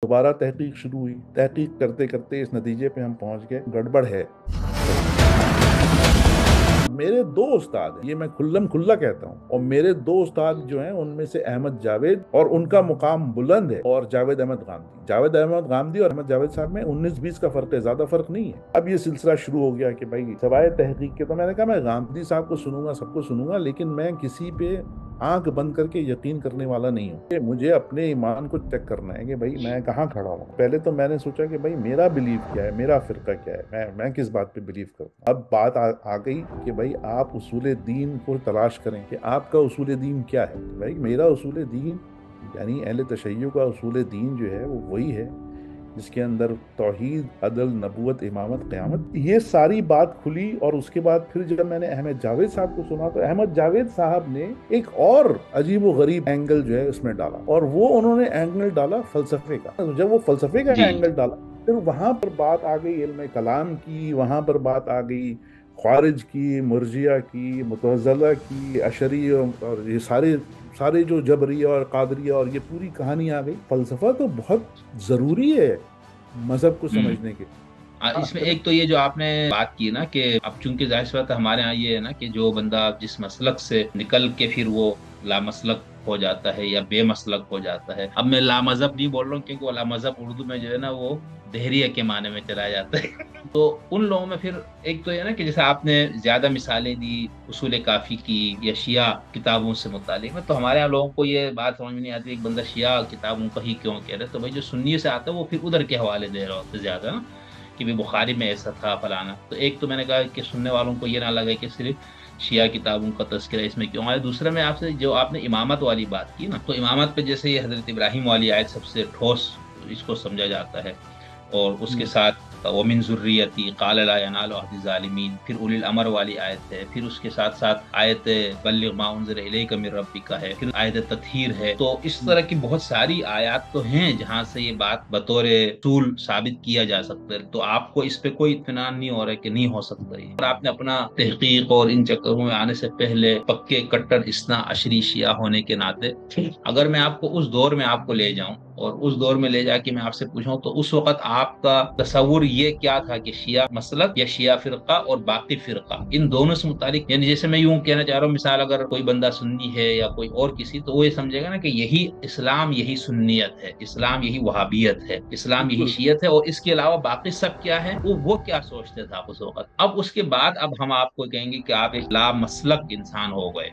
دوبارہ تحقیق شروع ہوئی، تحقیق کرتے کرتے اس نتیجے پہ ہم پہنچ گئے گڑبڑ ہے۔ میرے دو استاد ہیں، یہ میں کھلم کھلا کہتا ہوں، اور میرے دو استاد جو ہیں ان میں سے احمد جاوید، اور ان کا مقام بلند ہے، اور جاوید احمد غامدی۔ جاوید احمد غامدی اور احمد جاوید صاحب میں 19-20 کا فرق ہے، زیادہ فرق نہیں ہے۔ اب یہ سلسلہ شروع ہو گیا کہ بھائی سوائے تحقیق کے، تو میں نے کہا میں غامدی صاحب کو سنوں گا، سب کو سنوں گا، لیکن میں کسی پہ آنکھ بند کر کے یقین کرنے والا نہیں ہوں کہ مجھے اپنے ایمان کو چیک کرنا ہے کہ بھائی میں کہاں کھڑا ہوں۔ پہلے تو میں نے سوچا کہ بھائی میرا بلیف کیا ہے، میرا فرقہ کیا ہے، میں کس بات پہ بلیف کرتا ہوں۔ اب بات آ گئی کہ بھائی آپ اصول دین کو تلاش کریں کہ آپ کا اصول دین کیا ہے۔ بھائی میرا اصول دین یعنی اہل تشیع کا اصول دین جو ہے وہ وہی ہے جس کے اندر توحید، عدل، نبوت، امامت، قیامت، یہ ساری بات کھلی۔ اور اس کے بعد پھر جب میں نے احمد جاوید صاحب کو سنا تو احمد جاوید صاحب نے ایک اور عجیب و غریب اینگل جو ہے اس میں ڈالا، اور وہ انہوں نے اینگل ڈالا فلسفے کا۔ جب وہ فلسفے کا جی اینگل ڈالا، پھر وہاں پر بات آ گئی علم کلام کی، وہاں پر بات آ گئی خوارج کی، مرجیہ کی، متزلہ کی، اشعری، اور یہ سارے جو جبریہ اور قادریہ، اور یہ پوری کہانی آ گئی۔ فلسفہ تو بہت ضروری ہے مذہب کو ہوں سمجھنے کے۔ اس میں ایک تو یہ جو آپ نے بات کی نا کہ اب چونکہ ظاہر سی بات ہے ہمارے ہاں یہ ہے نا کہ جو بندہ جس مسلک سے نکل کے پھر وہ لامسلک ہو جاتا ہے یا بے مسلک ہو جاتا ہے، اب میں لامذہب نہیں بول رہا ہوں کیونکہ وہ لامذہب اردو میں جو ہے نا وہ دہریہ کے معنی میں چلا جاتا ہے تو ان لوگوں میں پھر ایک تو یہ نا کہ جیسے آپ نے زیادہ مثالیں دی اصول کافی کی یا شیعہ کتابوں سے متعلق میں، تو ہمارے یہاں لوگوں کو یہ بات سمجھ میں نہیں آتی ایک بندہ شیعہ کتابوں کا ہی کیوں کہہ رہے، تو بھائی جو سنی سے آتا ہے وہ پھر ادھر کے حوالے دے رہا ہوتا ہے زیادہ نا کہ بھی بخاری میں ایسا تھا فلانا۔ تو ایک تو میں نے کہا کہ سننے والوں کو یہ نہ لگے کہ صرف شیعہ کتابوں کا تذکرہ اس میں کیوں آیا۔ دوسرا میں آپ سے جو آپ نے امامت والی بات کی نا، تو امامت پہ جیسے یہ حضرت ابراہیم والی آیت سب سے ٹھوس اس کو سمجھا جاتا ہے، اور اس کے ساتھ ومن ذریتی قال لا ینال عہد الظالمین، پھر اولی الامر والی آیت ہے، پھر اس کے ساتھ ساتھ آیت بلغ ما انزل الیک من ربک ہے، پھر آیت تطہیر ہے۔ تو اس طرح کی بہت ساری آیات تو ہیں جہاں سے یہ بات بطور اصول ثابت کیا جا سکتا ہے، تو آپ کو اس پہ کوئی اطمینان نہیں ہو رہا ہے کہ نہیں ہو سکتا یہ، اور آپ نے اپنا تحقیق اور ان چکروں میں آنے سے پہلے پکے کٹر اسنا عشری شیعہ ہونے کے ناطے اگر میں آپ کو اس دور میں آپ کو لے جاؤں اور اس دور میں لے جا کے میں آپ سے پوچھوں تو اس وقت آپ کا تصور یہ کیا تھا کہ شیعہ مسلک یا شیعہ فرقہ اور باقی فرقہ ان دونوں سے متعلق، یعنی جیسے میں یوں کہنا چاہ رہا ہوں مثال اگر کوئی بندہ سنی ہے یا کوئی اور کسی، تو وہ یہ سمجھے گا نا کہ یہی اسلام، یہی سنیت ہے، اسلام یہی وہابیت ہے، اسلام یہی بالکل شیعت ہے، اور اس کے علاوہ باقی سب کیا ہے، وہ کیا سوچتے تھا اس وقت۔ اب اس کے بعد اب ہم آپ کو کہیں گے کہ آپ ایک لا مسلک انسان ہو گئے،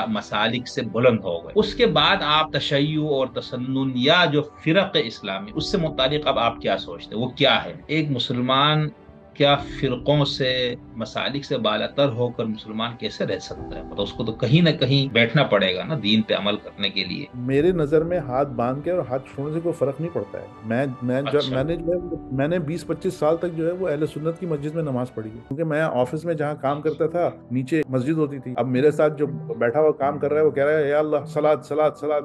مسالک سے بلند ہو گئے، اس کے بعد آپ تشیع اور تسنن یا جو فرق اسلامی اس سے متعلق اب آپ کیا سوچتے ہیں، وہ کیا ہے؟ ایک مسلمان کیا فرقوں سے مسالک سے بالاتر ہو کر مسلمان کیسے رہ سکتا ہے؟ مطلب اس کو تو کہیں نہ کہیں بیٹھنا پڑے گا نا دین پہ عمل کرنے کے لیے۔ میرے نظر میں ہاتھ باندھ کے اور ہاتھ چھوڑنے سے کوئی فرق نہیں پڑتا ہے۔ اچھا میں نے 20-25 سال تک جو ہے وہ اہل سنت کی مسجد میں نماز پڑھی ہے، کیونکہ میں آفس میں جہاں کام کرتا تھا نیچے مسجد ہوتی تھی۔ اب میرے ساتھ جو بیٹھا ہوا کام کر رہا ہے وہ کہہ رہا ہے یا اللہ صلات صلات صلات،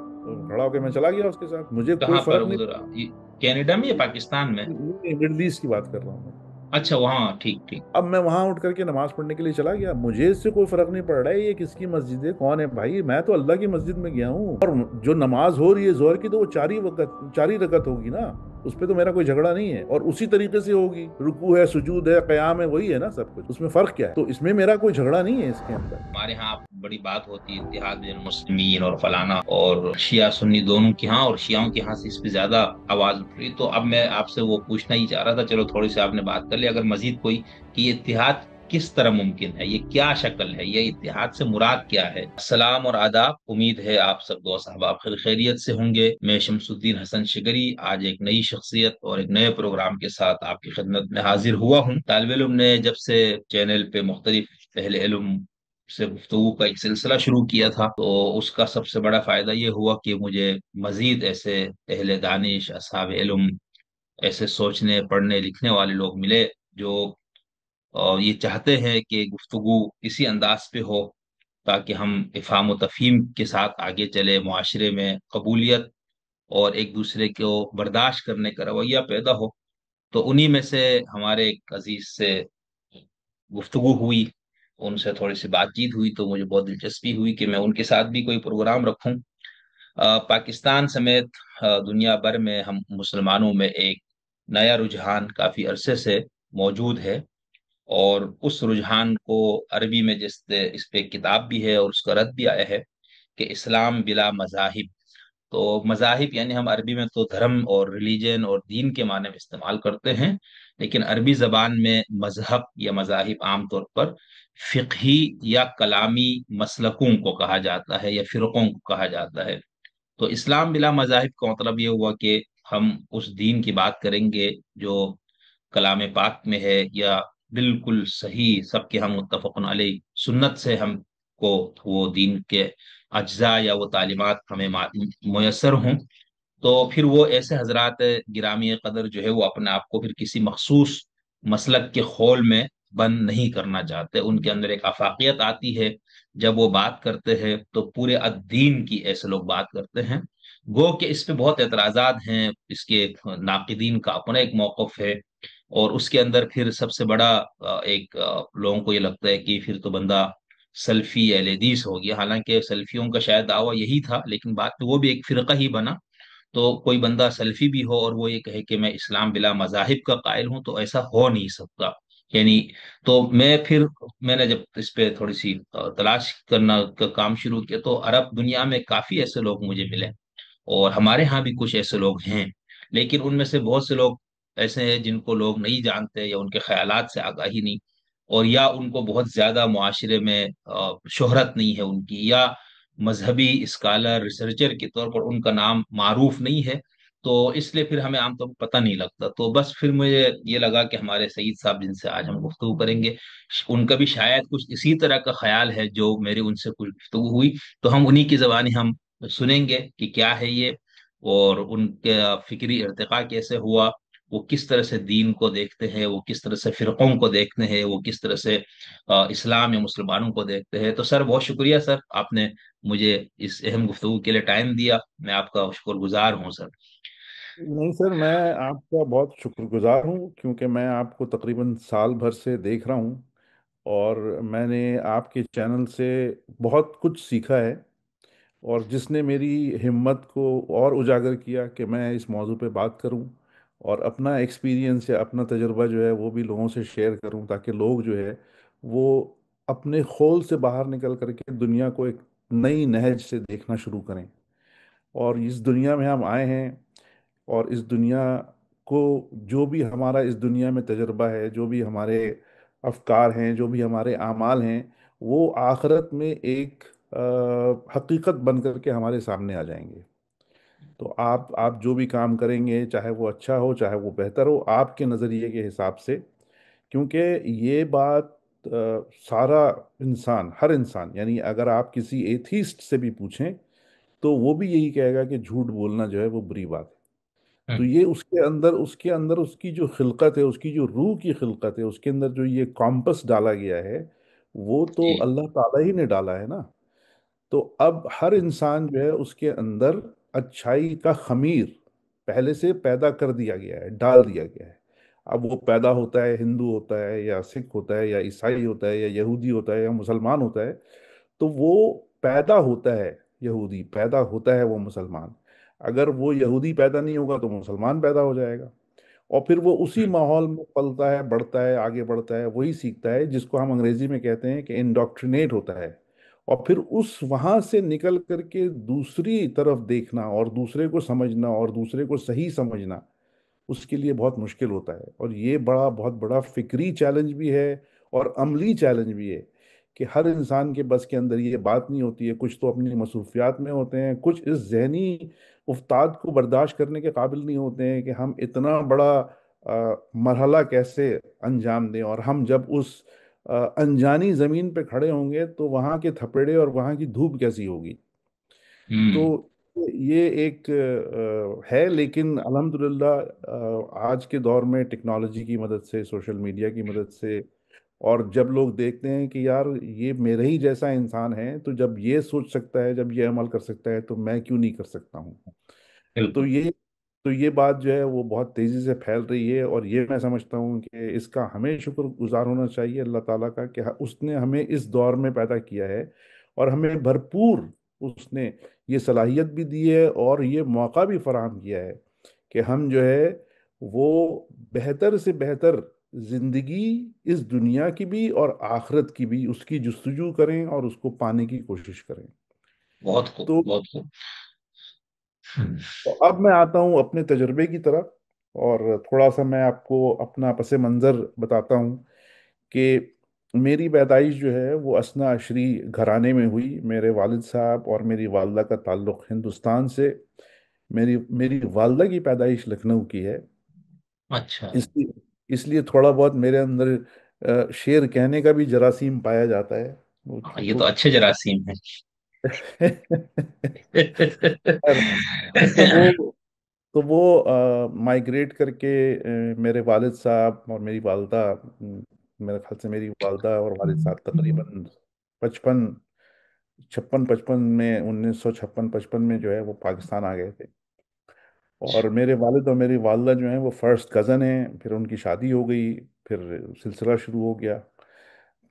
کھڑا ہو کے میں چلا گیا اس کے ساتھ، مجھے کوئی کہاں پر فرق ادھر نہیں۔ کینیڈا میں یا پاکستان میں؟ مڈل ایسٹ کی بات کر رہا ہوں میں۔ اچھا وہاں ٹھیک ٹھیک۔ اب میں وہاں اٹھ کر کے نماز پڑھنے کے لیے چلا گیا، مجھے اس سے کوئی فرق نہیں پڑ رہا ہے یہ کس کی مسجد ہے، کون ہے بھائی، میں تو اللہ کی مسجد میں گیا ہوں، اور جو نماز ہو رہی ہے زہر کی تو وہ 4 ہی رکعت ہوگی نا، اس پہ تو میرا کوئی جھگڑا نہیں ہے، اور اسی طریقے سے ہوگی، رکوع ہے، سجود ہے، قیام ہے، وہی ہے نا سب کچھ، اس میں فرق کیا ہے؟ تو اس میں میرا کوئی جھگڑا نہیں ہے اس کے اندر۔ ہمارے ہاں بڑی بات ہوتی ہے اتحاد بین المسلمین اور فلانا، اور شیعہ سنی دونوں کی ہاں اور شیعوں کی ہاں سے اس پہ زیادہ آواز اٹھ رہی، تو اب میں آپ سے وہ پوچھنا ہی چاہ رہا تھا، چلو تھوڑی سی آپ نے بات کر لی، اگر مزید کوئی کہ یہ اتحاد کس طرح ممکن ہے، یہ کیا شکل ہے، یہ اتحاد سے مراد کیا ہے؟ السلام اور آداب، امید ہے آپ سب دوست احباب خیریت سے ہوں گے۔ میں شمس الدین حسن شگری آج ایک نئی شخصیت اور ایک نئے پروگرام کے ساتھ آپ کی خدمت میں حاضر ہوا ہوں۔ طالب علم نے جب سے چینل پہ مختلف اہل علم سے گفتگو کا ایک سلسلہ شروع کیا تھا، تو اس کا سب سے بڑا فائدہ یہ ہوا کہ مجھے مزید ایسے اہل دانش، اصحاب علم، ایسے سوچنے پڑھنے لکھنے والے لوگ ملے جو یہ چاہتے ہیں کہ گفتگو اسی انداز پہ ہو تاکہ ہم افہام و تفہیم کے ساتھ آگے چلے، معاشرے میں قبولیت اور ایک دوسرے کو برداشت کرنے کا رویہ پیدا ہو۔ تو انہی میں سے ہمارے ایک عزیز سے گفتگو ہوئی، ان سے تھوڑی سی بات چیت ہوئی، تو مجھے بہت دلچسپی ہوئی کہ میں ان کے ساتھ بھی کوئی پروگرام رکھوں۔ پاکستان سمیت دنیا بھر میں ہم مسلمانوں میں ایک نیا رجحان کافی عرصے سے موجود ہے، اور اس رجحان کو عربی میں اس پہ کتاب بھی ہے اور اس کا رد بھی آیا ہے کہ اسلام بلا مذاہب۔ تو مذاہب یعنی ہم عربی میں تو دھرم اور ریلیجن اور دین کے معنی میں استعمال کرتے ہیں، لیکن عربی زبان میں مذہب یا مذاہب عام طور پر فقہی یا کلامی مسلکوں کو کہا جاتا ہے یا فرقوں کو کہا جاتا ہے۔ تو اسلام بلا مذاہب کا مطلب یہ ہوا کہ ہم اس دین کی بات کریں گے جو کلام پاک میں ہے، یا بالکل صحیح سب کے ہم متفق علیہ سنت سے ہم کو وہ دین کے اجزاء یا وہ تعلیمات ہمیں میسر ہوں۔ تو پھر وہ ایسے حضرات گرامی قدر جو ہے وہ اپنے آپ کو پھر کسی مخصوص مسلک کے خول میں بند نہیں کرنا چاہتے، ان کے اندر ایک آفاقیت آتی ہے جب وہ بات کرتے ہیں تو پورے الدین کی ایسے لوگ بات کرتے ہیں۔ گو کہ اس پہ بہت اعتراضات ہیں، اس کے ناقدین کا اپنا ایک موقف ہے، اور اس کے اندر پھر سب سے بڑا ایک لوگوں کو یہ لگتا ہے کہ پھر تو بندہ سلفی اہل حدیث ہو گیا، حالانکہ سلفیوں کا شاید دعویٰ یہی تھا، لیکن بات میں وہ بھی ایک فرقہ ہی بنا۔ تو کوئی بندہ سلفی بھی ہو اور وہ یہ کہے کہ میں اسلام بلا مذاہب کا قائل ہوں، تو ایسا ہو نہیں سکتا یعنی۔ تو میں نے جب اس پہ تھوڑی سی تلاش کرنا کا کام شروع کیا تو عرب دنیا میں کافی ایسے لوگ مجھے ملے، اور ہمارے ہاں بھی کچھ ایسے لوگ ہیں، لیکن ان میں سے بہت سے لوگ ایسے ہیں جن کو لوگ نہیں جانتے یا ان کے خیالات سے آگاہی نہیں، اور یا ان کو بہت زیادہ معاشرے میں شہرت نہیں ہے ان کی، یا مذہبی اسکالر ریسرچر کے طور پر ان کا نام معروف نہیں ہے، تو اس لیے پھر ہمیں عام طور پر پتہ نہیں لگتا۔ تو بس پھر مجھے یہ لگا کہ ہمارے سعید صاحب جن سے آج ہم گفتگو کریں گے، ان کا بھی شاید کچھ اسی طرح کا خیال ہے جو میری ان سے کچھ گفتگو ہوئی، تو ہم انہی کی زبانی ہم سنیں گے کہ کیا ہے یہ، اور ان کا فکری ارتقاء کیسے ہوا، وہ کس طرح سے دین کو دیکھتے ہیں، وہ کس طرح سے فرقوں کو دیکھتے ہیں، وہ کس طرح سے اسلام یا مسلمانوں کو دیکھتے ہیں۔ تو سر بہت شکریہ سر، آپ نے مجھے اس اہم گفتگو کے لیے ٹائم دیا، میں آپ کا شکر گزار ہوں سر۔ نہیں سر، میں آپ کا بہت شکر گزار ہوں، کیونکہ میں آپ کو تقریباً سال بھر سے دیکھ رہا ہوں، اور میں نے آپ کے چینل سے بہت کچھ سیکھا ہے، اور جس نے میری ہمت کو اور اجاگر کیا کہ میں اس موضوع پہ بات کروں اور اپنا ایکسپیرینس یا اپنا تجربہ جو ہے وہ بھی لوگوں سے شیئر کروں، تاکہ لوگ جو ہے وہ اپنے خول سے باہر نکل کر کے دنیا کو ایک نئی نہج سے دیکھنا شروع کریں۔ اور اس دنیا میں ہم آئے ہیں، اور اس دنیا کو جو بھی ہمارا اس دنیا میں تجربہ ہے، جو بھی ہمارے افکار ہیں، جو بھی ہمارے اعمال ہیں، وہ آخرت میں ایک حقیقت بن کر کے ہمارے سامنے آ جائیں گے۔ تو آپ جو بھی کام کریں گے، چاہے وہ اچھا ہو چاہے وہ بہتر ہو، آپ کے نظریے کے حساب سے، کیونکہ یہ بات سارا انسان، ہر انسان، یعنی اگر آپ کسی ایتھیسٹ سے بھی پوچھیں تو وہ بھی یہی کہے گا کہ جھوٹ بولنا جو ہے وہ بری بات ہے۔ تو یہ اس کے اندر اس کی جو خلقت ہے، اس کی جو روح کی خلقت ہے، اس کے اندر جو یہ کامپس ڈالا گیا ہے، وہ تو جی۔ اللہ تعالیٰ ہی نے ڈالا ہے نا۔ تو اب ہر انسان جو ہے اس کے اندر اچھائی کا خمیر پہلے سے پیدا کر دیا گیا ہے، ڈال دیا گیا ہے۔ اب وہ پیدا ہوتا ہے، ہندو ہوتا ہے یا سکھ ہوتا ہے یا عیسائی ہوتا ہے یا یہودی ہوتا ہے یا مسلمان ہوتا ہے، تو وہ پیدا ہوتا ہے یہودی، پیدا ہوتا ہے وہ مسلمان۔ اگر وہ یہودی پیدا نہیں ہوگا تو مسلمان پیدا ہو جائے گا، اور پھر وہ اسی ماحول میں پلتا ہے، بڑھتا ہے، آگے بڑھتا ہے، وہی سیکھتا ہے جس کو ہم انگریزی میں کہتے ہیں کہ انڈوکٹرینیٹ ہوتا ہے۔ اور پھر اس وہاں سے نکل کر کے دوسری طرف دیکھنا اور دوسرے کو سمجھنا اور دوسرے کو صحیح سمجھنا اس کے لیے بہت مشکل ہوتا ہے، اور یہ بہت بڑا فکری چیلنج بھی ہے اور عملی چیلنج بھی ہے، کہ ہر انسان کے بس کے اندر یہ بات نہیں ہوتی ہے۔ کچھ تو اپنی مصروفیات میں ہوتے ہیں، کچھ اس ذہنی افتاد کو برداشت کرنے کے قابل نہیں ہوتے ہیں کہ ہم اتنا بڑا مرحلہ کیسے انجام دیں، اور ہم جب اس انجانی زمین پہ کھڑے ہوں گے تو وہاں کے تھپیڑے اور وہاں کی دھوپ کیسی ہوگی۔ تو ہوں۔ یہ ایک ہے، لیکن الحمدللہ آج کے دور میں ٹیکنالوجی کی مدد سے، سوشل میڈیا کی مدد سے، اور جب لوگ دیکھتے ہیں کہ یار یہ میرے ہی جیسا انسان ہے، تو جب یہ سوچ سکتا ہے، جب یہ عمل کر سکتا ہے، تو میں کیوں نہیں کر سکتا ہوں؟ تو بالکل۔ یہ تو یہ بات جو ہے وہ بہت تیزی سے پھیل رہی ہے، اور یہ میں سمجھتا ہوں کہ اس کا ہمیں شکر گزار ہونا چاہیے اللہ تعالیٰ کا، کہ اس نے ہمیں اس دور میں پیدا کیا ہے، اور ہمیں بھرپور उसने ये सलाहियत भी दी है और ये मौका भी फराहम किया है कि हम जो है वो बेहतर से बेहतर जिंदगी इस दुनिया की भी और आखिरत की भी उसकी जुस्तजू करें और उसको पाने की कोशिश करें। बहुत खूब, तो बहुत खूब। हम्म। तो अब मैं आता हूँ अपने तजुर्बे की तरफ, और थोड़ा सा मैं आपको अपना पस मंज़र बताता हूँ कि मेरी पैदाइश जो है वो असना अशरी घराने में हुई। मेरे वालिद साहब और मेरी वालदा का ताल्लुक़ हिंदुस्तान से, मेरी मेरी वालदा की पैदाइश लखनऊ की है। अच्छा। इसलिए इसलिए थोड़ा बहुत मेरे अंदर शेर कहने का भी जरासीम पाया जाता है। वो हाँ, ये तो तो अच्छे जरासीम है। खैर, तो वो माइग्रेट करके मेरे वालिद साहब और मेरी वालदा, मेरे ख्याल से मेरी वालदा और वालिद साहब तकरीबन 55 56 55 में, 1956 55 में जो है वो पाकिस्तान आ गए थे। और मेरे वालिद और मेरी वालदा जो हैं वो फर्स्ट कज़न हैं, फिर उनकी शादी हो गई, फिर सिलसिला शुरू हो गया।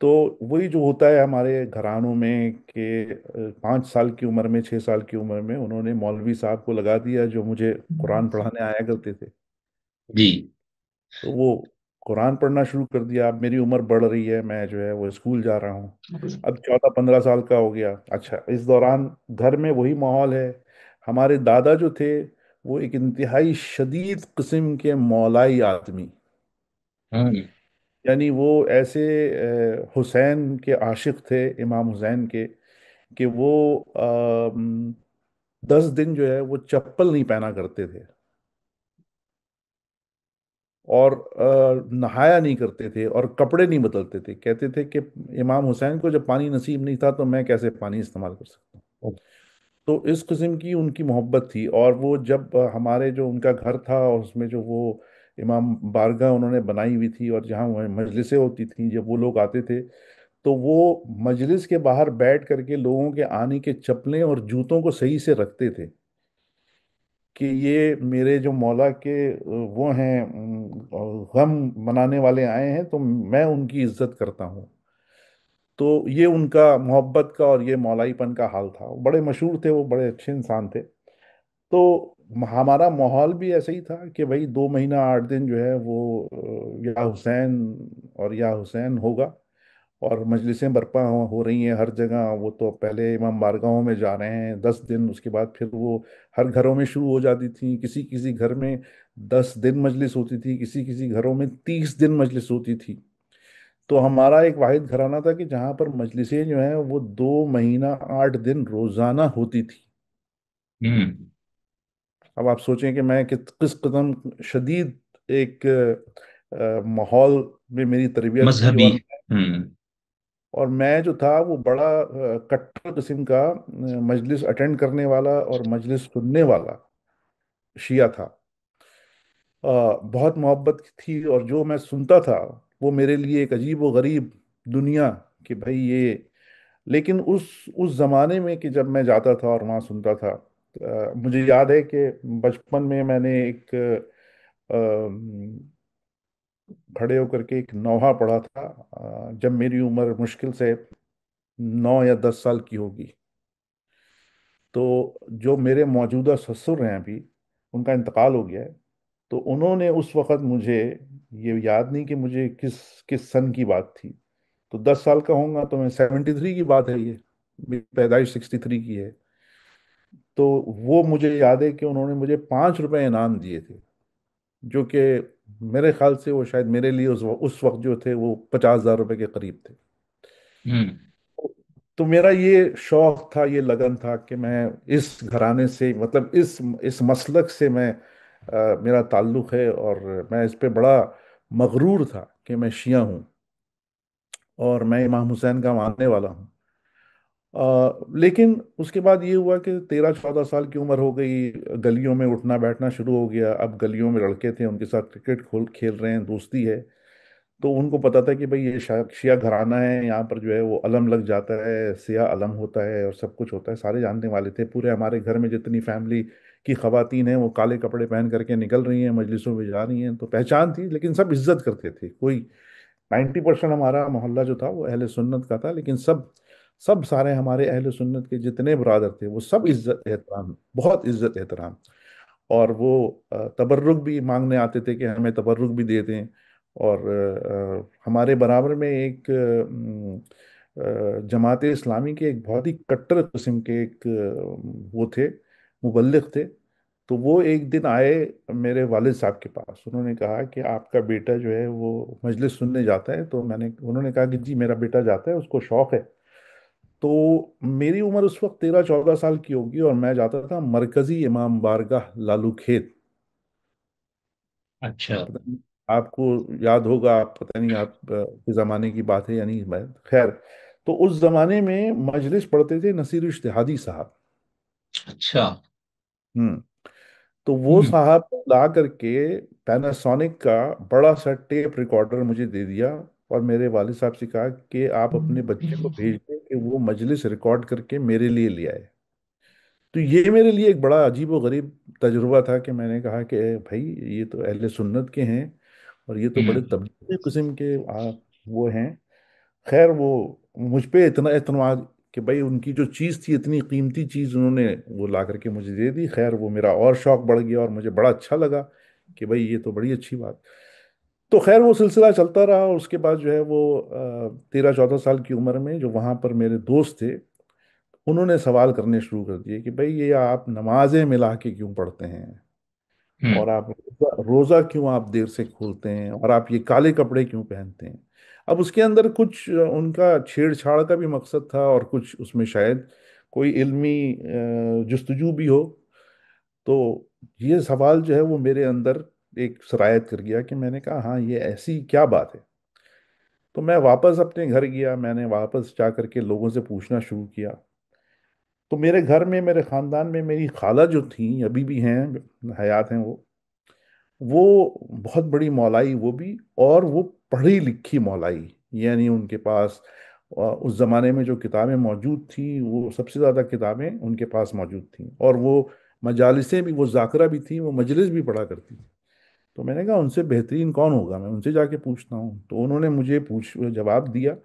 तो वही जो होता है हमारे घरानों में कि 5 साल की उम्र में, 6 साल की उम्र में उन्होंने मौलवी साहब को लगा दिया जो मुझे कुरान पढ़ाने आया करते थे। जी। तो वो कुरान पढ़ना शुरू कर दिया। अब मेरी उम्र बढ़ रही है, मैं जो है वो स्कूल जा रहा हूँ, अब 14 15 साल का हो गया। अच्छा, इस दौरान घर में वही माहौल है। हमारे दादा जो थे वो एक इंतहाई शदीद किस्म के मौलाई आदमी, हम्म। यानी वो ऐसे हुसैन के आशिक थे, इमाम हुसैन के, कि वो 10 दिन जो है वो चप्पल नहीं पहना करते थे, और नहाया नहीं करते थे, और कपड़े नहीं बदलते थे। कहते थे कि इमाम हुसैन को जब पानी नसीब नहीं था तो मैं कैसे पानी इस्तेमाल कर सकता हूँ। तो इस किस्म की उनकी मोहब्बत थी। और वो जब हमारे जो उनका घर था और उसमें जो वो इमाम बारगाह उन्होंने बनाई हुई थी और जहाँ वह मजलिसें होती थी, जब वो लोग आते थे तो वो मजलिस के बाहर बैठ करके लोगों के आने के चप्पलें और जूतों को सही से रखते थे कि ये मेरे जो मौला के वो हैं, गम मनाने वाले आए हैं तो मैं उनकी इज्जत करता हूँ। तो ये उनका मोहब्बत का और ये मौलाईपन का हाल था। वो बड़े मशहूर थे, वो बड़े अच्छे इंसान थे। तो हमारा माहौल भी ऐसे ही था कि भाई 2 महीना 8 दिन जो है वो या हुसैन और या हुसैन होगा। और मजलिसें बर्पा हो रही हैं हर जगह। वो तो पहले इमाम बारगाहों में जा रहे हैं 10 दिन, उसके बाद फिर वो हर घरों में शुरू हो जाती थी। किसी किसी घर में 10 दिन मजलिस होती थी, किसी किसी घरों में 30 दिन मजलिस होती थी। तो हमारा एक वाहिद घराना था कि जहाँ पर मजलिसें जो हैं वो 2 महीना 8 दिन रोजाना होती थी। हम्म। अब आप सोचें कि मैं किस कदम शदीद एक माहौल में मेरी तरबियत हुई। मजहबी। और हम्म। मैं जो था वो बड़ा कट्टर किस्म का मजलिस अटेंड करने वाला और मजलिस सुनने वाला शिया था। बहुत मोहब्बत थी, और जो मैं सुनता था वो मेरे लिए एक अजीब व गरीब दुनिया, कि भाई ये। लेकिन उस जमाने में कि जब मैं जाता था और वहाँ सुनता था, मुझे याद है कि बचपन में मैंने एक खड़े होकर के एक नौहा पढ़ा था, जब मेरी उम्र मुश्किल से 9 या 10 साल की होगी। तो जो मेरे मौजूदा ससुर हैं अभी, उनका इंतकाल हो गया है। तो उन्होंने उस वक़्त मुझे, ये याद नहीं कि मुझे किस किस सन की बात थी, तो 10 साल का होऊंगा तो मैं 73 की बात है ये, मेरी पैदाइश 63 की है। तो वो मुझे याद है कि उन्होंने मुझे 5 रुपए इनाम दिए थे, जो कि मेरे ख्याल से वो शायद मेरे लिए उस वक्त जो थे वो 50,000 रुपए के करीब थे। हम्म। तो मेरा ये शौक था, ये लगन था कि मैं इस घराने से, मतलब इस मसलक से मैं मेरा ताल्लुक है, और मैं इस पे बड़ा मगरूर था कि मैं शिया हूँ और मैं इमाम हुसैन का मानने वाला हूँ। लेकिन उसके बाद ये हुआ कि 13 14 साल की उम्र हो गई, गलियों में उठना बैठना शुरू हो गया। अब गलियों में लड़के थे, उनके साथ क्रिकेट खोल खेल रहे हैं, दोस्ती है। तो उनको पता था कि भाई ये शिया घराना है, यहाँ पर जो है वो अलम लग जाता है, सिया अलम होता है और सब कुछ होता है। सारे जानने वाले थे। पूरे हमारे घर में जितनी फैमिली की खवातीन हैं वो काले कपड़े पहन करके निकल रही हैं, मजलिसों में जा रही हैं, तो पहचान थी। लेकिन सब इज्जत करते थे। कोई 90% हमारा मोहल्ला जो था वो अहले सुन्नत का था, लेकिन सब सब सारे हमारे अहले सुन्नत के जितने ब्रादर थे वो सब इज्जत एहतराम, बहुत इज्जत एहतराम। और वो तबर्रुक भी मांगने आते थे कि हमें तबर्रुक भी दे दें। और हमारे बराबर में एक जमात इस्लामी के एक बहुत ही कट्टर किस्म के एक वो थे, मुबल्लिग थे। तो वो एक दिन आए मेरे वालिद साहब के पास, उन्होंने कहा कि आपका बेटा जो है वो मजलिस सुनने जाता है। तो उन्होंने कहा कि जी मेरा बेटा जाता है, उसको शौक है। तो मेरी उम्र उस वक्त 13-14 साल की होगी, और मैं जाता था मरकजी इमाम बारगाह लालू खेत। अच्छा। पता नहीं आपको याद होगा, आप पता नहीं आप के ज़माने की बात है या नहीं, मैं खैर। तो उस जमाने में मजलिस पढ़ते थे नसीर इज्तिहादी साहब। अच्छा। हम्म। तो वो हम्म। साहब ला करके पैनासोनिक का बड़ा सा टेप रिकॉर्डर मुझे दे दिया, और मेरे वालिद साहब से कहा कि आप अपने बच्चे को भेज दें कि वो मजलिस रिकॉर्ड करके मेरे लिए ले आए। तो ये मेरे लिए एक बड़ा अजीब व गरीब तजुर्बा था कि मैंने कहा कि भाई ये तो अहले सुन्नत के हैं, और ये तो बड़े हम्म। तबलीगी किस्म के वो हैं। खैर वो मुझ पे इतना एतमाद कि भाई उनकी जो चीज़ थी, इतनी कीमती चीज़ उन्होंने वो ला करके मुझे दे दी। खैर वो मेरा और शौक बढ़ गया, और मुझे बड़ा अच्छा लगा कि भाई ये तो बड़ी अच्छी बात। तो खैर वो सिलसिला चलता रहा, और उसके बाद जो है वो 13-14 साल की उम्र में जो वहाँ पर मेरे दोस्त थे, उन्होंने सवाल करने शुरू कर दिए कि भाई ये आप नमाजें मिला के क्यों पढ़ते हैं, हम्म। और आप रोजा क्यों आप देर से खोलते हैं, और आप ये काले कपड़े क्यों पहनते हैं। अब उसके अंदर कुछ उनका छेड़छाड़ का भी मकसद था, और कुछ उसमें शायद कोई इल्मी जुस्तजू भी हो। तो ये सवाल जो है वो मेरे अंदर एक सरायत कर गया कि मैंने कहा हाँ ये ऐसी क्या बात है। तो मैं वापस अपने घर गया, मैंने वापस जा करके लोगों से पूछना शुरू किया। तो मेरे घर में, मेरे खानदान में मेरी खाला जो थी, अभी भी हैं, हयात हैं वो बहुत बड़ी मौलाई वो भी, और वो पढ़ी लिखी मौलाई। यानी उनके पास उस जमाने में जो किताबें मौजूद थी, वो सबसे ज़्यादा किताबें उनके पास मौजूद थी, और वो मजालिसें भी, वो जाकरा भी थी, वो मजलिस भी पढ़ा करती थी। तो मैंने कहा उनसे बेहतरीन कौन होगा, मैं उनसे जाके पूछता हूँ। तो उन्होंने मुझे पूछ जवाब दिया,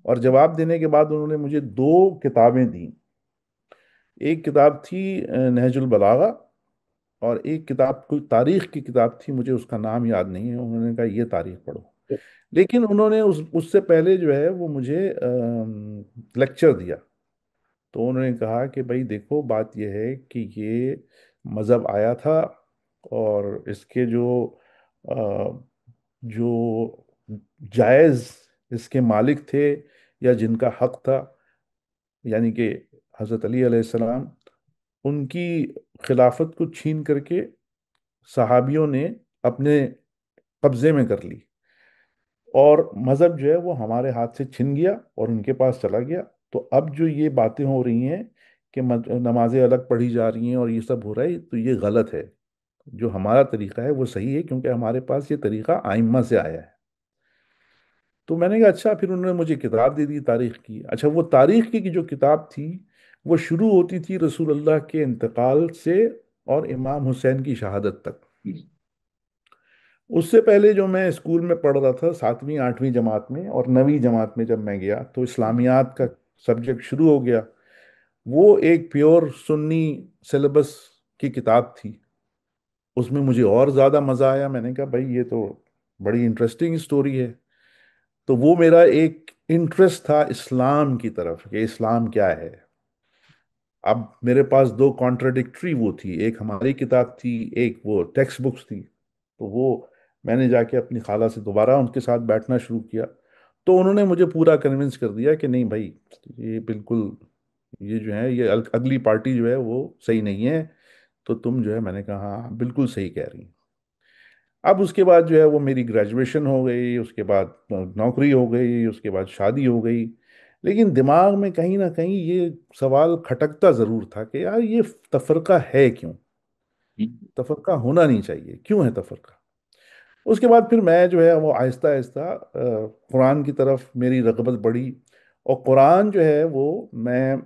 और जवाब देने के बाद उन्होंने मुझे दो किताबें दी। एक किताब थी नहजुल बलागा, और एक किताब कोई तारीख की किताब थी, मुझे उसका नाम याद नहीं है। उन्होंने कहा ये तारीख पढ़ो। लेकिन उन्होंने उससे पहले जो है वो मुझे लेक्चर दिया। तो उन्होंने कहा कि भाई देखो बात यह है कि ये मज़हब आया था, और इसके अ, जो जायज़ इसके मालिक थे, या जिनका हक था, यानी कि हज़रत अली अलैहिस्सलाम, उनकी खिलाफत को छीन करके सहाबियों ने अपने कब्जे में कर ली, और मजहब जो है वो हमारे हाथ से छिन गया और उनके पास चला गया। तो अब जो ये बातें हो रही हैं कि नमाजें अलग पढ़ी जा रही हैं और ये सब हो रहा है, तो ये गलत है। जो हमारा तरीका है वो सही है, क्योंकि हमारे पास ये तरीका आइम्मा से आया है। तो मैंने कहा अच्छा। फिर उन्होंने मुझे किताब दे दी तारीख की। अच्छा, वो तारीख की जो किताब थी, वो शुरू होती थी रसूल अल्लाह के इंतकाल से और इमाम हुसैन की शहादत तक। उससे पहले जो मैं स्कूल में पढ़ रहा था, 7वीं 8वीं जमात में और 9वीं जमात में जब मैं गया, तो इस्लामियात का सब्जेक्ट शुरू हो गया। वो एक प्योर सुन्नी सिलेबस की किताब थी। उसमें मुझे और ज़्यादा मज़ा आया। मैंने कहा भाई ये तो बड़ी इंटरेस्टिंग स्टोरी है। तो वो मेरा एक इंटरेस्ट था इस्लाम की तरफ, कि इस्लाम क्या है। अब मेरे पास दो कॉन्ट्रडिक्टरी वो थी, एक हमारी किताब थी, एक वो टेक्स्ट बुक्स थी। तो वो मैंने जाके अपनी खाला से दोबारा उनके साथ बैठना शुरू किया। तो उन्होंने मुझे पूरा कन्विंस कर दिया कि नहीं भाई, ये बिल्कुल, ये जो है ये अगली पार्टी जो है वो सही नहीं है। तो तुम जो है, मैंने कहा हाँ बिल्कुल सही कह रही हैं। अब उसके बाद जो है वो मेरी ग्रेजुएशन हो गई, उसके बाद नौकरी हो गई, उसके बाद शादी हो गई। लेकिन दिमाग में कहीं ना कहीं ये सवाल खटकता ज़रूर था कि यार ये तफरका है क्यों, तफरका होना नहीं चाहिए, क्यों है तफरका। उसके बाद फिर मैं जो है वो आहिस्ता आहिस्ता कुरान की तरफ मेरी रगबत बढ़ी। और कुरान जो है वो मैं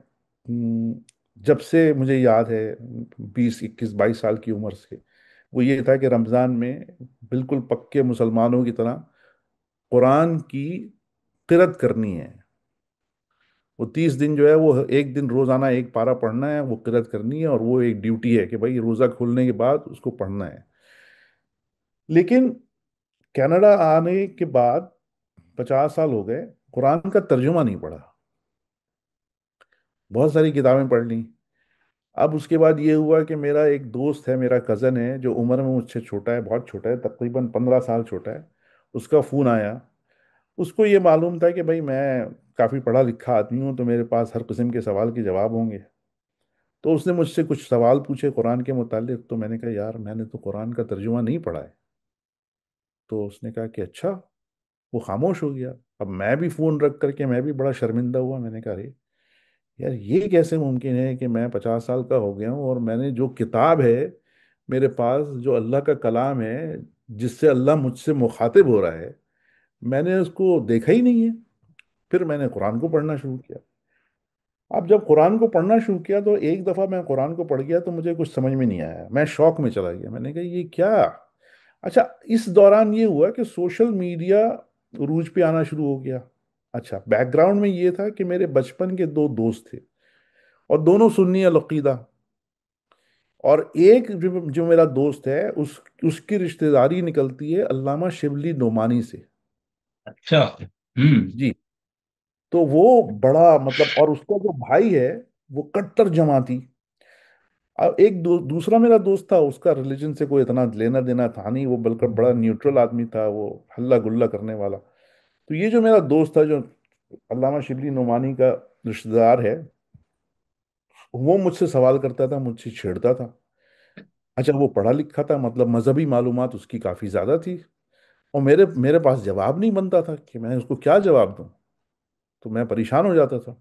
जब से मुझे याद है, 20 21 22 साल की उम्र से, वो ये था कि रमज़ान में बिल्कुल पक्के मुसलमानों की तरह कुरान की किरत करनी है। وہ 30 दिन जो है वो एक दिन रोजाना एक पारा पढ़ना है, वो किरत करनी है, और वो एक ड्यूटी है कि भाई रोजा खोलने के बाद उसको पढ़ना है। लेकिन कनाडा आने के बाद 50 साल हो गए, कुरान का तर्जुमा नहीं पढ़ा। बहुत सारी किताबें पढ़ ली। अब उसके बाद ये हुआ कि मेरा एक दोस्त है, मेरा कज़न है, जो उम्र में मुझसे छोटा है, बहुत छोटा है, तकरीबन 15 साल छोटा है। उसका फ़ोन आया। उसको ये मालूम था कि भाई मैं काफ़ी पढ़ा लिखा आदमी हूँ, तो मेरे पास हर किस्म के सवाल के जवाब होंगे। तो उसने मुझसे कुछ सवाल पूछे कुरान के मुतालिक। तो मैंने कहा यार मैंने तो कुरान का तर्जुमा नहीं पढ़ा है। तो उसने कहा कि अच्छा। वो खामोश हो गया। अब मैं भी फ़ोन रख करके मैं भी बड़ा शर्मिंदा हुआ। मैंने कहा अरे यार ये कैसे मुमकिन है कि मैं 50 साल का हो गया हूँ और मैंने जो किताब है मेरे पास, जो अल्लाह का कलाम है, जिससे अल्लाह मुझसे मुखातिब हो रहा है, मैंने उसको देखा ही नहीं है। फिर मैंने कुरान को पढ़ना शुरू किया। अब जब कुरान को पढ़ना शुरू किया तो एक दफ़ा मैं कुरान को पढ़ गया तो मुझे कुछ समझ में नहीं आया, मैं शौक में चला गया। मैंने कहा ये क्या। अच्छा, इस दौरान ये हुआ कि सोशल मीडिया रूज पे आना शुरू हो गया। अच्छा, बैकग्राउंड में ये था कि मेरे बचपन के दो दोस्त थे, और दोनों सुन्नी अलकीदा। और एक जो मेरा दोस्त है, उसकी रिश्तेदारी निकलती है अल्लामा शिबली नोमानी से। अच्छा। हम्म। जी। तो वो बड़ा मतलब, और उसका जो भाई है वो कट्टर जमाती। अब एक दूसरा मेरा दोस्त था, उसका रिलीजन से कोई इतना लेना देना था नहीं, वो बल्कि बड़ा न्यूट्रल आदमी था, वो हल्ला गुल्ला करने वाला। तो ये जो मेरा दोस्त था, जो अल्लामा शिबली नोमानी का रिश्तेदार है, वो मुझसे सवाल करता था, मुझसे छेड़ता था। अच्छा, वो पढ़ा लिखा था, मतलब मजहबी मालूमात उसकी काफ़ी ज़्यादा थी। और मेरे मेरे पास जवाब नहीं बनता था कि मैं उसको क्या जवाब दूं। तो मैं परेशान हो जाता था।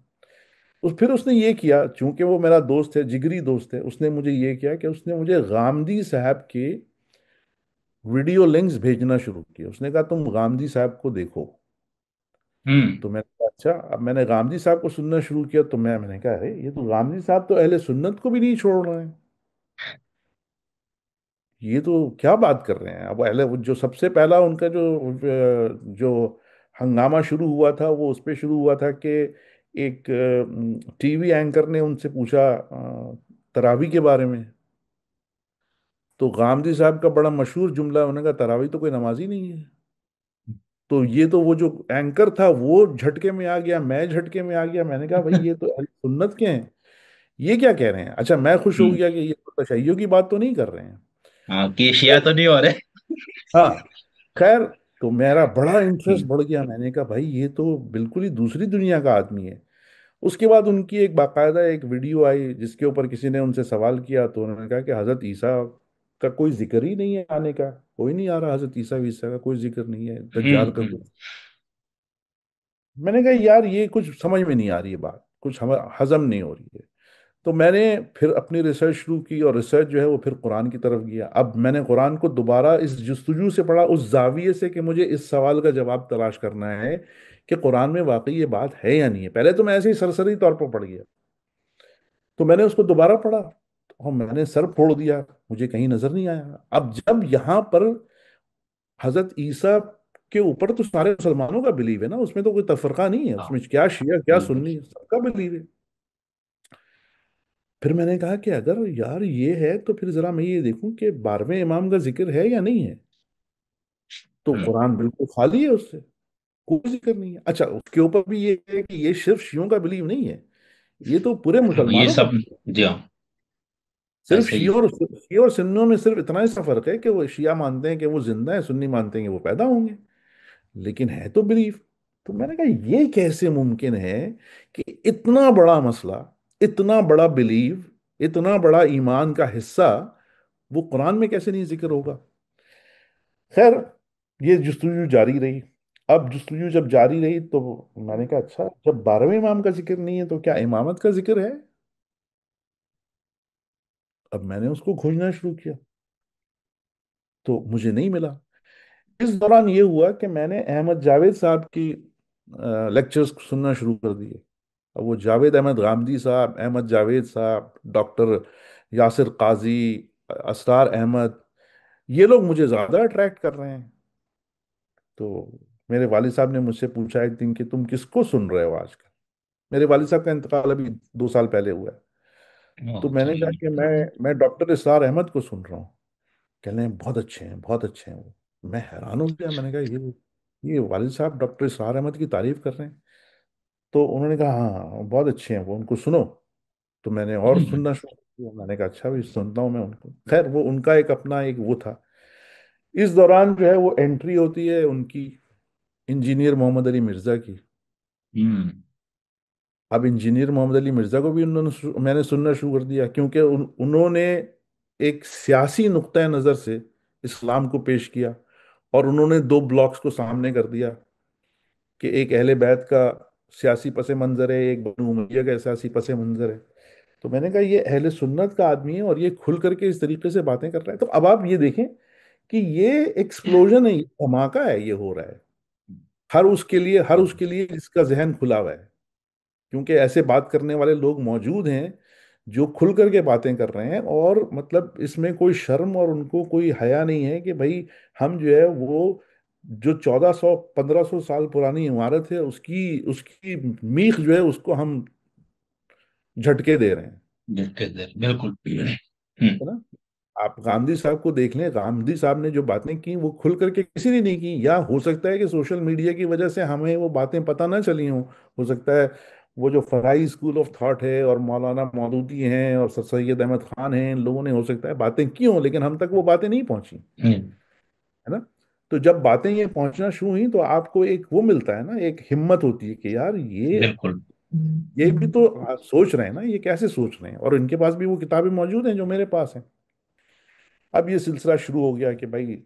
फिर उसने ये किया, चूंकि वो मेरा दोस्त है, जिगरी दोस्त है, उसने मुझे ये किया कि उसने मुझे गामदी साहब के वीडियो लिंक्स भेजना शुरू किया। उसने कहा तुम गामदी साहब को देखो। हम्म। तो मैंने कहा अच्छा। अब मैंने गामदी साहब को सुनना शुरू किया, तो मैंने कहा अरे ये तो गामदी साहब तो अहले सुन्नत को भी नहीं छोड़ रहे हैं। ये तो क्या बात कर रहे हैं। अब अहले वो जो सबसे पहला उनका जो हंगामा शुरू हुआ था, वो उस पे शुरू हुआ था कि एक टीवी एंकर ने उनसे पूछा तरावी के बारे में। तो गामदी साहब का बड़ा मशहूर जुमला, उन्होंने कहा तरावी तो कोई नमाज ही नहीं है। तो ये तो वो जो एंकर था वो झटके में आ गया, मैं झटके में आ गया। मैंने कहा भाई ये तो अहले सुन्नत के हैं, ये क्या कह रहे हैं। अच्छा, मैं खुश हो हम्म। गया कि ये तो तशय्युओं की बात तो नहीं कर रहे हैं। हाँ, केशिया तो नहीं हो रहे। हाँ, खैर। तो मेरा बड़ा इंटरेस्ट हम्म। बढ़ गया। मैंने कहा भाई ये तो बिल्कुल ही दूसरी दुनिया का आदमी है। उसके बाद उनकी एक बाकायदा एक वीडियो आई जिसके ऊपर किसी ने उनसे सवाल किया, तो उन्होंने कहा कि हज़रत ईसा का कोई जिक्र ही नहीं है आने का, कोई नहीं आ रहा, हज़रत ईसा वीसा का कोई जिक्र नहीं है, दज्जाल का हम्म। कुछ। मैंने कहा यार ये कुछ समझ में नहीं आ रही है बात, कुछ हम हजम नहीं हो रही है। तो मैंने फिर अपनी रिसर्च शुरू की, और रिसर्च जो है वो फिर कुरान की तरफ गया। अब मैंने कुरान को दोबारा इस जस्तजू से पढ़ा, उस जाविये से कि मुझे इस सवाल का जवाब तलाश करना है कि कुरान में वाकई ये बात है या नहीं है। पहले तो मैं ऐसे ही सरसरी तौर पर पढ़ गया। तो मैंने उसको दोबारा पढ़ा, और मैंने सर फोड़ दिया, मुझे कहीं नजर नहीं आया। अब जब यहाँ पर हजरत ईसा के ऊपर तो सारे मुसलमानों का बिलीव है ना, उसमें तो कोई तफरका नहीं है, हाँ, उसमें क्या शिया क्या बिल्कुल। सुन्नी, सबका बिलीव है। फिर मैंने कहा कि अगर यार ये है तो फिर जरा मैं ये देखूं कि 12वें इमाम का जिक्र है या नहीं है। तो हम्म। कुरान बिल्कुल खाली है उससे, कोई जिक्र नहीं है। अच्छा, उसके ऊपर भी ये है कि ये सिर्फ शियों का बिलीव नहीं है, ये तो पूरे ये मुसलमानों का सब। belief है। जी हाँ। सिर्फ ऐसे ही। शिया और सुन्नियों में सिर्फ इतना ही सा फर्क है कि वो शिया मानते हैं कि वो जिंदा है, सुन्नी मानते हैं कि वो पैदा होंगे, लेकिन है तो बिलीफ। तो मैंने कहा ये कैसे मुमकिन है कि इतना बड़ा मसला, इतना बड़ा बिलीव, इतना बड़ा ईमान का हिस्सा वो कुरान में कैसे नहीं जिक्र होगा। खैर, ये जस्तजू जारी रही। अब जस्तजू जब जारी रही तो मैंने कहा अच्छा, जब 12वें इमाम का जिक्र नहीं है तो क्या इमामत का जिक्र है। अब मैंने उसको खोजना शुरू किया, तो मुझे नहीं मिला। इस दौरान ये हुआ कि मैंने अहमद जावेद साहब की लेक्चर्स सुनना शुरू कर दिए। अब वो जावेद अहमद गामदी साहब, अहमद जावेद साहब, डॉक्टर यासिर काजी, असरार अहमद, ये लोग मुझे ज़्यादा अट्रैक्ट कर रहे हैं। तो मेरे वालिद साहब ने मुझसे पूछा एक दिन कि तुम किसको सुन रहे हो आजकल। मेरे वालिद साहब का इंतकाल अभी 2 साल पहले हुआ है। तो मैंने कहा कि मैं डॉक्टर इसरार अहमद को सुन रहा हूँ, कह रहे हैं बहुत अच्छे हैं, बहुत अच्छे हैं वो। मैं हैरान हो गया, मैंने कहा ये वालिद साहब डॉक्टर इसरार अहमद की तारीफ कर रहे हैं। तो उन्होंने कहा हाँ हाँ, बहुत अच्छे हैं वो, उनको सुनो। तो मैंने और हम्म। सुनना शुरू किया, मैंने कहा अच्छा भी सुनता हूँ मैं उनको। खैर वो उनका एक अपना एक वो था। इस दौरान जो है वो एंट्री होती है उनकी इंजीनियर मोहम्मद अली मिर्जा की। हम्म। अब इंजीनियर मोहम्मद अली मिर्जा को भी मैंने सुनना शुरू कर दिया, क्योंकि उन्होंने एक सियासी नुक्ता नज़र से इस्लाम को पेश किया, और उन्होंने दो ब्लॉक्स को सामने कर दिया कि एक अहले बैत का सियासी पस मंज़र है, एक बनु उमैया का सियासी पस मंज़र है। तो मैंने कहा ये अहले सुन्नत का आदमी है और ये खुल करके इस तरीके से बातें कर रहा है। तो अब आप ये देखें कि ये एक्सप्लोजन है, ये धमाका है, ये हो रहा है हर उसके लिए इसका जहन खुला हुआ है, क्योंकि ऐसे बात करने वाले लोग मौजूद हैं जो खुल करके बातें कर रहे हैं। और मतलब इसमें कोई शर्म और उनको कोई हया नहीं है कि भाई हम जो है वो जो 1400 1500 साल पुरानी इमारत है उसकी उसकी मीख जो है उसको हम झटके दे रहे हैं। बिल्कुल। है ना? आप गांधी साहब को देख लें, गांधी साहब ने जो बातें की वो खुल करके किसी ने नहीं की, या हो सकता है कि सोशल मीडिया की वजह से हमें वो बातें पता ना चली हों। हो सकता है वो जो फराई स्कूल ऑफ थॉट है और मौलाना मौदूदी हैं और सर सैयद अहमद खान हैं, इन लोगों ने हो सकता है बातें की हों, लेकिन हम तक वो बातें नहीं पहुंची। हम्म। है ना? तो जब बातें ये पहुंचना शुरू हुई तो आपको एक वो मिलता है ना, एक हिम्मत होती है कि यार बिल्कुल। ये भी तो सोच रहे हैं ना, ये कैसे सोच रहे हैं, और इनके पास भी वो किताबें मौजूद हैं जो मेरे पास हैं। अब ये सिलसिला शुरू हो गया कि भाई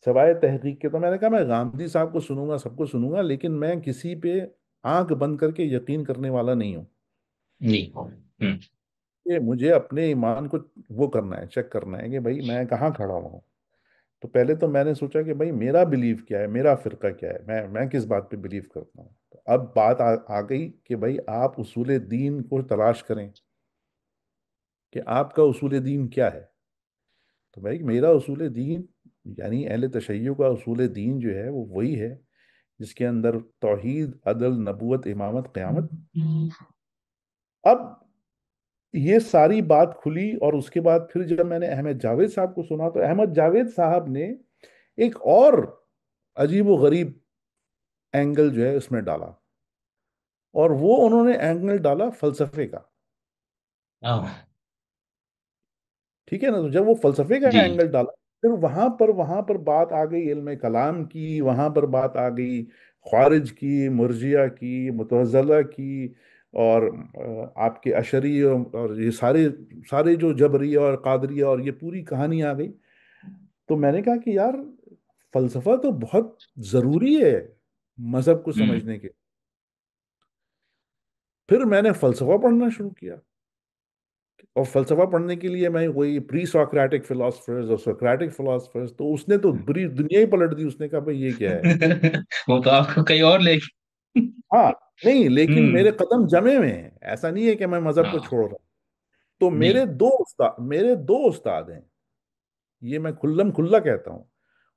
सवाए तहकीक के, तो मैंने कहा मैं गांधी साहब को सुनूंगा, सबको सुनूंगा, लेकिन मैं किसी पे आंख बंद करके यकीन करने वाला नहीं हूँ। नहीं। कि मुझे अपने ईमान को वो करना है, चेक करना है कि भाई मैं कहाँ खड़ा हुआ हूँ। तो पहले तो मैंने सोचा कि भाई मेरा बिलीव क्या है, मेरा फिरका क्या है, मैं किस बात पे बिलीव करता हूँ। तो अब बात आ गई कि भाई आप उसूल दीन को तलाश करें कि आपका उसूल दीन क्या है। तो भाई मेरा उसूल दीन यानी अहले तशय्युह का उसूल दीन जो है वो वही है जिसके अंदर तौहीद, अदल, नबूवत, इमामत, क़यामत। अब ये सारी बात खुली, और उसके बाद फिर जब मैंने अहमद जावेद साहब को सुना तो अहमद जावेद साहब ने एक और अजीब व गरीब एंगल जो है उसमें डाला, और वो उन्होंने एंगल डाला फलसफे का। हाँ। ठीक है ना? तो जब वो फलसफे का जी। एंगल डाला, फिर वहां पर बात आ गई इल्म कलाम की, वहां पर बात आ गई ख्वारिज की, मुर्जिया की, मुतज़िला की, और आपके अशरी और ये सारे सारे जो जबरिया और कादरिया और ये पूरी कहानी आ गई। तो मैंने कहा कि यार फलसफा तो बहुत जरूरी है मजहब को हम्म। समझने के। फिर मैंने फलसफा पढ़ना शुरू किया, और फलसफा पढ़ने के लिए मैं वही प्री सोक्रेटिक फिलोसफर्स और सोक्रेटिक फिलोसफर्स, तो उसने तो पूरी दुनिया ही पलट दी। उसने कहा भाई ये क्या है। वो तो आपको कहीं और ले। हाँ, नहीं लेकिन मेरे हम्म। कदम जमे हुए हैं, ऐसा नहीं है कि मैं मजहब को हाँ। छोड़ रहा हूं। तो नहीं। मेरे दो उस्ताद हैं, ये मैं खुल्लम खुल्ला कहता हूँ।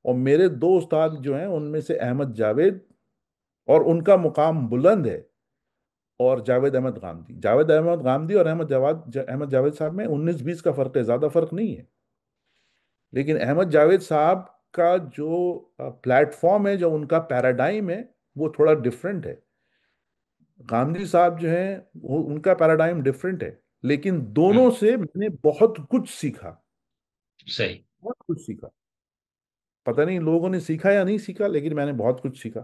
और मेरे दो उस्ताद जो हैं उनमें से अहमद जावेद, और उनका मुकाम बुलंद है, और जावेद अहमद गामदी और अहमद जावेद साहब में 19-20 का फर्क है, ज्यादा फर्क नहीं है। लेकिन अहमद जावेद साहब का जो प्लेटफॉर्म है, जो उनका पैराडाइम है, वो थोड़ा डिफरेंट है। गांधी साहब जो हैं वो उनका पैराडाइम डिफरेंट है। लेकिन दोनों हम्म। से मैंने बहुत कुछ सीखा, सही। बहुत कुछ सीखा। पता नहीं लोगों ने सीखा या नहीं सीखा, लेकिन मैंने बहुत कुछ सीखा।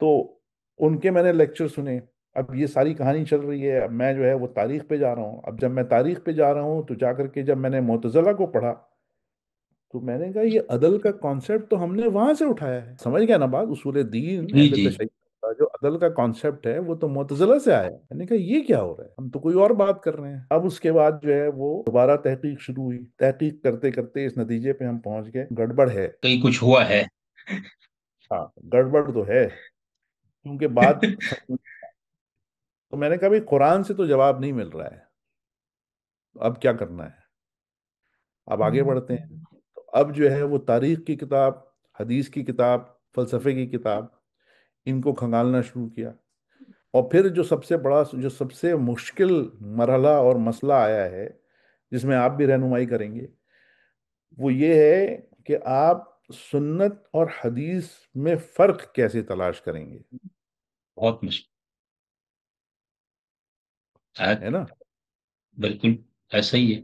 तो उनके मैंने लेक्चर सुने। अब ये सारी कहानी चल रही है, अब मैं जो है वो तारीख पे जा रहा हूँ। अब जब मैं तारीख पे जा रहा हूँ तो जाकर के जब मैंने मुतज़िला को पढ़ा, तो मैंने कहा ये अदल का कॉन्सेप्ट तो हमने वहां से उठाया है। समझ गया ना बात? उसूल दीन जी अहले जी। तशय्युह का जो अदल का कॉन्सेप्ट है वो तो मुतज़िला से आया है। मैंने कहा ये क्या हो रहा है, हम तो कोई और बात कर रहे हैं। अब उसके बाद जो है वो दोबारा तहकीक शुरू हुई, तहकीक करते करते इस नतीजे पे हम पहुंच गए गड़बड़ है। कहीं कुछ हुआ है। हाँ, गड़बड़ तो है, क्योंकि बात तो मैंने कहा भाई कुरान से तो जवाब नहीं मिल रहा है, तो अब क्या करना है? अब आगे बढ़ते हैं। तो अब जो है वो तारीख की किताब, हदीस की किताब, फलसफे की किताब, इनको खंगालना शुरू किया। और फिर जो सबसे बड़ा, जो सबसे मुश्किल मरहला और मसला आया है, जिसमें आप भी रहनुमाई करेंगे, वो ये है कि आप सुन्नत और हदीस में फर्क कैसे तलाश करेंगे। बहुत मुश्किल है। है ना। बिल्कुल ऐसा ही है।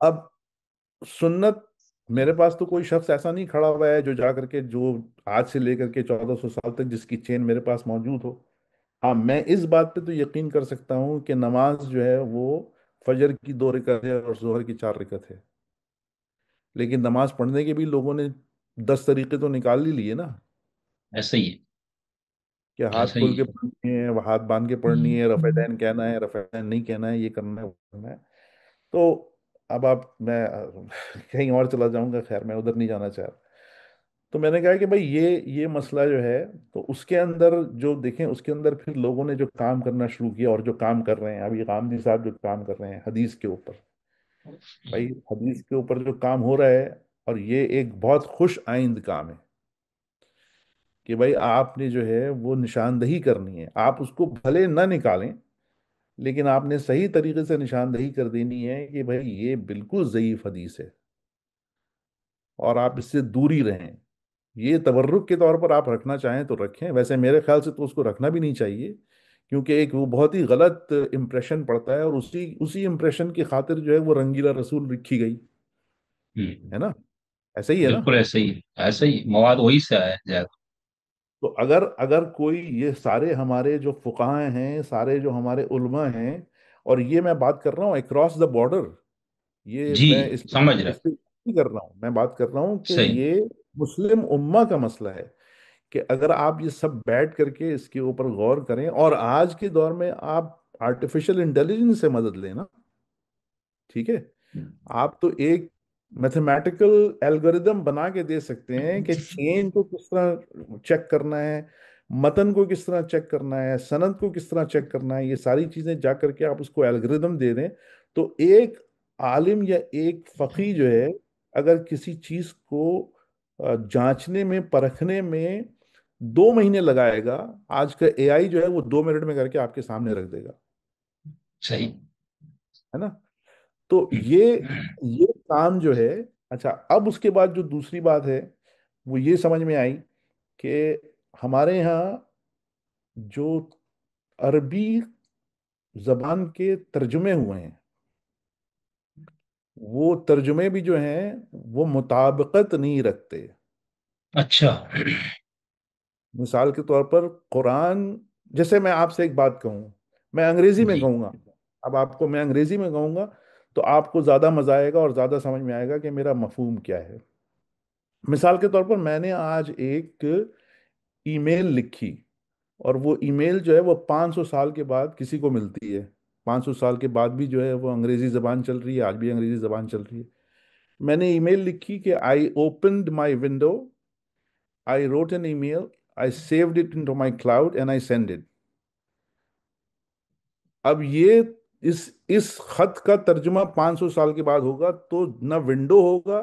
अब सुन्नत, मेरे पास तो कोई शख्स ऐसा नहीं खड़ा हुआ है जो जा करके, जो आज से लेकर के 1400 साल तक जिसकी चेन मेरे पास मौजूद हो। हाँ, मैं इस बात पे तो यकीन कर सकता हूँ कि नमाज जो है वो फजर की 2 रकत है और जोहर की 4 रकत है। लेकिन नमाज पढ़ने के भी लोगों ने 10 तरीके तो निकाल ही लिए ना, ऐसा ही है। कि हाथ ऐसा ही खोल के है। पढ़नी है, वो हाथ बांध के पढ़नी है, रफ़ैदैन कहना है, रफ़ैदैन नहीं कहना है, ये करना है, वो करना है। तो अब आप, मैं कहीं और चला जाऊंगा, खैर मैं उधर नहीं जाना चाह रहा। तो मैंने कहा कि भाई ये मसला जो है, तो उसके अंदर जो देखें, उसके अंदर फिर लोगों ने जो काम करना शुरू किया और जो काम कर रहे हैं अभी, गांधी साहब जो काम कर रहे हैं हदीस के ऊपर, भाई हदीस के ऊपर जो काम हो रहा है, और ये एक बहुत खुश आइंद काम है कि भाई आपने जो है वो निशानदही करनी है, आप उसको भले ना निकालें, लेकिन आपने सही तरीके से निशानदही कर देनी है कि भाई ये बिल्कुल ज़ईफ हदीस है और आप इससे दूरी रहें। ये तबर्रुक के तौर पर आप रखना चाहें तो रखें, वैसे मेरे ख्याल से तो उसको रखना भी नहीं चाहिए, क्योंकि एक वो बहुत ही गलत इंप्रेशन पड़ता है, और उसी उसी इंप्रेशन की खातिर जो है वो रंगीला रसूल लिखी गई। हम्म। है ना। ऐसा ही है ना। बिल्कुल ऐसा ही है। ऐसा ही मवाद वही से आया है ज्यादा। तो अगर अगर कोई, ये सारे हमारे जो फुकाहा हैं, सारे जो हमारे उलमा हैं, और ये मैं बात कर रहा हूँ अक्रॉस द बॉर्डर, ये जी, मैं समझ रहा। इस पे नहीं कर रहा हूँ, मैं बात कर रहा हूँ कि सही। ये मुस्लिम उम्मा का मसला है, कि अगर आप ये सब बैठ करके इसके ऊपर गौर करें, और आज के दौर में आप आर्टिफिशियल इंटेलिजेंस से मदद लेना, ठीक है, आप तो एक मैथमेटिकल एल्गोरिदम बना के दे सकते हैं कि चेन को किस तरह चेक करना है, मतन को किस तरह चेक करना है, सनद को किस तरह चेक करना है, ये सारी चीजें जा करके आप उसको एल्गोरिदम दे दें, तो एक आलिम या एक फकी जो है, अगर किसी चीज को जांचने में, परखने में 2 महीने लगाएगा, आज का एआई जो है वो 2 मिनट में करके आपके सामने रख देगा। सही। है ना। तो ये काम जो है, अच्छा, अब उसके बाद जो दूसरी बात है, वो ये समझ में आई कि हमारे यहाँ जो अरबी जबान के तर्जुमे हुए हैं, वो तर्जुमे भी जो हैं वो मुताबिकत नहीं रखते। अच्छा। मिसाल के तौर पर कुरान, जैसे मैं आपसे एक बात कहूँ, मैं अंग्रेजी में जी। कहूँगा, अब आपको मैं अंग्रेजी में कहूँगा, तो आपको ज़्यादा मज़ा आएगा और ज़्यादा समझ में आएगा कि मेरा मफहूम क्या है। मिसाल के तौर पर मैंने आज एक ईमेल लिखी, और वो ईमेल जो है वो 500 साल के बाद किसी को मिलती है, 500 साल के बाद भी जो है वो अंग्रेजी जबान चल रही है, आज भी अंग्रेजी जबान चल रही है। मैंने ईमेल लिखी कि I opened my window, I wrote an email, I saved it into my cloud and I send it. अब ये, इस खत का तर्जुमा 500 साल के बाद होगा तो ना विंडो होगा,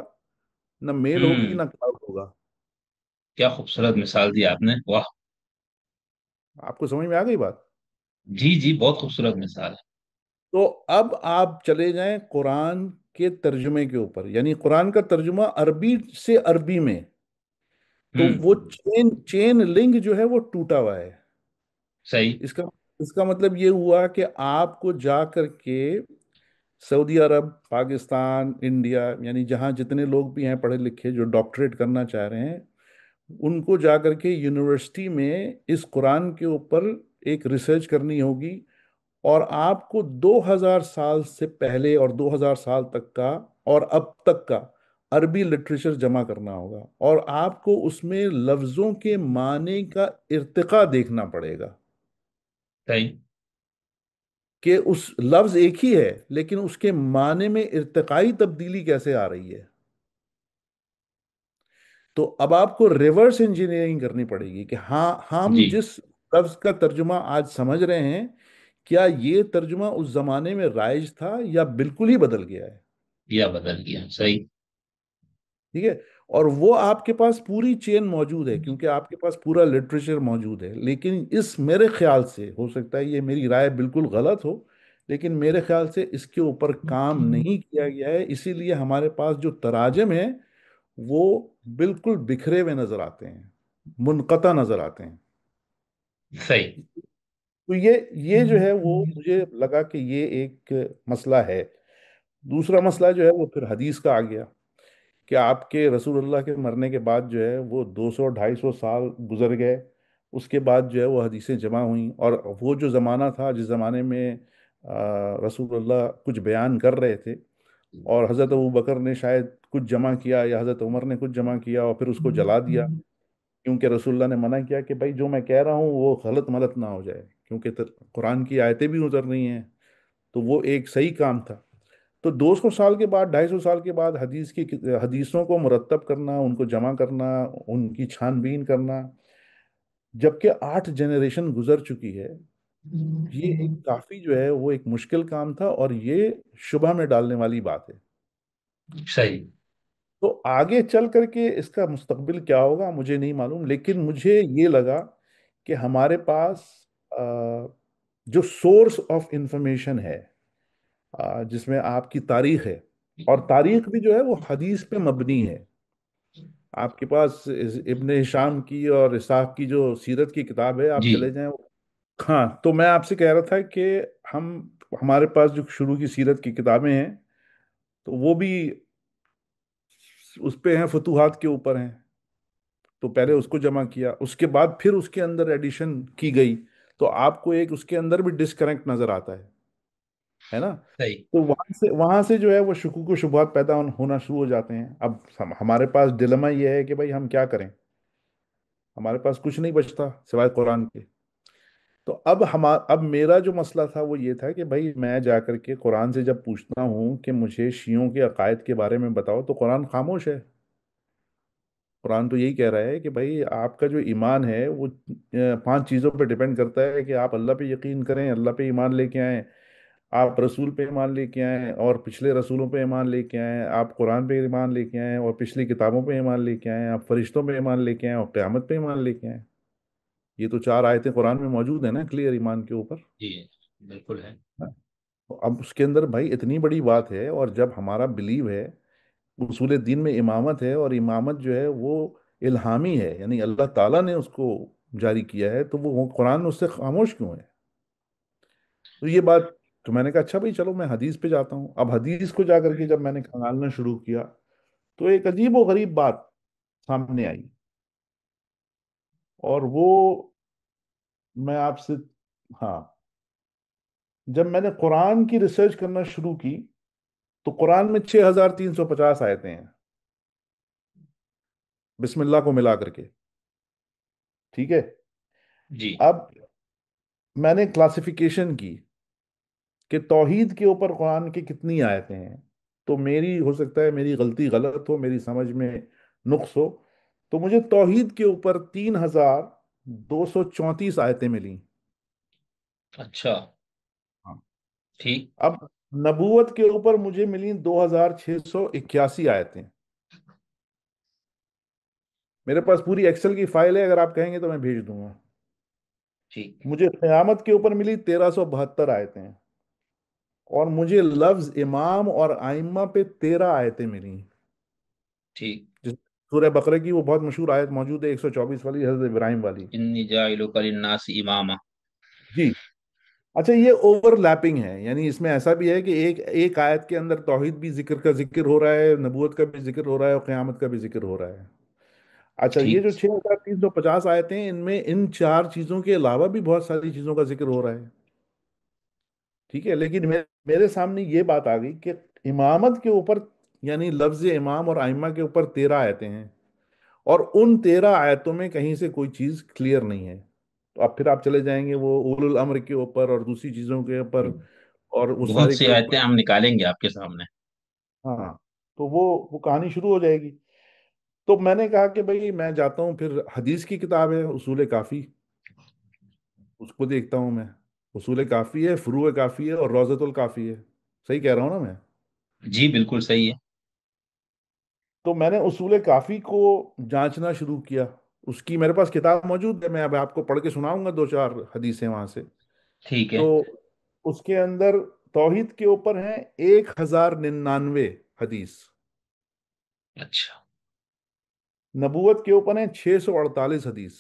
ना मेल होगी, हम्म। ना क्लाउड होगा। क्या खूबसूरत मिसाल दी आपने, वाह। आपको समझ में आ गई बात। जी जी, बहुत खूबसूरत मिसाल है। तो अब आप चले जाएं कुरान के तर्जुमे के ऊपर, यानी कुरान का तर्जुमा अरबी से अरबी में, तो वो हम्म। चेन चेन लिंक जो है वो टूटा हुआ है। सही। इसका इसका मतलब ये हुआ कि आपको जा करके सऊदी अरब, पाकिस्तान, इंडिया, यानी जहाँ जितने लोग भी हैं पढ़े लिखे जो डॉक्टरेट करना चाह रहे हैं, उनको जा करके यूनिवर्सिटी में इस कुरान के ऊपर एक रिसर्च करनी होगी, और आपको 2000 साल से पहले और 2000 साल तक का और अब तक का अरबी लिटरेचर जमा करना होगा, और आपको उसमें लफ्ज़ों के माने का इर्तिका देखना पड़ेगा, सही। कि उस लफ्ज़ एक ही है लेकिन उसके माने में इर्तिकाई तब्दीली कैसे आ रही है। तो अब आपको रिवर्स इंजीनियरिंग करनी पड़ेगी कि हाँ, हम जी। जिस लफ्ज़ का तर्जुमा आज समझ रहे हैं, क्या ये तर्जुमा उस जमाने में राइज था या बिल्कुल ही बदल गया है। या बदल गया। सही। ठीक है। اور وہ آپ کے پاس پوری چین موجود ہے کیونکہ آپ کے پاس پورا لٹریچر موجود ہے، لیکن اس میرے خیال سے، ہو سکتا ہے یہ میری رائے بالکل غلط ہو، لیکن میرے خیال سے اس کے اوپر کام نہیں کیا گیا ہے، اسی لیے ہمارے پاس جو تراجم ہیں وہ بالکل بکھرے ہوئے نظر آتے ہیں، منقطع نظر آتے ہیں۔ صحیح۔ تو یہ جو ہے وہ مجھے لگا کہ یہ ایک مسئلہ ہے۔ دوسرا مسئلہ جو ہے وہ پھر حدیث کا آ گیا کہ آپ کے رسول اللہ کے مرنے کے بعد جو ہے وہ 200 250 سال گزر گئے، اس کے بعد جو ہے وہ حدیثیں جمع ہوئیں، اور وہ جو زمانہ تھا جس زمانے میں رسول اللہ کچھ بیان کر رہے تھے، اور حضرت ابو بکر نے شاید کچھ جمع کیا یا حضرت عمر نے کچھ جمع کیا اور پھر اس کو جلا دیا، کیونکہ رسول اللہ نے منع کیا کہ بھائی جو میں کہہ رہا ہوں وہ غلط ملط نہ ہو جائے، کیونکہ قرآن کی آیتیں بھی اتر رہی ہیں، تو وہ ایک صحیح کام تھا۔ تو 200 سال کے بعد، 250 سال کے بعد حدیثوں کو مرتب کرنا، ان کو جمع کرنا، ان کی چھان بین کرنا، جبکہ 8 جنریشن گزر چکی ہے، یہ ایک کافی جو ہے وہ ایک مشکل کام تھا، اور یہ شبہ میں ڈالنے والی بات ہے۔ صحیح۔ تو آگے چل کر کے اس کا مستقبل کیا ہوگا مجھے نہیں معلوم، لیکن مجھے یہ لگا کہ ہمارے پاس آ، جو سورس آف انفارمیشن ہے، جس میں آپ کی تاریخ ہے، اور تاریخ بھی جو ہے وہ حدیث پہ مبنی ہے۔ آپ کے پاس ابن ہشام کی اور اسحاق کی جو سیرت کی کتاب ہے، آپ جی چلے جائیں۔ ہاں، تو میں آپ سے کہہ رہا تھا کہ ہم ہمارے پاس جو شروع کی سیرت کی کتابیں ہیں تو وہ بھی اس پہ ہیں، فتوحات کے اوپر ہیں، تو پہلے اس کو جمع کیا، اس کے بعد پھر اس کے اندر ایڈیشن کی گئی، تو آپ کو ایک اس کے اندر بھی ڈسکنیکٹ نظر آتا ہے نا؟ صحیح۔ تو وہاں سے جو ہے وہ شکوک و شبہات پیدا ہونا شروع ہو جاتے ہیں۔ اب ہمارے پاس ڈیلیما یہ ہے کہ بھائی ہم کیا کریں، ہمارے پاس کچھ نہیں بچتا سوائے قرآن کے۔ تو اب میرا جو مسئلہ تھا وہ یہ تھا کہ بھائی میں جا کر کے قرآن سے جب پوچھتا ہوں کہ مجھے شیعوں کے عقائد کے بارے میں بتاؤ، تو قرآن خاموش ہے۔ قرآن تو یہی کہہ رہا ہے کہ بھائی آپ کا جو ایمان ہے وہ 5 چیزوں پہ ڈیپینڈ کرتا ہے، کہ آپ اللہ پہ یقین کریں، اللہ پہ ایمان لے کے آئیں، آپ رسول پہ ایمان لے کے آئیں اور پچھلے رسولوں پہ ایمان لے کے آئیں، آپ قرآن پہ ایمان لے کے آئیں اور پچھلی کتابوں پہ ایمان لے کے آئیں، آپ فرشتوں پہ ایمان لے کے آئیں اور قیامت پہ ایمان لے کے آئیں۔ یہ تو 4 آیتیں قرآن میں موجود ہیں نا، کلیئر ایمان کے اوپر۔ جی بالکل ہے۔ ہاں۔ تو اب اس کے اندر بھائی اتنی بڑی بات ہے، اور جب ہمارا بلیو ہے، اصول دین میں امامت ہے، اور امامت جو ہے وہ الہامی ہے، یعنی اللہ تعالیٰ نے اس کو جاری کیا ہے، تو وہ قرآن اس سے خاموش کیوں ہے؟ تو یہ بات، تو میں نے کہا اچھا بھائی چلو میں حدیث پہ جاتا ہوں۔ اب حدیث کو جا کر کے جب میں نے کھنگالنا شروع کیا تو ایک عجیب و غریب بات سامنے آئی، اور وہ میں آپ سے، ہاں، جب میں نے قرآن کی ریسرچ کرنا شروع کی تو قرآن میں 6350 آیتیں ہیں، بسم اللہ کو ملا کر کے، ٹھیک ہے؟ جی اب میں نے کلاسیفیکیشن کی کہ توحید کے اوپر قرآن کی کتنی آیتیں ہیں، تو میری، ہو سکتا ہے میری غلطی غلط ہو، میری سمجھ میں نقص ہو، تو مجھے توحید کے اوپر 3234 آیتیں ملی۔ اچھا ہاں۔ ٹھیک۔ اب نبوت کے اوپر مجھے ملی 2681 آیتیں۔ میرے پاس پوری ایکسل کی فائل ہے، اگر آپ کہیں گے تو میں بھیج دوں گا۔ ٹھیک۔ مجھے قیامت کے اوپر ملی 1372 آیتیں، اور مجھے لفظ امام اور آئمہ پہ 13 آیتیں ملی، ٹھیک۔ جس سورہ بقرہ کی وہ بہت مشہور آیت موجود ہے، 124 والی، حضرت ابراہیم والی۔ انی جاعلک للناس اماما۔ جی۔ اچھا، یہ اوور لیپنگ ہے، یعنی اس میں ایسا بھی ہے کہ ایک آیت کے اندر توحید بھی ذکر ہو رہا ہے، نبوت کا بھی ذکر ہو رہا ہے، اور قیامت کا بھی ذکر ہو رہا ہے۔ اچھا، یہ ٹھیک۔ جو 6350 آیتیں ہیں، ان میں ان 4 چیزوں کے علاوہ بھی بہت ساری چیزوں کا ذکر ہو رہا ہے، ٹھیک ہے؟ لیکن میرے سامنے یہ بات آ گئی کہ امامت کے اوپر، یعنی لفظ امام اور ائمہ کے اوپر 13 آیتیں ہیں، اور ان 13 آیتوں میں کہیں سے کوئی چیز کلیئر نہیں ہے۔ تو اب پھر آپ چلے جائیں گے وہ اولو الامر کے اوپر اور دوسری چیزوں کے اوپر اور وہ بہت سارے سی کے اوپر، آیتیں ہم نکالیں گے آپ کے سامنے۔ ہاں، تو وہ کہانی شروع ہو جائے گی۔ تو میں نے کہا کہ بھئی میں جاتا ہوں، پھر حدیث کی کتاب ہے اصول کافی، اس کو دیکھتا ہوں میں۔ اصول کافی ہے، فروع کافی ہے، اور روضۃ الکافی ہے، صحیح کہہ رہا ہوں نا میں؟ جی بالکل صحیح ہے۔ تو میں نے اصول کافی کو جانچنا شروع کیا. اس کی میرے پاس کتاب موجود ہے، میں اب آپ کو پڑھ کے سناؤں گا دو چار حدیثیں وہاں سے. ٹھیک ہے. تو اس کے اندر توحید کے اوپر ہیں 1099 حدیث. اچھا. نبوت کے اوپر ہیں 648 حدیث.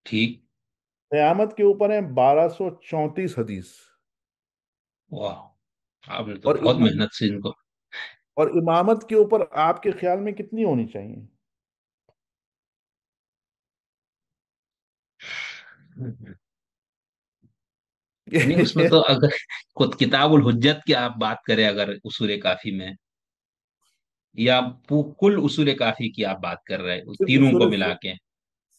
ٹھیک. قیامت کے اوپر ہیں 1234 حدیث. واہ. آپ نے تو اور بہت محنت سے ان کو. اور امامت کے اوپر آپ کے خیال میں کتنی ہونی چاہیے؟ نہیں، اس میں تو اگر خود کتاب الحجت کی آپ بات کریں اگر اصول کافی میں، یا کل اصول کافی کی آپ بات کر رہے ہیں صرف تینوں کو اصول ملا کے؟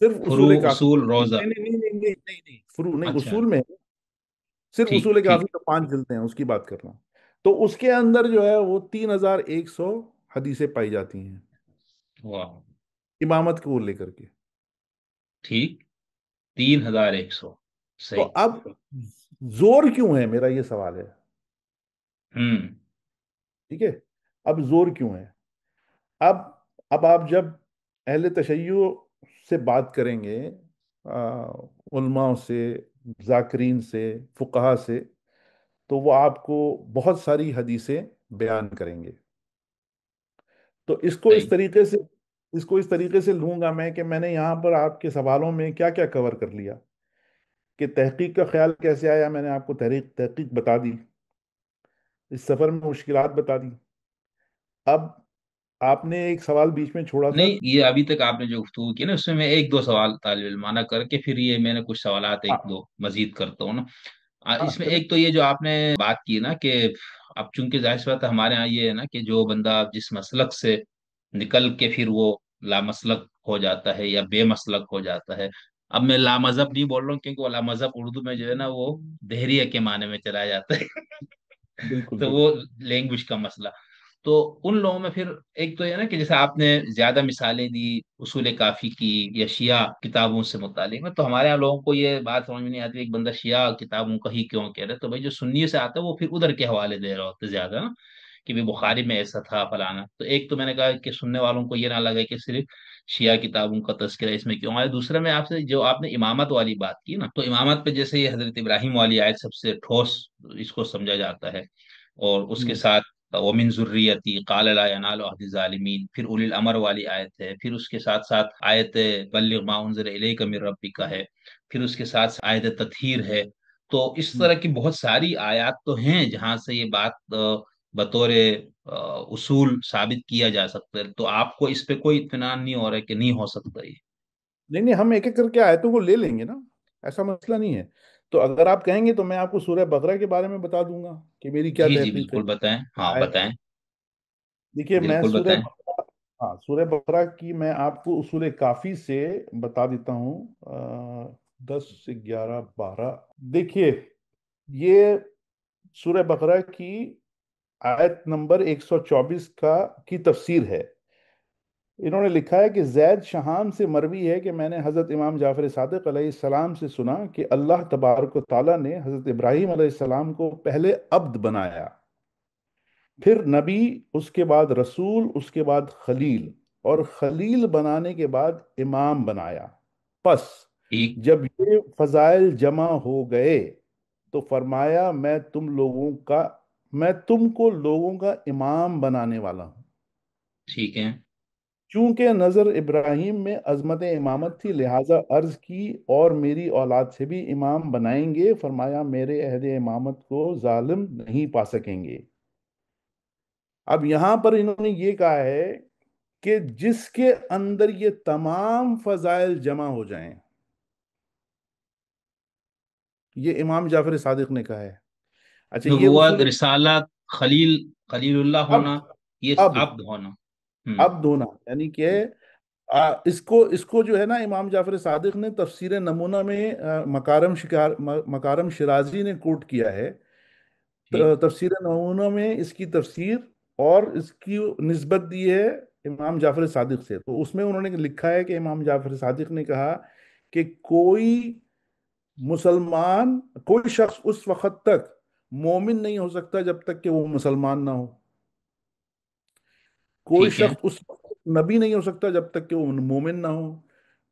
صرف فرو، اصول کافی. اصول، روزہ. نہیں نہیں نہیں نہیں نہیں نہیں نہیں، فرو نہیں، اچھا. اصول میں صرف ٹھیک اصول ٹھیک. کافی تو 5 جلدیں ہیں، اس کی بات کر رہا ہوں. تو اس کے اندر جو ہے وہ 3100 حدیثیں پائی جاتی ہیں واہ. امامت کو لے کر کے. ٹھیک. 3100. تو صحیح. اب زور کیوں ہے، میرا یہ سوال ہے. ہوں. ٹھیک ہے. اب زور کیوں ہے؟ اب اب آپ جب اہل تشیع سے بات کریں گے، علماء سے، ذاکرین سے، فقہا سے، تو وہ آپ کو بہت ساری حدیثیں بیان کریں گے. تو اس کو اس صحیح. طریقے سے لوں گا میں کہ میں نے یہاں پر آپ کے سوالوں میں کیا کیا کور کر لیا. کہ تحقیق کا خیال کیسے آیا، میں نے آپ کو تحقیق بتا دی. اس سفر میں مشکلات بتا دی. اب آپ نے ایک سوال بیچ میں چھوڑا تھا. نہیں، یہ ابھی تک آپ نے جو گفتگو کی نا، اس میں میں ایک دو سوال طالب علمانہ کر کے پھر یہ میں نے کچھ سوالات ایک ہاں دو مزید کرتا ہوں نا. ہاں اس میں کریں. ایک تو یہ جو آپ نے بات کی نا کہ اب چونکہ ظاہر سی بات ہے ہمارے یہاں یہ ہے نا کہ جو بندہ جس مسلک سے نکل کے پھر وہ لامسلک ہو جاتا ہے یا بے مسلک ہو جاتا ہے. اب میں لامذہب نہیں بول رہا ہوں کیونکہ وہ لامذہب اردو میں جو ہے نا وہ دہریہ کے معنی میں چلا جاتا ہے. بالکل تو بالکل. وہ لینگویج کا مسئلہ. تو ان لوگوں میں پھر ایک تو یہ نا کہ جیسے آپ نے زیادہ مثالیں دی اصول کافی کی یا شیعہ کتابوں سے متعلق میں، تو ہمارے یہاں لوگوں کو یہ بات سمجھ میں نہیں آتی ایک بندہ شیعہ کتابوں کا ہی کیوں کہہ رہے. تو بھائی جو سنی سے آتا ہے وہ پھر ادھر کے حوالے دے رہا ہوتا ہے زیادہ نا، کہ بھی بخاری میں ایسا تھا فلانا. تو ایک تو میں نے کہا کہ سننے والوں کو یہ نہ لگے کہ صرف شیعہ کتابوں کا تذکرہ اس میں کیوں آیا. دوسرا میں آپ سے جو آپ نے امامت والی بات کی نا، تو امامت پہ جیسے یہ حضرت ابراہیم والی آیت سب سے ٹھوس اس کو سمجھا جاتا ہے. اور اس کے ہوں، ساتھ ومن ذریتی قال لا ینال عہد الظالمین، پھر اولی الامر والی آیت ہے، پھر اس کے ساتھ ساتھ آیت بلغ ما انزل الیک من ربک ہے، پھر اس کے ساتھ آیت تطہیر ہے. تو اس ہوں. طرح کی بہت ساری آیات تو ہیں جہاں سے یہ بات بطور اصول ثابت کیا جا سکتا ہے. تو آپ کو اس پہ کوئی اطمینان نہیں ہو رہا ہے کہ نہیں ہو سکتا یہ؟ نہیں نہیں، ہم ایک ایک کر کے آیتوں کو لے لیں گے نا، ایسا مسئلہ نہیں ہے. تو اگر آپ کہیں گے تو میں آپ کو سورہ بقرہ کے بارے میں بتا دوں گا کہ میری کیا جی جی تحقیق ہے. بالکل بتائیں. ہاں آیت بتائیں. دیکھیے، میں بالکل سورہ بتائیں. بقرہ، ہاں سورہ بقرہ کی میں آپ کو اصول کافی سے بتا دیتا ہوں. 10 سے 11 12. دیکھیے، یہ سورہ بقرہ کی آیت نمبر 124 کی تفسیر ہے. انہوں نے لکھا ہے کہ زید شہام سے مروی ہے کہ میں نے حضرت امام جعفر صادق علیہ السلام سے سنا کہ اللہ تبارک و تعالیٰ نے حضرت ابراہیم علیہ السلام کو پہلے عبد بنایا، پھر نبی، اس کے بعد رسول، اس کے بعد خلیل، اور خلیل بنانے کے بعد امام بنایا. پس ٹھیک. جب یہ فضائل جمع ہو گئے تو فرمایا میں تم کو لوگوں کا امام بنانے والا ہوں. ٹھیک ہے. چونکہ نظر ابراہیم میں عظمت امامت تھی لہٰذا عرض کی اور میری اولاد سے بھی امام بنائیں گے. فرمایا میرے عہد امامت کو ظالم نہیں پا سکیں گے. اب یہاں پر انہوں نے یہ کہا ہے کہ جس کے اندر یہ تمام فضائل جمع ہو جائیں، یہ امام جعفر صادق نے کہا ہے. اچھا، یہ نبوت، اصول رسالت، خلیل، خلیل اللہ اب ہونا، یہ اب عبد ہونا. ہوں. اب دھونا یعنی کہ اس کو جو ہے نا امام جعفر صادق نے تفسیر نمونہ میں مکارم شرازی نے کوٹ کیا ہے. ٹھیک. تفسیر نمونہ میں اس کی تفسیر اور اس کی نسبت دی ہے امام جعفر صادق سے. تو اس میں انہوں نے لکھا ہے کہ امام جعفر صادق نے کہا کہ مسلمان کوئی شخص اس وقت تک مومن نہیں ہو سکتا جب تک کہ وہ مسلمان نہ ہو. कोई ठीक है। शख्स उस वक्त नबी नहीं हो सकता जब तक कि वो मोमिन ना हो।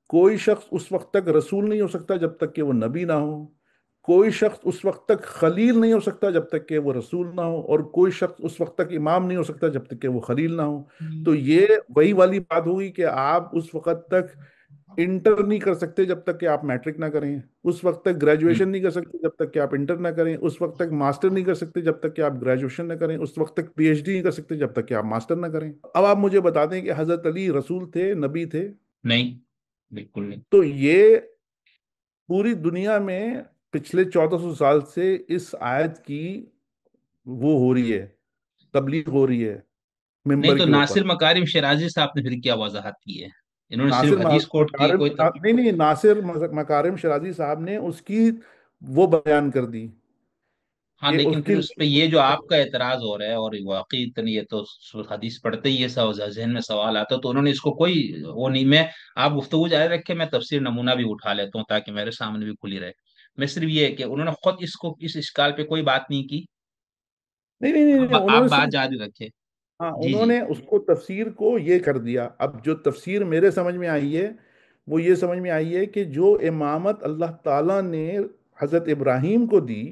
कोई शख्स उस वक्त तक रसूल नहीं हो सकता जब तक कि वो नबी ना हो। कोई शख्स उस वक्त तक खलील नहीं हो सकता जब तक कि वो रसूल ना हो। और कोई शख्स उस वक्त तक इमाम नहीं हो सकता जब तक कि वो खलील ना हो। तो ये वही वाली बात होगी कि आप उस वक्त तक इंटर नहीं कर सकते जब तक कि आप मैट्रिक ना करें। उस वक्त तक हम्म। ग्रेजुएशन नहीं कर सकते जब तक कि आप इंटर ना करें। उस वक्त तक मास्टर नहीं कर सकते जब तक कि आप ग्रेजुएशन ना करें। उस वक्त तक पीएचडी नहीं कर सकते जब तक कि आप मास्टर ना करें। अब आप मुझे बता दें कि हजरत अली रसूल थे, नबी थे? नहीं, बिल्कुल नहीं। तो ये पूरी दुनिया में पिछले 1400 साल से इस आयत की वो हो रही है, तबलीग हो रही है नहीं मिंबर तो के ऊपर। नासिर मकारिम शिराजी साहब ने फिर क्या वजाहत की है? इन्होंने नासिर सिर्फ हदीस कोट की, मकारिम, कोई नहीं नहीं, नासिर मकारिम शराजी साहब ने उसकी वो बयान कर दी हाँ, कि लेकिन उसकी। फिर उस पे ये जो आपका एतराज हो रहा है, और वाकई इतनी, ये तो हदीस पढ़ते ही ये सब जहन में सवाल आता, तो उन्होंने इसको कोई वो नहीं। मैं, आप गुफ्तगू जारी रखे, मैं तफसीर नमूना भी उठा लेता हूँ ताकि मेरे सामने भी खुली रहे। मैं सिर्फ ये है कि उन्होंने खुद इसको, इस इश्काल पे कोई बात नहीं की। नहीं नहीं नहीं नहीं, आप उन्होंने बात सिर्फ, जारी रखे। हाँ, जी जी। उन्होंने उसको तफसीर को ये कर दिया। अब जो तफसीर मेरे समझ में आई है वो ये समझ में आई है कि जो इमामत अल्लाह ताला ने हजरत इब्राहीम को दी,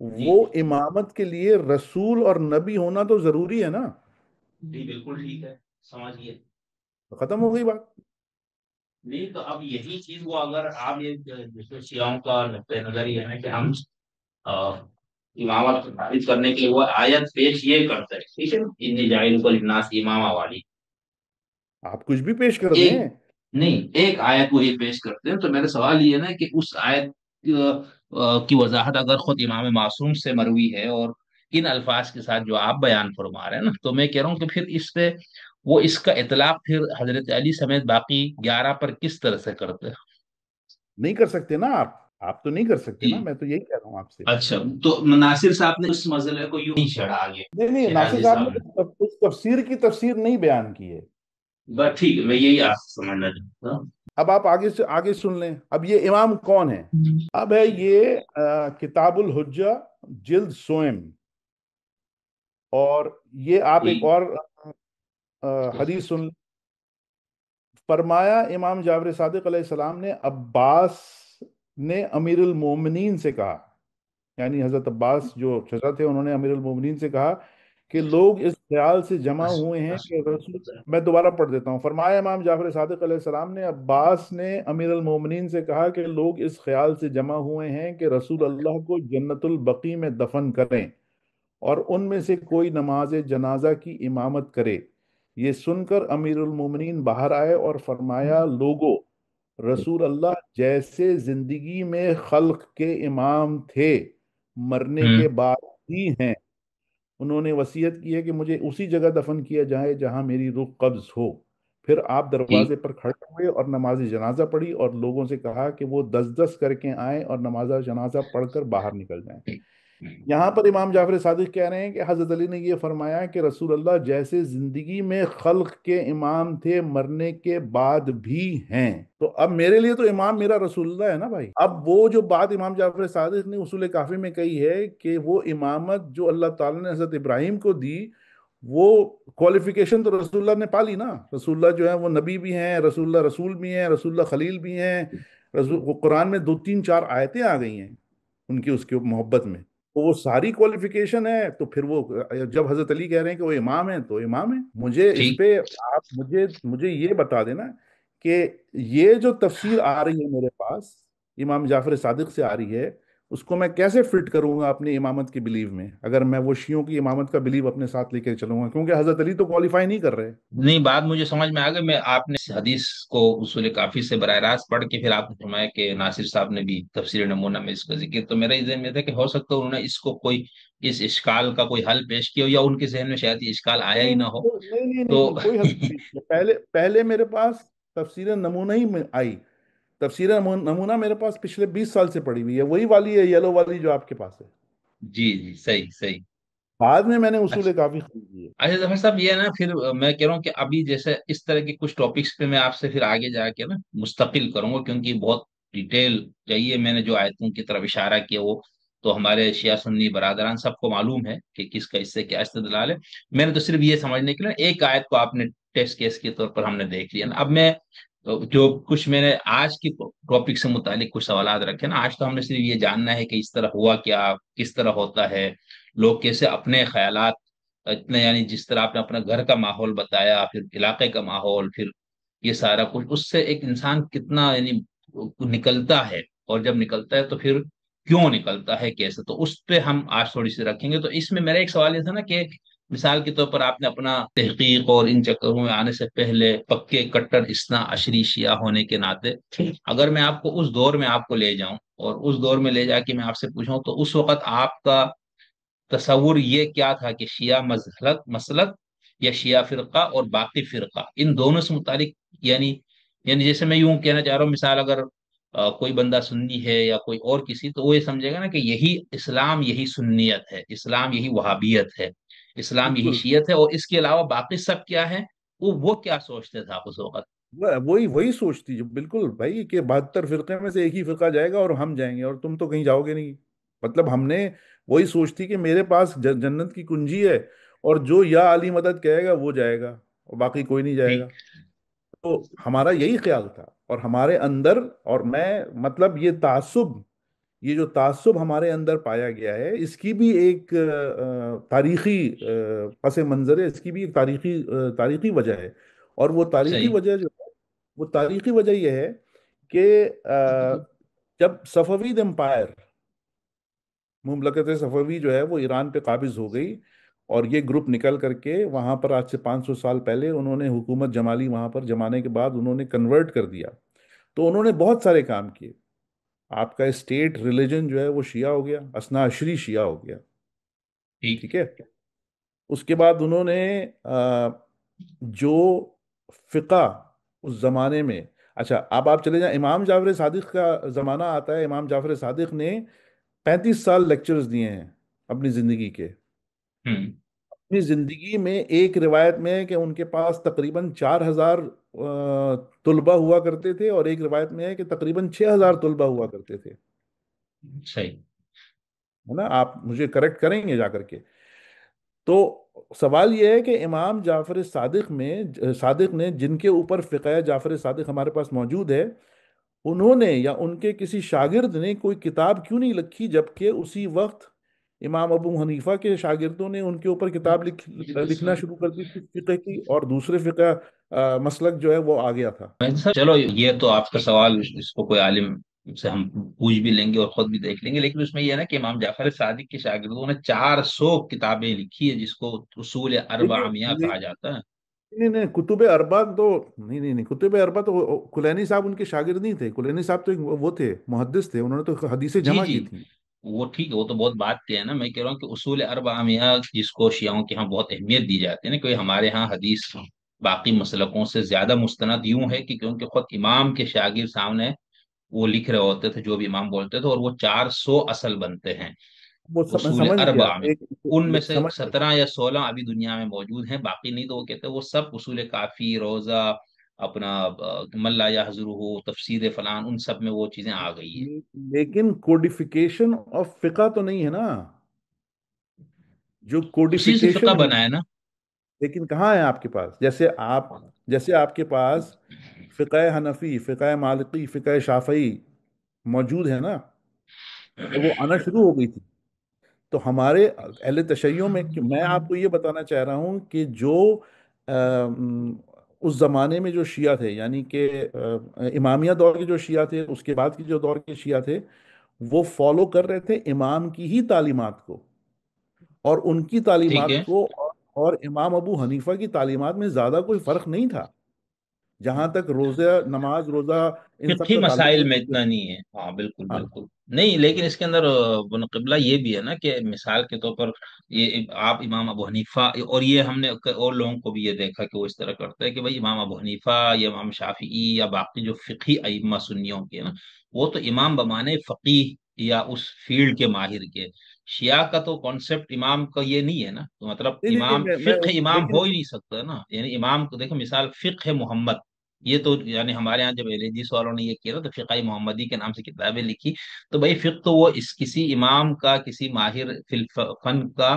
जी वो इमामत के लिए रसूल और नबी होना तो जरूरी है ना। जी, बिल्कुल ठीक है, समझिए। तो खत्म हो गई बात। नहीं तो अब यही चीज वो, अगर आप ये जैसे शियाओं का नुक्ता नजर ये है कि हम अ, इमामत को साबित करने के लिए वो आयत पेश ये करते हैं, ठीक है, इन्नी जाहिल को लिन्नास इमामा वाली। आप कुछ भी पेश कर एक, दें। नहीं, एक आयत वो ये पेश करते हैं, तो मेरा सवाल ये है ना कि उस आयत की वजाहत अगर खुद इमाम मासूम से मरवी है, और इन अल्फाज के साथ जो आप बयान फरमा रहे हैं ना, तो मैं कह रहा हूँ कि फिर इस पे वो इसका इतलाक फिर हजरत अली समेत बाकी 11 पर किस तरह से करते हैं? नहीं कर सकते ना आप तो नहीं कर सकते ना, जी। मैं तो यही कह रहा हूँ आपसे। अच्छा, तो नासिर साहब ने उस मसले को यूं ही चढ़ा आगे, नहीं नहीं, नासिर शहजादी साहब साहब ने ने। उस तफसीर की तफसीर नहीं बयान की है। बस ठीक है, मैं यही आपसे समझना चाहता हूँ। अब आप आगे से आगे सुन लें। अब ये इमाम कौन है? अब है ये किताबुल हुज्जा, जिल्द सोएम। और ये आप एक जी। और हदीस सुन। फरमाया इमाम जाफर सादिक अलैहिस्सलाम ने अब्बास ने अमीरुल मोमिनीन से कहा, यानी हजरत अब्बास जो चचा थे, उन्होंने अमीरुल मोमिनीन से कहा कि लोग इस ख्याल से जमा हुए हैं कि रसूल, मैं दोबारा पढ़ देता हूँ। फरमाया इमाम जाफर सादिक अलैहिस्सलाम ने अब्बास ने अमीरुल मोमिनीन से कहा कि लोग इस ख्याल से जमा हुए हैं कि रसूल अल्लाह को जन्नतुल बकी में दफन करें और उनमें से कोई नमाज जनाजा की इमामत करे। ये सुनकर अमीरुल मोमिनीन बाहर आए और फरमाया, लोगो, रसूल अल्लाह जैसे जिंदगी में खल्क के इमाम थे, मरने के हम्म। बाद भी हैं। उन्होंने वसीयत की है कि मुझे उसी जगह दफन किया जाए जहां मेरी रूह कब्ज हो। फिर आप जी। दरवाजे पर खड़े हुए और नमाज जनाजा पढ़ी और लोगों से कहा कि वो दस दस करके आए और नमाज जनाजा पढ़कर बाहर निकल जाएं। यहाँ पर इमाम जाफर सादिक कह रहे हैं कि हजरत अली ने यह फरमाया कि रसूल अल्लाह जैसे जिंदगी में खल्क के इमाम थे, मरने के बाद भी हैं। तो अब मेरे लिए तो इमाम मेरा रसूलुल्लाह है ना भाई। अब वो जो बात इमाम जाफर सादिक ने उसूल काफी में कही है कि वो इमामत जो अल्लाह ताला ने हजरत इब्राहिम को दी, वो क्वालिफिकेशन तो रसूलुल्लाह ने पाली ना। रसूलुल्लाह जो है वो नबी भी हैं, रसूलुल्लाह रसूल भी हैं, रसूलुल्लाह खलील भी हैं। रसूल, वो कुरान में दो तीन चार आयतें आ गई हैं उनकी उसके मोहब्बत में। तो वो सारी क्वालिफिकेशन है। तो फिर वो जब हजरत अली कह रहे हैं कि वो इमाम है तो इमाम है। मुझे इस ठीक। पे आप मुझे मुझे ये बता देना कि ये जो तफसीर आ रही है मेरे पास, इमाम जाफर सादिक से आ रही है, उसको मैं कैसे फिट करूंगा अपनी इमामत की बिलीव में, अगर मैं वो शियों की इमामत का बिलीव अपने साथ लेकर चलूंगा, क्योंकि हजरत अली तो क्वालिफाई नहीं कर रहे। नहीं, बात मुझे समझ में आ गई। मैं, आपने इस हदीस को उसूल काफी से बरह रास्त पढ़ के फिर आपने फरमाया कि नासिर साहब ने भी तफसीर नमूना में इसका जिक्र, तो मेरा जहन में था कि हो सकता है उन्होंने इसको कोई, इस इश्काल का कोई हल पेश किया हो, या उनके जहन में शायद ये इश्काल आया ही नहीं ना हो। नहीं नहीं नहीं तो नहीं, कोई हल नहीं है। पहले पहले मेरे पास तफसीर नमूना ही में आई। तफसीर नमूना मेरे पास पिछले 20 साल से पड़ी हुई है, वही वाली है, येलो वाली जो आपके पास है। जी जी, सही सही। बाद में मैंने उसूल अच्छा। काफी खरीदी है। अच्छा जफर साहब, ये है ना, फिर मैं कह रहा हूँ कि अभी जैसे इस तरह के कुछ टॉपिक्स पे मैं आपसे फिर आगे जाके ना मुस्तकिल करूंगा, क्योंकि बहुत डिटेल चाहिए। मैंने जो आयतों की तरफ इशारा किया वो تو ہمارے شیعہ سنی برادران سب کو معلوم ہے کہ کس کا اس سے کیا استدلال ہے. میں نے تو صرف یہ سمجھنے کے لیے ایک آیت کو آپ نے ٹیسٹ کیس کے طور پر ہم نے دیکھ لیا نا. اب میں جو کچھ میں نے آج کی ٹاپک سے متعلق کچھ سوالات رکھے نا، آج تو ہم نے صرف یہ جاننا ہے کہ اس طرح ہوا کیا، کس طرح ہوتا ہے، لوگ کیسے اپنے خیالات اتنے، یعنی جس طرح آپ نے اپنا گھر کا ماحول بتایا، پھر علاقے کا ماحول، پھر یہ سارا کچھ، اس سے ایک انسان کتنا یعنی نکلتا ہے، اور جب نکلتا ہے تو پھر کیوں نکلتا ہے، کیسے، تو اس پہ ہم آج تھوڑی سی رکھیں گے. تو اس میں میرا ایک سوال یہ تھا نا کہ مثال کے طور پر آپ نے اپنا تحقیق اور ان چکروں میں آنے سے پہلے پکے کٹر اسنا عشری شیعہ ہونے کے ناطے اگر میں آپ کو اس دور میں آپ کو لے جاؤں اور اس دور میں لے جا کے میں آپ سے پوچھوں تو اس وقت آپ کا تصور یہ کیا تھا کہ شیعہ مذہب مسلک یا شیعہ فرقہ اور باقی فرقہ ان دونوں سے متعلق، یعنی یعنی جیسے میں یوں کہنا چاہ رہا ہوں، مثال اگر کوئی بندہ سنی ہے یا کوئی اور کسی، تو وہ یہ سمجھے گا نا کہ یہی اسلام، یہی سنیت ہے، اسلام یہی وہابیت ہے، اسلام یہی بالکل. شیعت ہے، اور اس کے علاوہ باقی سب کیا ہے. وہ کیا سوچتے تھے آپ اس وقت؟ وہی سوچتی جو بالکل بھائی کہ 72 فرقے میں سے ایک ہی فرقہ جائے گا اور ہم جائیں گے اور تم تو کہیں جاؤ گے نہیں. مطلب ہم نے وہی سوچتی کہ میرے پاس جنت کی کنجی ہے اور جو یا علی مدد کہے گا وہ جائے گا اور باقی کوئی نہیں جائے گا. ٹھیک. تو ہمارا یہی خیال تھا اور ہمارے اندر، اور میں مطلب یہ جو تعصب ہمارے اندر پایا گیا ہے، اس کی بھی ایک تاریخی پس منظر ہے، اس کی بھی ایک تاریخی وجہ ہے. اور وہ تاریخی صحیح. وجہ جو ہے، وہ تاریخی وجہ یہ ہے کہ جب صفوید امپائر، مملکت صفوی جو ہے وہ ایران پہ قابض ہو گئی، اور یہ گروپ نکل کر کے وہاں پر آج سے 500 سال پہلے انہوں نے حکومت جمالی وہاں پر جمانے کے بعد انہوں نے کنورٹ کر دیا. تو انہوں نے بہت سارے کام کیے. آپ کا اسٹیٹ ریلیجن جو ہے وہ شیعہ ہو گیا، اثنا عشری شیعہ ہو گیا. ٹھیک. ٹھیک ہے. اس کے بعد انہوں نے جو فقہ اس زمانے میں، اچھا اب آپ چلے جائیں، امام جعفر صادق کا زمانہ آتا ہے. امام جعفر صادق نے 35 سال لیکچرز دیے ہیں اپنی زندگی کے. ہوں. اپنی زندگی میں ایک روایت میں ہے کہ ان کے پاس تقریباً 4,000 طلبہ ہوا کرتے تھے، اور ایک روایت میں ہے کہ تقریباً 6,000 طلبہ ہوا کرتے تھے. صحیح. ہے نا؟ آپ مجھے کریکٹ کریں گے جا کر کے. تو سوال یہ ہے کہ امام جعفر صادق نے جن کے اوپر فقہ جعفر صادق ہمارے پاس موجود ہے، انہوں نے یا ان کے کسی شاگرد نے کوئی کتاب کیوں نہیں لکھی، جبکہ اسی وقت امام ابو حنیفہ کے شاگردوں نے ان کے اوپر کتاب لکھنا شروع کر دی تھی فقہ کی، اور دوسرے فقہ مسلک جو ہے وہ آ گیا تھا. چلو یہ تو آپ کا سوال، اس کو کوئی عالم سے ہم پوچھ بھی لیں گے اور خود بھی دیکھ لیں گے، لیکن اس میں یہ ہے نا کہ امام جعفر صادق کے شاگردوں نے 400 کتابیں لکھی ہے، جس کو اصول اربعہ لیکن میاں کہا جاتا ہے. نہیں نہیں، کتب اربع تو نہیں نہیں نہیں، کتب اربع تو کلینی صاحب ان کے شاگرد نہیں تھے. کلینی صاحب تو وہ تھے، محدث تھے، انہوں نے تو حدیثیں جی جمع جی، کی تھیں. وہ ٹھیک ہے، وہ تو بہت بات کے ہے نا. میں کہہ رہا ہوں کہ اصول اربعہ میاں جس کو شیعوں کے ہاں بہت اہمیت دی جاتی ہے نا، کہ ہمارے ہاں حدیث باقی مسلکوں سے زیادہ مستند یوں ہے کہ کیونکہ خود امام کے شاگرد سامنے وہ لکھ رہے ہوتے تھے جو بھی امام بولتے تھے، اور وہ 400 اصل بنتے ہیں میں اصول سمجھ گیا اربعہ میں. ان میں سے سمجھ گیا. 17 یا 16 ابھی دنیا میں موجود ہیں، باقی نہیں. تو وہ کہتے ہیں وہ سب اصول کافی، روزہ، اپنا ملا یا حضر ہو، تفسیر فلان، ان سب میں وہ چیزیں آ گئی ہیں. لیکن کوڈیفیکیشن آف فقہ تو نہیں ہے نا. جو اسی سے فقہ کوڈیفیکیشن ہے، بنا ہے نا. لیکن کہاں ہے آپ کے پاس؟ جیسے آپ کے پاس فقہ حنفی، فقہ مالکی، فقہ شافعی موجود ہے نا، اور وہ آنا شروع ہو گئی تھی. تو ہمارے اہل تشیع میں آپ کو یہ بتانا چاہ رہا ہوں کہ جو اس زمانے میں جو شیعہ تھے، یعنی کہ امامیہ دور کے جو شیعہ تھے، اس کے بعد کے جو دور کے شیعہ تھے، وہ فالو کر رہے تھے امام کی ہی تعلیمات کو، اور ان کی ٹھیک تعلیمات ہے. کو اور امام ابو حنیفہ کی تعلیمات میں زیادہ کوئی فرق نہیں تھا، جہاں تک روزہ، نماز، روزہ، ان سب فقہی کا تعلق مسائل میں ہے. اتنا نہیں ہے، ہاں بالکل ہاں. بالکل. نہیں، لیکن اس کے اندر بن قبلہ یہ بھی ہے نا کہ مثال کے طور پر یہ آپ امام ابو حنیفہ، اور یہ ہم نے اور لوگوں کو بھی یہ دیکھا کہ وہ اس طرح کرتے ہیں کہ بھائی امام ابو حنیفہ یا امام شافعی یا باقی جو فقہی ائمہ سنیوں کے نا، وہ تو امام بمانے فقیہ یا اس فیلڈ کے ماہر کے. شیعہ کا تو کانسیپٹ امام کا یہ نہیں ہے نا، تو مطلب نہیں نہیں نہیں، امام میں فقہ امام لیکن ہو ہی نہیں سکتا نا. یعنی امام کو دیکھو، مثال فقہ محمد یہ تو یعنی ہمارے یہاں جب ریلیجیس والوں نے یہ کیا نا، تو فقہ محمدی کے نام سے کتابیں لکھی، تو بھائی فقہ تو وہ اس کسی امام کا، کسی ماہر فی فن کا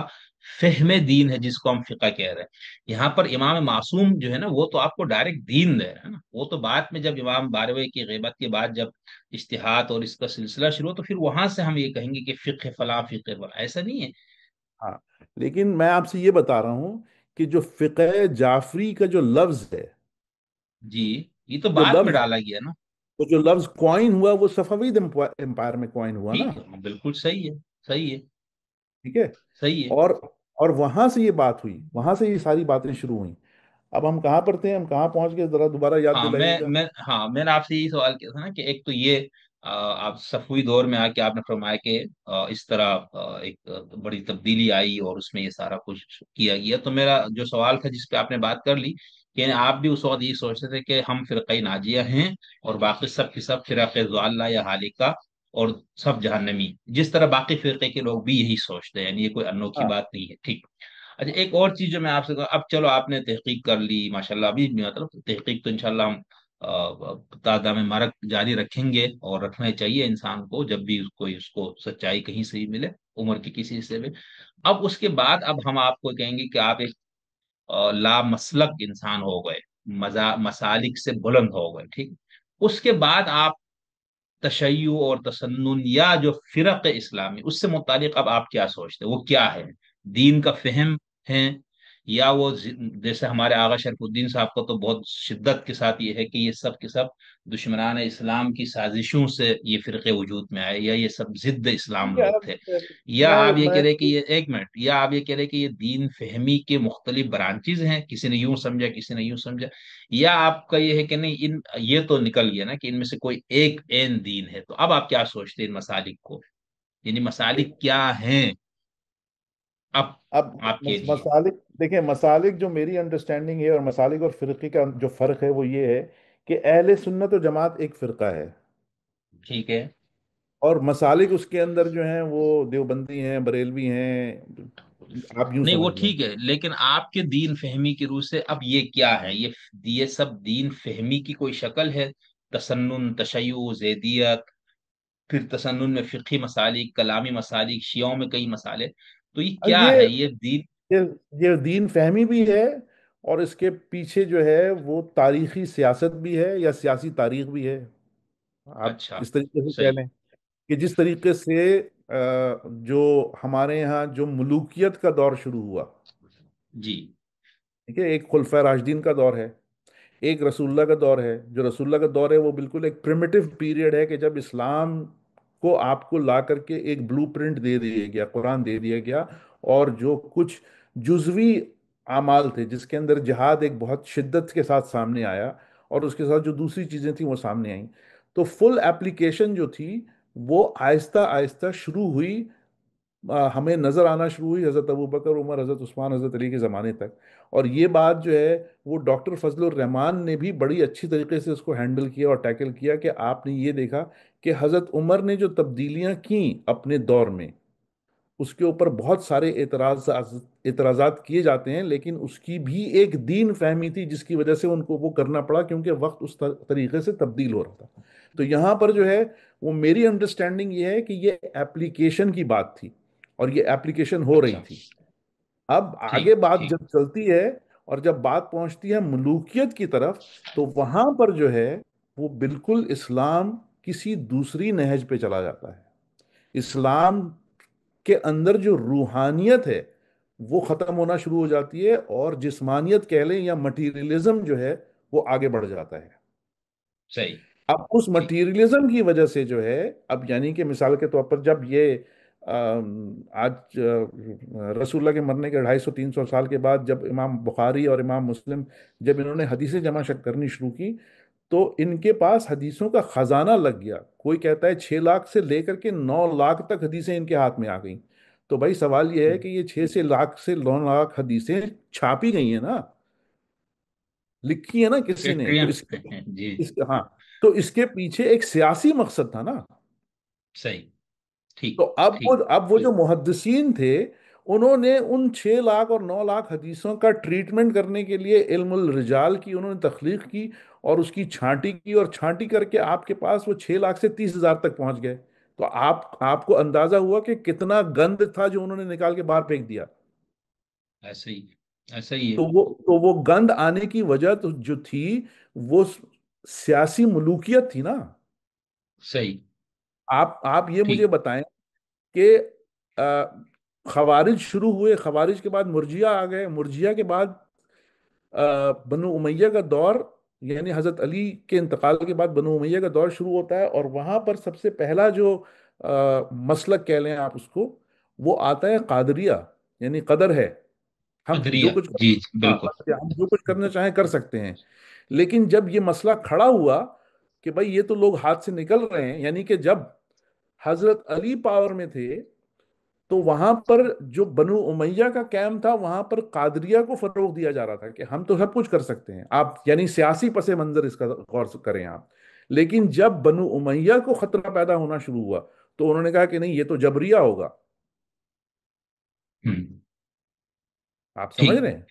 فہم دین ہے، جس کو ہم فقہ کہہ رہے ہیں۔ یہاں پر امام معصوم جو ہے نا، وہ تو آپ کو ڈائریکٹ دین دے رہا ہے نا، وہ تو بعد میں جب امام بارہویں کی غیبت کے بعد جب اجتہاد اور اس کا سلسلہ شروع ہو، تو پھر وہاں سے ہم یہ کہیں گے کہ فقہ فلاں فقہ فلاں، ایسا نہیں ہے۔ ہاں، لیکن میں آپ سے یہ بتا رہا ہوں کہ جو فقہ جعفری کا جو لفظ ہے، جی، یہ تو جو بعد میں لفظ ڈالا گیا نا۔ وہ جو لفظ کوائن ہوا وہ صفوید امپائر میں کوائن ہوا نا، ٹھیک ہے، بالکل صحیح ہے، صحیح ہے، ٹھیک ہے؟ صحیح ہے۔ اور اور وہاں سے یہ بات ہوئی، وہاں سے یہ ساری باتیں شروع ہوئیں۔ اب ہم کہاں پر تھے، ہم کہاں پہنچ گئے، ذرا دوبارہ یاد ہاں دلائیے گا؟ میں نے آپ سے یہی سوال کیا تھا نا، کہ ایک تو یہ آپ صفوی دور میں آ کے آپ نے فرمایا کہ اس طرح ایک بڑی تبدیلی آئی اور اس میں یہ سارا کچھ کیا گیا، تو میرا جو سوال تھا جس پہ آپ نے بات کر لی، کہ یعنی آپ بھی اس وقت یہ سوچتے تھے کہ ہم فرقہ ناجیہ ہیں، اور باقی سب کے سب فرق ضالہ یا حالقہ، اور سب جہنمی، جس طرح باقی فرقے کے لوگ بھی یہی سوچتے ہیں، یعنی یہ کوئی انوکھی ہاں بات نہیں ہے، ٹھیک۔ اچھا، ایک اور چیز جو میں آپ سے اب چلو آپ نے تحقیق کر لی ماشاء اللہ، ابھی مطلب تحقیق تو انشاءاللہ ہم تعداد میں مرک جاری رکھیں گے، اور رکھنا چاہیے انسان کو جب بھی کوئی اس کو سچائی کہیں سے بھی ملے، عمر کے کسی حصے میں۔ اب اس کے بعد اب ہم آپ کو کہیں گے کہ آپ ایک لا مسلک انسان ہو گئے، مسالک سے بلند ہو گئے، ٹھیک۔ اس کے بعد آپ تشیع اور تسنن یا جو فرق اسلامی، اس سے متعلق اب آپ کیا سوچتے ہیں؟ وہ کیا ہے؟ دین کا فہم ہے، یا وہ جیسے ہمارے آغا شریف الدین صاحب کا تو بہت شدت کے ساتھ یہ ہے کہ یہ سب کے سب دشمنان اسلام کی سازشوں سے یہ فرقے وجود میں آئے، یا یہ سب ضد اسلام ٹھیک ہے، لوگ اب تھے؟ یا میں آپ یہ کہہ میں رہے کہ یہ ایک منٹ، یا آپ یہ کہہ رہے کہ یہ دین فہمی کے مختلف برانچز ہیں، کسی نے یوں سمجھا کسی نے یوں سمجھا، یا آپ کا یہ ہے کہ نہیں یہ تو نکل گیا نا کہ ان میں سے کوئی ایک عین دین ہے؟ تو اب آپ کیا سوچتے ہیں ان مسالک کو، یعنی مسالک کیا ہیں اب اب آپ کے لیے؟ مسالک دیکھیں، مسالک جو میری انڈرسٹینڈنگ ہے، اور مسالک اور فرقے کا جو فرق ہے وہ یہ ہے کہ اہل سنت و جماعت ایک فرقہ ہے، ٹھیک ہے، اور مسالک اس کے اندر جو ہیں وہ دیوبندی ہیں، بریلوی ہیں، آپ یوں نہیں وہ سمجھ لیں۔ ٹھیک ہے، لیکن آپ کے دین فہمی کی روح سے اب یہ کیا ہے؟ یہ سب دین فہمی کی کوئی شکل ہے؟ تسنن، تشیع، زیدیت، پھر تسنن میں فقہی مسالک، کلامی مسالک، شیعوں میں کئی مسالے، تو یہ اور کیا ہے یہ دین؟ یہ یہ دین فہمی بھی ہے، اور اس کے پیچھے جو ہے وہ تاریخی سیاست بھی ہے، یا سیاسی تاریخ بھی ہے، آپ اچھا، اس طریقے سے کہہ صحیح، لیں کہ جس طریقے سے جو ہمارے یہاں جو ملوکیت کا دور شروع ہوا، جی، ٹھیک ہے، ایک خلفۂ راشدین کا دور ہے، ایک رسول اللہ کا دور ہے۔ جو رسول اللہ کا دور ہے وہ بالکل ایک پریمیٹو پیریڈ ہے، کہ جب اسلام کو آپ کو لا کر کے ایک بلو پرنٹ دے دیا گیا، قرآن دے دیا گیا، اور جو کچھ جزوی اعمال تھے جس کے اندر جہاد ایک بہت شدت کے ساتھ سامنے آیا، اور اس کے ساتھ جو دوسری چیزیں تھیں وہ سامنے آئیں، تو فل ایپلیکیشن جو تھی وہ آہستہ آہستہ شروع ہوئی، ہمیں نظر آنا شروع ہوئی حضرت ابوبکر، عمر، حضرت عثمان، حضرت علی کے زمانے تک۔ اور یہ بات جو ہے وہ ڈاکٹر فضل الرحمان نے بھی بڑی اچھی طریقے سے اس کو ہینڈل کیا اور ٹیکل کیا، کہ آپ نے یہ دیکھا کہ حضرت عمر نے جو تبدیلیاں کیں اپنے دور میں، اس کے اوپر بہت سارے اعتراضات کیے جاتے ہیں، لیکن اس کی بھی ایک دین فہمی تھی جس کی وجہ سے ان کو وہ کرنا پڑا، کیونکہ وقت اس طریقے سے تبدیل ہو رہا تھا۔ تو یہاں پر جو ہے وہ میری انڈرسٹینڈنگ یہ ہے کہ یہ ایپلیکیشن کی بات تھی، اور یہ ایپلیکیشن ہو رہی اچھا، تھی۔ اب ٹھیک آگے بات ٹھیک، جب چلتی ہے، اور جب بات پہنچتی ہے ملوکیت کی طرف، تو وہاں پر جو ہے وہ بالکل اسلام کسی دوسری نہج پہ چلا جاتا ہے۔ اسلام کے اندر جو روحانیت ہے وہ ختم ہونا شروع ہو جاتی ہے، اور جسمانیت کہہ لیں یا مٹیریلزم جو ہے وہ آگے بڑھ جاتا ہے۔ صحیح، اب اس ٹھیک، مٹیریلزم کی وجہ سے جو ہے، اب یعنی کہ مثال کے طور پر جب یہ آج رسول اللہ کے مرنے کے 250 300 سال کے بعد جب امام بخاری اور امام مسلم جب انہوں نے حدیثیں جمع کرنی شروع کی، تو ان کے پاس حدیثوں کا خزانہ لگ گیا۔ کوئی کہتا ہے 6 لاکھ سے لے کر کے 9 لاکھ تک حدیثیں ان کے ہاتھ میں آ گئیں۔ تو بھائی سوال یہ ہے کہ یہ 6 سے 9 لاکھ حدیثیں چھاپی گئی ہیں نا، لکھی ہے نا کسی نے، تو فیکٹریاں اس ہیں جی، ہاں، تو اس کے پیچھے ایک سیاسی مقصد تھا نا۔ صحیح، ٹھیک تو اب وہ ٹھیک، اب وہ جو محدثین تھے، उन्होंने उन 6 लाख और 9 लाख हदीसों का ट्रीटमेंट करने के लिए इल्मुल रिजाल की उन्होंने तख्लीक की, और उसकी छांटी की, और छांटी करके आपके पास वो 6 लाख से 30 हजार तक पहुंच गए। तो आपको अंदाजा हुआ कि कितना गंद था जो उन्होंने निकाल के बाहर फेंक दिया। ऐसे ही, ऐसा ही है। तो वो गंद आने की वजह तो जो थी, वो सियासी मलूकियत थी ना। सही। आप ये मुझे ठीक। बताएं कि खवारिज शुरू हुए, खवारिज के बाद मुर्जिया आ गए, मुर्जिया के बाद बनु उमैया का दौर, यानी हजरत अली के इंतकाल के बाद बनु उमैया का दौर शुरू होता है, और वहां पर सबसे पहला जो मसलक कह लें आप उसको, वो आता है कादरिया, यानी कदर है, हम जो कदरिया, कुछ जी जी, हाँ, बिल्कुल। कदर है, हम जो कुछ करना चाहें कर सकते हैं। लेकिन जब ये मसला खड़ा हुआ कि भाई ये तो लोग हाथ से निकल रहे हैं, यानी कि जब हजरत अली पावर में थे, तो वहां पर जो बनु उमैया का कैम्प था, वहां पर कादरिया को फरोग दिया जा रहा था कि हम तो सब कुछ कर सकते हैं, आप यानी सियासी पसे मंजर इसका गौर से करें आप। लेकिन जब बनु उमैया को खतरा पैदा होना शुरू हुआ, तो उन्होंने कहा कि नहीं, ये तो जबरिया होगा। हम्म। आप समझ ठीक। रहे हैं?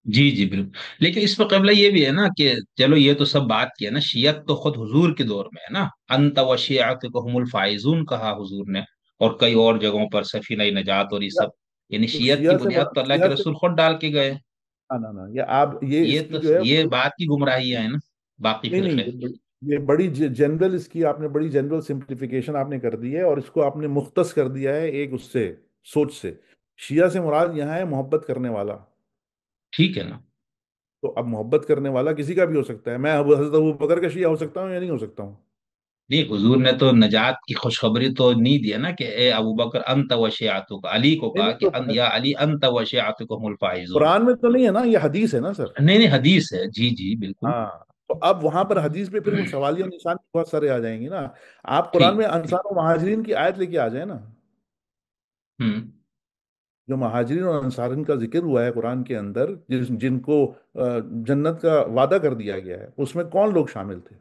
जी जी, बिल्कुल। लेकिन इस पर कबला ये भी है ना कि चलो ये तो सब बात किया ना, शियत तो खुद हुजूर के दौर में है ना, अंत व शियातुकुमुल फाइजून कहा हुजूर ने, और कई और जगहों पर सफीना नजात और ये या सब। यानी तो शियत की बुनियाद तो अल्लाह के शिया से रसूल खुद डाल के गए। ना ना, या आप ये ये इसकी तो जो है ये बात की गुमराहियां है ना, बाकी नहीं नहीं, फिरके। ये बड़ी जनरल, इसकी आपने बड़ी जनरल सिंप्लीफिकेशन आपने कर दी है, और इसको आपने मुख्तस कर दिया है एक उससे, सोच से। शिया से मुराद यहाँ है मोहब्बत करने वाला। ठीक है ना। तो अब मोहब्बत करने वाला किसी का भी हो सकता है, मैं अब हजरत अबू बकर का शिया हो सकता हूँ या नहीं हो सकता हूँ? नहीं, हुजूर ने तो नजात की खुशखबरी तो नहीं दिया ना कि ए अबू बकर अंत व शियातुक, अली को नहीं कहा नहीं, कि या अली अंत व शियातुकुमुल फाइजून। कुरान में तो नहीं है ना, ये हदीस है ना सर। नहीं नहीं, हदीस है, जी जी, बिल्कुल। हाँ, तो अब वहां पर हदीस पे फिर वो सवालिया निशान बहुत सारे आ जाएंगे ना। आप कुरान ठीक में ठीक। अंसार और महाजरीन की आयत लेके आ जाए ना। हम्म। जो महाजरीन और अंसारन का जिक्र हुआ है कुरान के अंदर, जिनको जन्नत का वादा कर दिया गया है, उसमें कौन लोग शामिल थे?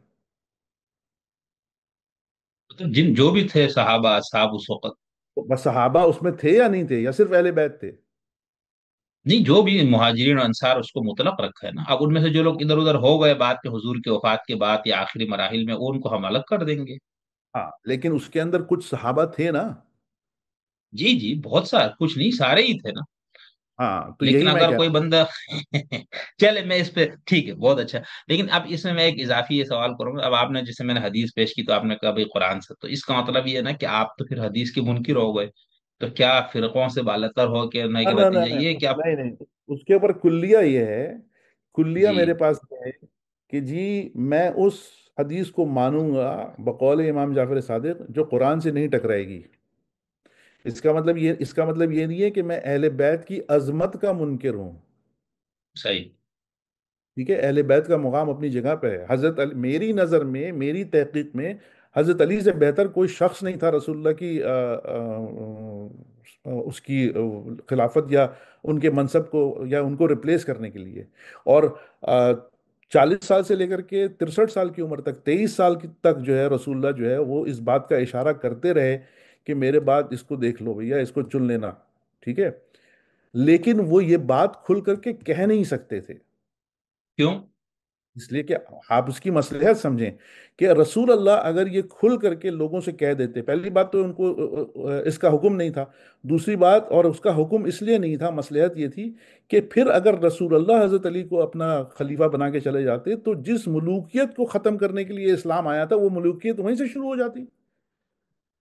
तो जिन जो भी थे सहाबा साहब उस वक्त। तो बस सहाबा उसमें थे या नहीं थे, या सिर्फ अहले बैत थे? नहीं, जो भी मुहाजिरीन और अंसार, उसको मुतलक रखा है ना। अब उनमें से जो लोग इधर उधर हो गए बाद में हुजूर के वफात के बाद या आखिरी मराहिल में, वो उनको हम अलग कर देंगे। हाँ, लेकिन उसके अंदर कुछ सहाबा थे ना। जी जी, बहुत सारे, कुछ नहीं, सारे ही थे ना। हाँ, तो लेकिन यही मैं अगर कह कोई रहा बंदा चले, मैं इस पे ठीक है, बहुत अच्छा। लेकिन अब इसमें मैं एक इजाफी ये सवाल करूंगा। अब आपने जैसे मैंने हदीस पेश की तो आपने कहा भाई कुरान से, तो इसका मतलब ये है ना कि आप तो फिर हदीस के मुनकिर हो गए। तो क्या फिरकों से बालतर हो के नहीं हूँ। के ना ना नतीजा ना, ये है कि आप। नहीं नहीं, उसके ऊपर कुल्लिया ये है, कुल्लिया जी। मेरे पास ये है कि जी, मैं उस हदीस को मानूंगा बकौल इमाम जाफर सादिक जो कुरान से नहीं टकराएगी। इसका मतलब ये नहीं है कि मैं अहले बैत की अजमत का मुनकिर हूँ। सही। ठीक है, अहले बैत का मुकाम अपनी जगह पे है। हजरत अली, मेरी नज़र में, मेरी तहकीक में, हजरत अली से बेहतर कोई शख्स नहीं था रसूलुल्लाह की उसकी खिलाफत या उनके मनसब को या उनको रिप्लेस करने के लिए। और 40 साल से लेकर के 63 साल की उम्र तक, 23 साल तक जो है रसूलुल्लाह जो है वो इस बात का इशारा करते रहे कि मेरे बाद इसको देख लो भैया, इसको चुन लेना। ठीक है, लेकिन वो ये बात खुल करके कह नहीं सकते थे, क्यों? इसलिए कि आप उसकी मसलहत समझें कि रसूल अल्लाह अगर ये खुल करके लोगों से कह देते, पहली बात तो उनको इसका हुक्म नहीं था। दूसरी बात, और उसका हुक्म इसलिए नहीं था, मसलहत ये थी कि फिर अगर रसूल अल्लाह हज़रत अली को अपना खलीफा बना के चले जाते, तो जिस मलूकियत को ख़त्म करने के लिए इस्लाम आया था, वो मलूकियत वहीं से शुरू हो जाती।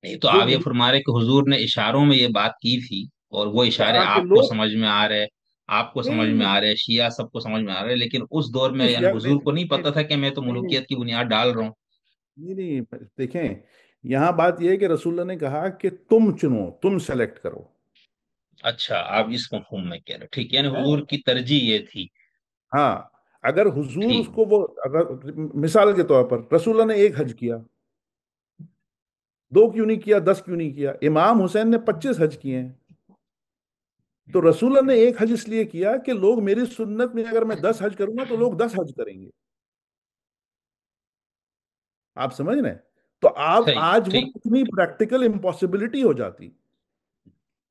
नहीं, तो जो आप ये मलूक फरमा रहे कि हुजूर ने इशारों में ये बात की थी, और वो इशारे ताकि आपको लोग, समझ में आ रहे, आपको नहीं समझ नहीं में नहीं, आ रहे, शिया सबको समझ में आ रहे, लेकिन उस दौर में नहीं यानी शिया नहीं हुजूर को नहीं नहीं पता था कि मैं तो नहीं नहीं मुल्कियत की बुनियाद डाल रहा हूँ। नहीं नहीं, देखें, यहाँ बात यह है कि रसूलुल्लाह ने कहा कि तुम चुनो, तुम सेलेक्ट करो। अच्छा, आप इस मफहूम में कह रहे हो, ठीक, यानी हैं? हुजूर की तरजीह ये थी। हाँ, अगर हुजूर ठीक। उसको वो, अगर मिसाल के तौर पर रसूलुल्लाह ने एक हज किया, दो क्यों नहीं किया, 10 क्यों नहीं किया? इमाम हुसैन ने 25 हज किए हैं। तो रसूलुल्लाह ने एक हज इसलिए किया कि लोग मेरी सुन्नत में, अगर मैं 10 हज करूंगा तो लोग 10 हज करेंगे। आप समझ रहे हैं? तो आप सही। आज वो ठीक। कितनी प्रैक्टिकल इम्पॉसिबिलिटी हो जाती।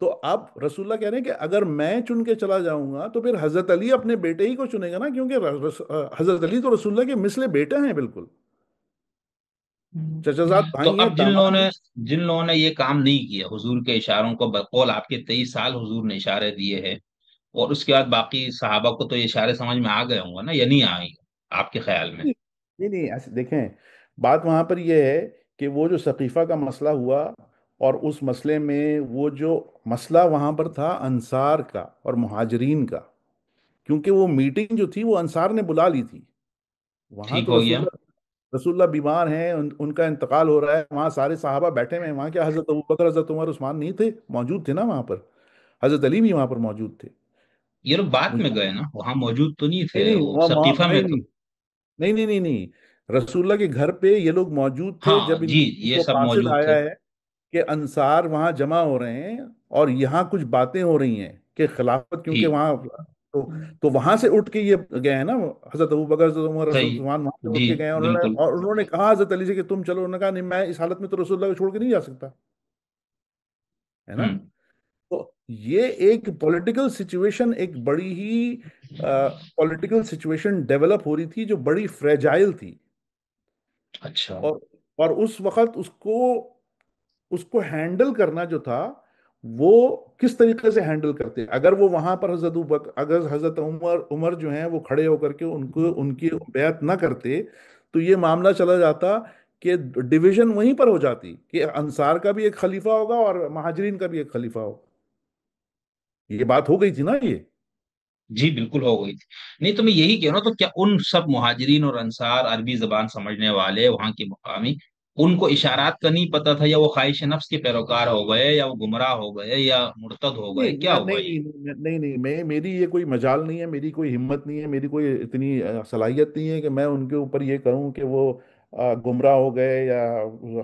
तो अब रसूलुल्लाह कह रहे हैं कि अगर मैं चुन के चला जाऊंगा तो फिर हजरत अली अपने बेटे ही को चुनेगा ना, क्योंकि हजरत अली तो रसूलुल्लाह के मिसले बेटे हैं बिल्कुल, चचाजाद तो भाई हैं, अब दामाद हैं। जिन लोगों ने ये काम नहीं किया, हुजूर के इशारों को बकौल आपके 23 साल हुजूर ने इशारे दिए हैं, और उसके बाद बाकी सहाबा को तो ये इशारे समझ में आ गए होंगे ना, या नहीं आए आपके ख्याल में? नहीं नहीं नहीं, ऐसे देखें, बात वहां पर यह है कि वो जो सकीफा का मसला हुआ, और उस मसले में वो जो मसला वहां पर था अंसार का और मुहाजिरीन का, क्योंकि वो मीटिंग जो थी वो अंसार ने बुला ली थी। वहां ठीक तो हो गया। रसूलुल्लाह बीमार हैं, उनका इंतकाल हो रहा है, वहां सारे सहाबा बैठे हुए हैं, वहां क्या हजरत अबू बकर हजरत उमर उस्मान नहीं थे, मौजूद थे ना वहां पर, हजरत अली भी वहां पर मौजूद थे। ये लोग बाद में मुझे गए ना, वहां मौजूद तो नहीं नहीं थे, नहीं वो सकीफा नहीं में तो। नहीं नहीं नहीं नहीं नहीं, रसूलुल्लाह के घर पे ये लोग मौजूद थे हाँ जब जी, ये इनको सब कासिद मौजूद आया थे। है कि अंसार वहां जमा हो रहे हैं और यहाँ कुछ बातें हो रही हैं कि खिलाफत, क्योंकि ठीक। वहां तो वहां से उठ के ये गए हैं ना, हजरत अबू बकर हजरत उमर हजरत सही। उस्मान वहां से जी उठ के गए हैं, बिल्कुल। और उन्होंने कहा हजरत अली से कि तुम चलो, उन्होंने कहा नहीं, मैं इस हालत में तो रसूलुल्लाह को छोड़ के नहीं जा सकता, है ना। हम्म। तो ये एक पॉलिटिकल सिचुएशन, एक बड़ी ही पॉलिटिकल सिचुएशन डेवलप हो रही थी जो बड़ी फ्रेजाइल थी। अच्छा। और उस वक्त उसको उसको हैंडल करना जो था, वो किस तरीके से हैंडल करते, अगर वो वहां पर अगर हजरत उमर उमर जो हैं वो खड़े होकर के उनको उनकी बैत ना करते, तो ये मामला चला जाता कि डिवीजन वहीं पर हो जाती कि अंसार का भी एक खलीफा होगा और महाजरीन का भी एक खलीफा होगा। ये बात हो गई थी ना ये। जी बिल्कुल हो गई थी। नहीं तो मैं यही कह रहा हूँ, तो क्या उन सब मुहाजिरीन और अंसार, अरबी जबान समझने वाले वहां के मुकामी, उनको इशारात का नहीं पता था, या वो ख्वाहिश नफ्स के पैरोकार हो गए, या वो गुमराह हो गए, या मुर्तद हो नहीं गए, क्या हुआ नहीं ये? नहीं नहीं नहीं नहीं, मेरी ये कोई मजाल नहीं है, मेरी कोई हिम्मत नहीं है, मेरी कोई इतनी सलाहियत नहीं है कि मैं उनके ऊपर ये कहूँ कि वो गुमराह हो गए या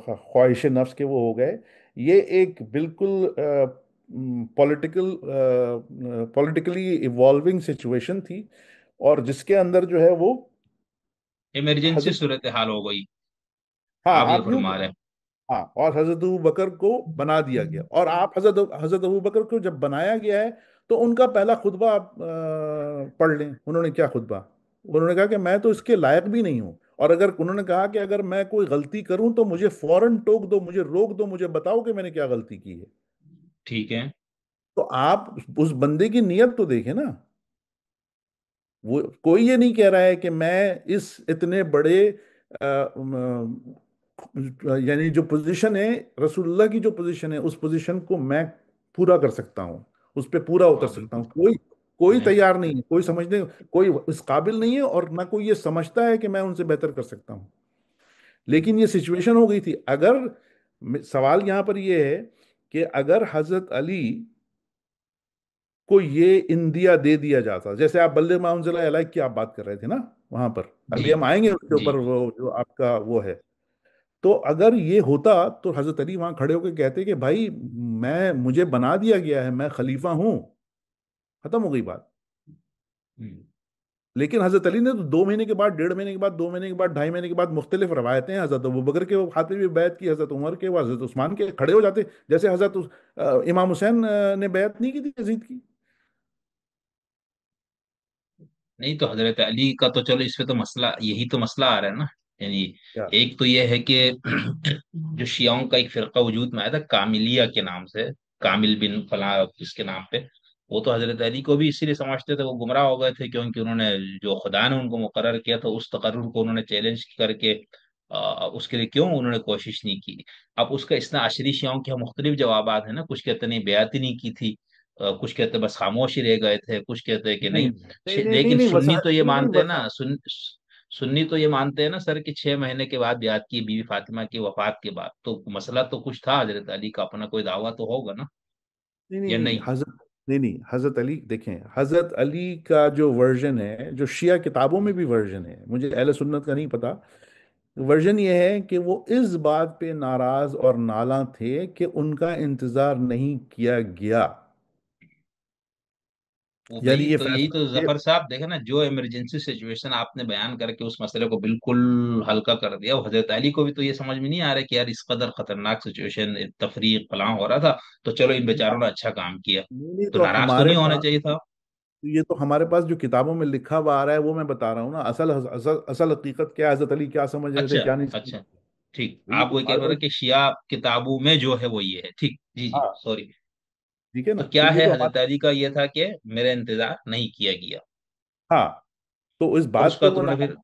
ख्वाहिश नफ्स के वो हो गए। ये एक बिल्कुल पॉलिटिकली इवॉल्विंग सिचुएशन थी, और जिसके अंदर जो है वो इमरजेंसी हजरत, सूरत हाल हो गई, हाँ आप ये आप यूं, फरमा रहे हैं। हाँ, और हजरत अबू बकर को बना दिया गया, और आप हजरत हजरत अबू बकर को जब बनाया गया है, तो उनका पहला खुतबा आप पढ़ लें, उन्होंने क्या खुतबा, उन्होंने कहा कि मैं तो इसके लायक भी नहीं हूं, और अगर उन्होंने कहा कि अगर मैं कोई गलती करूं तो मुझे फौरन टोक दो, मुझे रोक दो, मुझे बताओ कि मैंने क्या गलती की है। ठीक है। तो आप उस बंदे की नीयत तो देखें ना, वो कोई ये नहीं कह रहा है कि मैं इस इतने बड़े यानी जो पोजीशन है, रसूलुल्लाह की जो पोजीशन है, उस पोजीशन को मैं पूरा कर सकता हूँ, उस पे पूरा उतर हाँ सकता बिल्कुल। हूँ। कोई कोई नहीं। तैयार नहीं है, कोई समझने, कोई इस काबिल नहीं है, और ना कोई ये समझता है कि मैं उनसे बेहतर कर सकता हूँ। लेकिन ये सिचुएशन हो गई थी। अगर सवाल यहाँ पर ये है कि अगर हजरत अली को ये इंदिया दे दिया जाता, जैसे आप बल्ले माउंजला अलैक की आप बात कर रहे थे ना वहां पर, जी अभी हम आएंगे उसके जी। ऊपर, वो जो आपका वो है, तो अगर ये होता तो हजरत अली वहां खड़े होकर कहते कि भाई, मैं मुझे बना दिया गया है, मैं खलीफा हूं, खत्म हो गई बात। हम्म। लेकिन हजरत अली ने तो 2 महीने के बाद, 1.5 महीने के बाद, 2 महीने के बाद, 2.5 महीने के बाद, मुख्तलिफ रवायतें हैं, हजरत अबू बकर के वो खाते भी बैत की, हजरत उमर के, वो हजरत उस्मान के खड़े हो जाते, जैसे हजरत इमाम हुसैन ने बैत नहीं की थी यजीद की। नहीं तो हजरत अली का तो चलो, इस पे तो मसला, यही तो मसला आ रहा है ना, यानी क्या? एक तो ये है कि जो शियाओं का एक फिरका वजूद में आया था कामिलिया के नाम से, कामिल बिन फला इसके नाम पे, वो तो हजरत अली को भी इसीलिए समझते थे, वो गुमराह हो गए थे, क्योंकि उन्होंने जो खुदा ने उनको मुकर्रर किया था उस तकर्रुर को उन्होंने चैलेंज करके उसके लिए क्यों उन्होंने कोशिश नहीं की। अब उसका इतना अशरी शियाओं के मुख्तलिफ जवाब है ना, कुछ कहते नहीं बेअत ही नहीं की थी, कुछ कहते बस खामोश ही रह गए थे, कुछ कहते हैं कि नहीं नहीं। नहीं नहीं नहीं लेकिन नहीं, सुन्नी वसा तो ये नहीं नहीं मानते हैं वसा ना, सुन्नी तो ये मानते हैं ना सर, कि 6 महीने के बाद ब्याह की बीवी फातिमा की वफात के बाद तो मसला तो कुछ था, हजरत अली का अपना कोई दावा तो होगा ना, नहीं नहीं या नहीं, नहीं? हजरत नहीं नहीं, हजरत अली देखें, हजरत अली का जो वर्जन है, जो शिया किताबों में भी वर्जन है, मुझे अहले सुन्नत का नहीं पता, वर्जन ये है कि वो इस बात पे नाराज और नाला थे कि उनका इंतजार नहीं किया गया। वो यानी भाई ये तो यही फैसला तो ये जफर साहब देखे ना, जो इमरजेंसी सिचुएशन आपने बयान करके उस मसले को बिल्कुल हल्का कर दिया। वो हजरत अली को भी तो ये समझ में नहीं आ रहा कि यार इस कदर खतरनाक सिचुएशन, तफरीक फलां हो रहा था, तो चलो इन बेचारों ने अच्छा काम किया। नहीं नहीं, तो तो नाराज तो हमारे नहीं होना पास, चाहिए था। ये तो हमारे पास जो किताबों में लिखा हुआ आ रहा है वो मैं बता रहा हूँ ना। असल हकीकत क्या है, हजरत अली क्या समझ रहे थे अच्छा क्या नहीं समझ अच्छा, रहे ठीक, थे, ये आप तो वही कह हमारे रहे पास। थे कि शिया किताबों में जो है वो ये है, ठीक, जी जी, हाँ, सॉरी। ठीक है ना, तो तो क्या ये है, तो हजरत हमारे। अली का ये था कि मेरा इंतजार नहीं किया गया। हाँ, तो इस और बात उसका पे तो वो ना, उन्होंने फिर,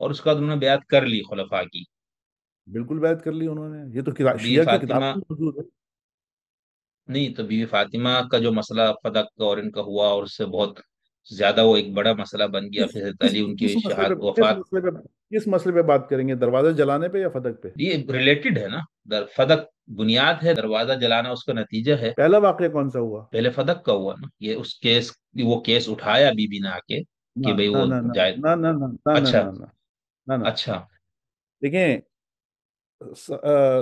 और उसका तो उन्होंने बैत कर ली खुलफा की। बिल्कुल बैत कर ली उन्होंने, ये तो तो बीवी शिया की फातिमा, किताबों में मौजूद है। नहीं तो बीवी फातिमा का जो मसला फदक का और इनका हुआ, और उससे बहुत ज्यादा वो एक बड़ा मसला बन गया। किस फिर हज़रत किस अली किस उनकी मसले पे शहाद किस वफात। मसले पे किस मसले पे बात करेंगे, दरवाजे जलाने पे या फदक पे? ये रिलेटेड है ना, फदक बुनियाद है, दरवाजा जलाना उसका नतीजा है। पहला वाकया कौन सा हुआ? पहले फदक का हुआ ना, ये उस केस, वो केस उठाया बीबी ने आके ना कि भाई ना वो ना ना जाए। ना ना ना ना ना अच्छा ना ना ना ना। अच्छा। देखें,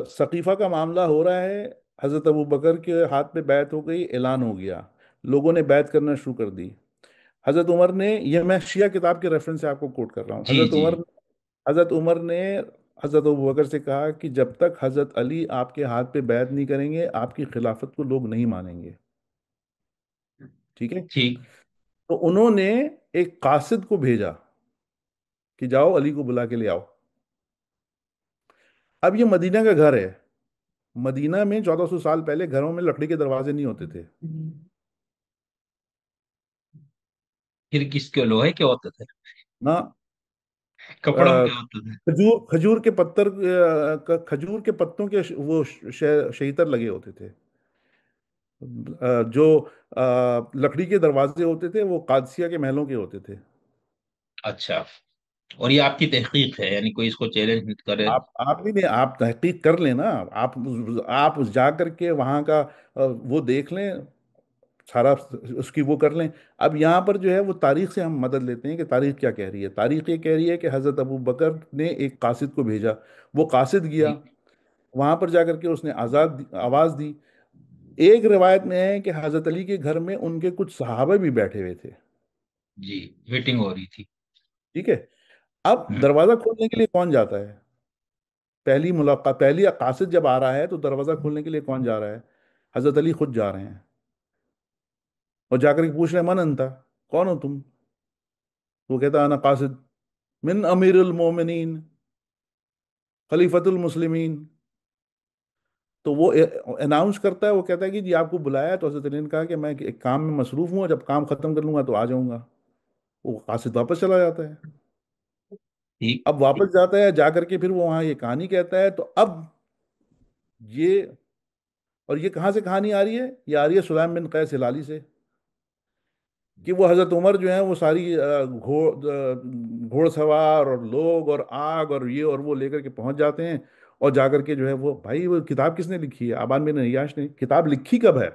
सकीफा का मामला हो रहा है, हजरत अबू बकर के हाथ पे बैत हो गई, ऐलान हो गया, लोगों ने बैत करना शुरू कर दी। हजरत उमर ने, ये मैं शिया किताब के रेफरेंस से आपको कोट कर रहा हूँ, जी जी हजरत उमर ने हजरत अबू बकर से कहा कि जब तक हजरत अली आपके हाथ पे बैत नहीं करेंगे आपकी खिलाफत को लोग नहीं मानेंगे। ठीक है। ठीक। तो उन्होंने एक कासिद को भेजा कि जाओ अली को बुला के ले आओ। अब ये मदीना का घर है, मदीना में 1400 साल पहले घरों में लकड़ी के दरवाजे नहीं होते थे फिर किसके लोहे के होते थे, ना। कपड़ों अ, के होते थे। खजूर के पत्तर, खजूर के पत्तों के वो शेतर लगे होते थे। जो लकड़ी के दरवाजे होते थे वो कादसिया के महलों के होते थे। अच्छा, और ये आपकी तहकीक है, यानी कोई इसको चैलेंज करे। आप नहीं नहीं, आप तहकीक कर लेना। आप जा करके वहाँ का वो देख लें सारा, उसकी वो कर लें। अब यहाँ पर जो है वो तारीख से हम मदद लेते हैं कि तारीख क्या कह रही है। तारीख ये कह रही है कि हज़रत अबू बकर ने एक कासिद को भेजा, वो कासिद गया, जी वहाँ पर जाकर के उसने आवाज़ दी। एक रिवायत में है कि हज़रत अली के घर में उनके कुछ सहाबा भी बैठे हुए थे। जी, मीटिंग हो रही थी। ठीक है। अब हम्म, दरवाज़ा खोलने के लिए कौन जाता है? पहली मुलाकात, पहली कासिद जब आ रहा है तो दरवाज़ा खोलने के लिए कौन जा रहा है? हज़रत अली खुद जा रहे हैं और जाकर के पूछ रहे हैं, मन अंता, कौन हो तुम? वो कहता है, अना कासिद मिन अमीरुल मोमिनीन खलीफतुल मुस्लिमीन। तो वो अनाउंस करता है, वो कहता है कि जी आपको बुलाया है। तो हजरत अली ने कहा कि मैं एक काम में मसरूफ हूँ, जब काम खत्म कर लूंगा तो आ जाऊंगा। वो कासिद वापस चला जाता है। ठीक। अब वापस जाता है, जाकर के फिर वो वहाँ ये कहानी कहता है। तो अब ये, और ये कहाँ से कहानी आ रही है? ये आ रही है सुलाइम बिन कैस हिलाली से, कि वो हजरत उमर जो है वो सारी घोड़सवार और लोग और आग और ये और वो लेकर के पहुंच जाते हैं। और जाकर के जो है वो, भाई वो किताब किसने लिखी है? आबान बिन अय्याश ने। किताब लिखी कब है?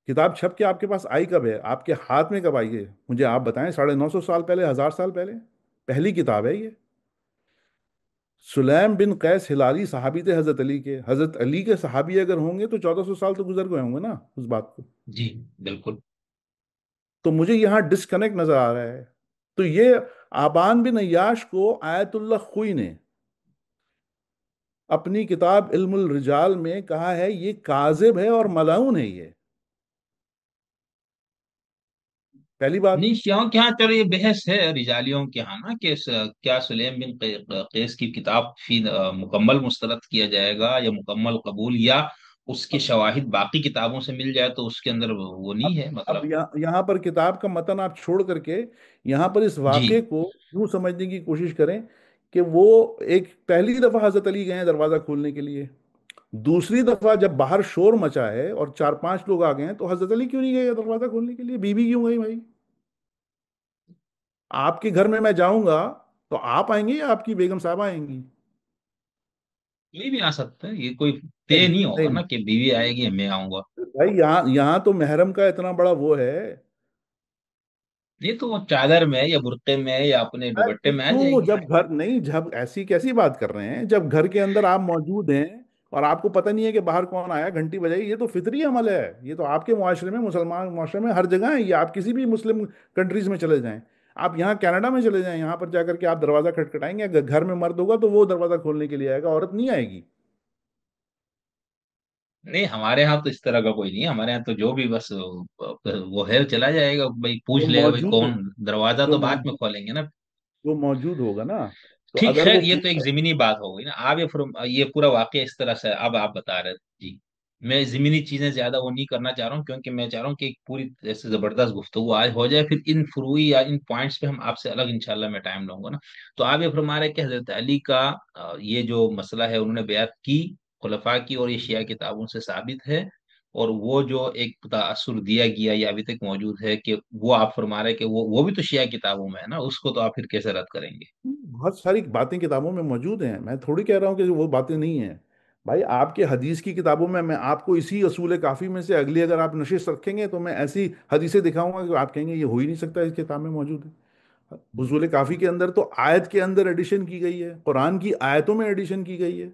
किताब छप के आपके पास आई कब है? आपके हाथ में कब आई है? मुझे आप बताएं, 950 साल पहले, 1000 साल पहले पहली किताब है ये। सुलैम बिन कैस हिलाली सहाबी थे हजरत अली के। हजरत अली के सहाबी अगर होंगे तो 1400 साल तो गुजर गए होंगे ना उस बात को। जी बिल्कुल। तो मुझे यहाँ डिस्कनेक्ट नजर आ रहा है। तो ये आबान बिन अय्याश को आयतुल्लाह खुई ने अपनी किताब इल्मुल रिजाल में कहा है ये काजिब है और मलाउन है ये। पहली बात। नहीं, क्यों क्या, चलो ये बहस है रिजालियों के यहाँ ना कि क्या सुलेम बिन कैस की किताब फिर मुकम्मल मुस्तरद किया जाएगा या मुकम्मल कबूल, या उसके अब शवाहिद बाकी किताबों से मिल जाए तो उसके अंदर वो नहीं अब है अब मतलब। यहाँ पर किताब का मतन आप छोड़ करके यहाँ पर इस जी वाक़े को यूं समझने की कोशिश करें कि वो एक पहली दफा हजरत अली गए हैं दरवाजा खोलने के लिए। दूसरी दफा जब बाहर शोर मचा है और 4-5 लोग आ गए हैं तो हजरत अली क्यों नहीं गए दरवाजा खोलने के लिए? बीबी क्यों गई भाई? आपके घर में मैं जाऊंगा तो आप आएंगे या आपकी बेगम साहब आएंगी? कोई भी आ सकता है, ये कोई तय नहीं नहीं होगा ना नहीं कि बीवी आएगी मैं आऊंगा। भाई, यहाँ यहाँ तो महरम का इतना बड़ा वो है। ये तो वो चादर में या बुर्के में या अपने दुपट्टे में आ क्यों? जाएगी। जब घर नहीं, जब ऐसी कैसी बात कर रहे हैं, जब घर के अंदर आप मौजूद हैं اور آپ کو پتہ نہیں ہے کہ باہر کون آیا گھنٹی بجائی. یہ تو فطری عمل ہے. یہ تو آپ کے معاشرے میں، مسلمان معاشرے میں ہر جگہ ہے. یہ آپ کسی بھی مسلم کنٹریز میں چلے جائیں. آپ یہاں کینیڈا میں چلے جائیں، یہاں پر جا کر کے آپ دروازہ کھٹکھٹائیں گے، اگر گھر میں مرد ہوگا تو وہ دروازہ کھولنے کے لیے آئے گا، عورت نہیں آئے گی. نہیں، ہمارے یہاں تو اس طرح کا کوئی نہیں ہے، ہمارے یہاں تو جو بھی بس وہ ہے چلا جائے گا بھائی، جو پوچھ لے گا بھائی موجود کون. دروازہ جو تو بعد میں موجود کھولیں گے نا. جو موجود ہوگا نا، تو ٹھیک، اگر خیر وہ یہ تو ایک زمینی بات ہو گئی نا. آپ یہ پورا واقعہ اس طرح سے اب آپ بتا رہے تھے جی. میں زمینی چیزیں زیادہ وہ نہیں کرنا چاہ رہا ہوں، کیونکہ میں چاہ رہا ہوں کہ ایک پوری ایسے زبردست گفتگو آج ہو جائے، پھر ان فروئی یا ان پوائنٹس پہ ہم آپ سے الگ انشاءاللہ میں ٹائم لوں گا نا. تو آپ یہ فرما رہے ہیں کہ حضرت علی کا یہ جو مسئلہ ہے انہوں نے بیعت کی خلفاء کی، اور یہ شیعہ کتابوں سے ثابت ہے. اور وہ جو ایک تاثر دیا گیا یا ابھی تک موجود ہے، کہ وہ آپ فرما رہے ہیں کہ وہ بھی تو شیعہ کتابوں میں ہے نا، اس کو تو آپ پھر کیسے رد کریں گے؟ بہت ساری باتیں کتابوں میں موجود ہیں. میں تھوڑی کہہ رہا ہوں کہ وہ باتیں نہیں ہیں. بھائی آپ کے حدیث کی کتابوں میں آپ کو اسی اصول کافی میں سے اگلی اگر آپ نشست رکھیں گے تو میں ایسی حدیثیں دکھاؤں گا کہ آپ کہیں گے یہ ہو ہی نہیں سکتا، اس کتاب میں موجود ہے. اصول کافی کے اندر تو آیت کے اندر ایڈیشن کی گئی ہے، قرآن کی آیتوں میں ایڈیشن کی گئی ہے.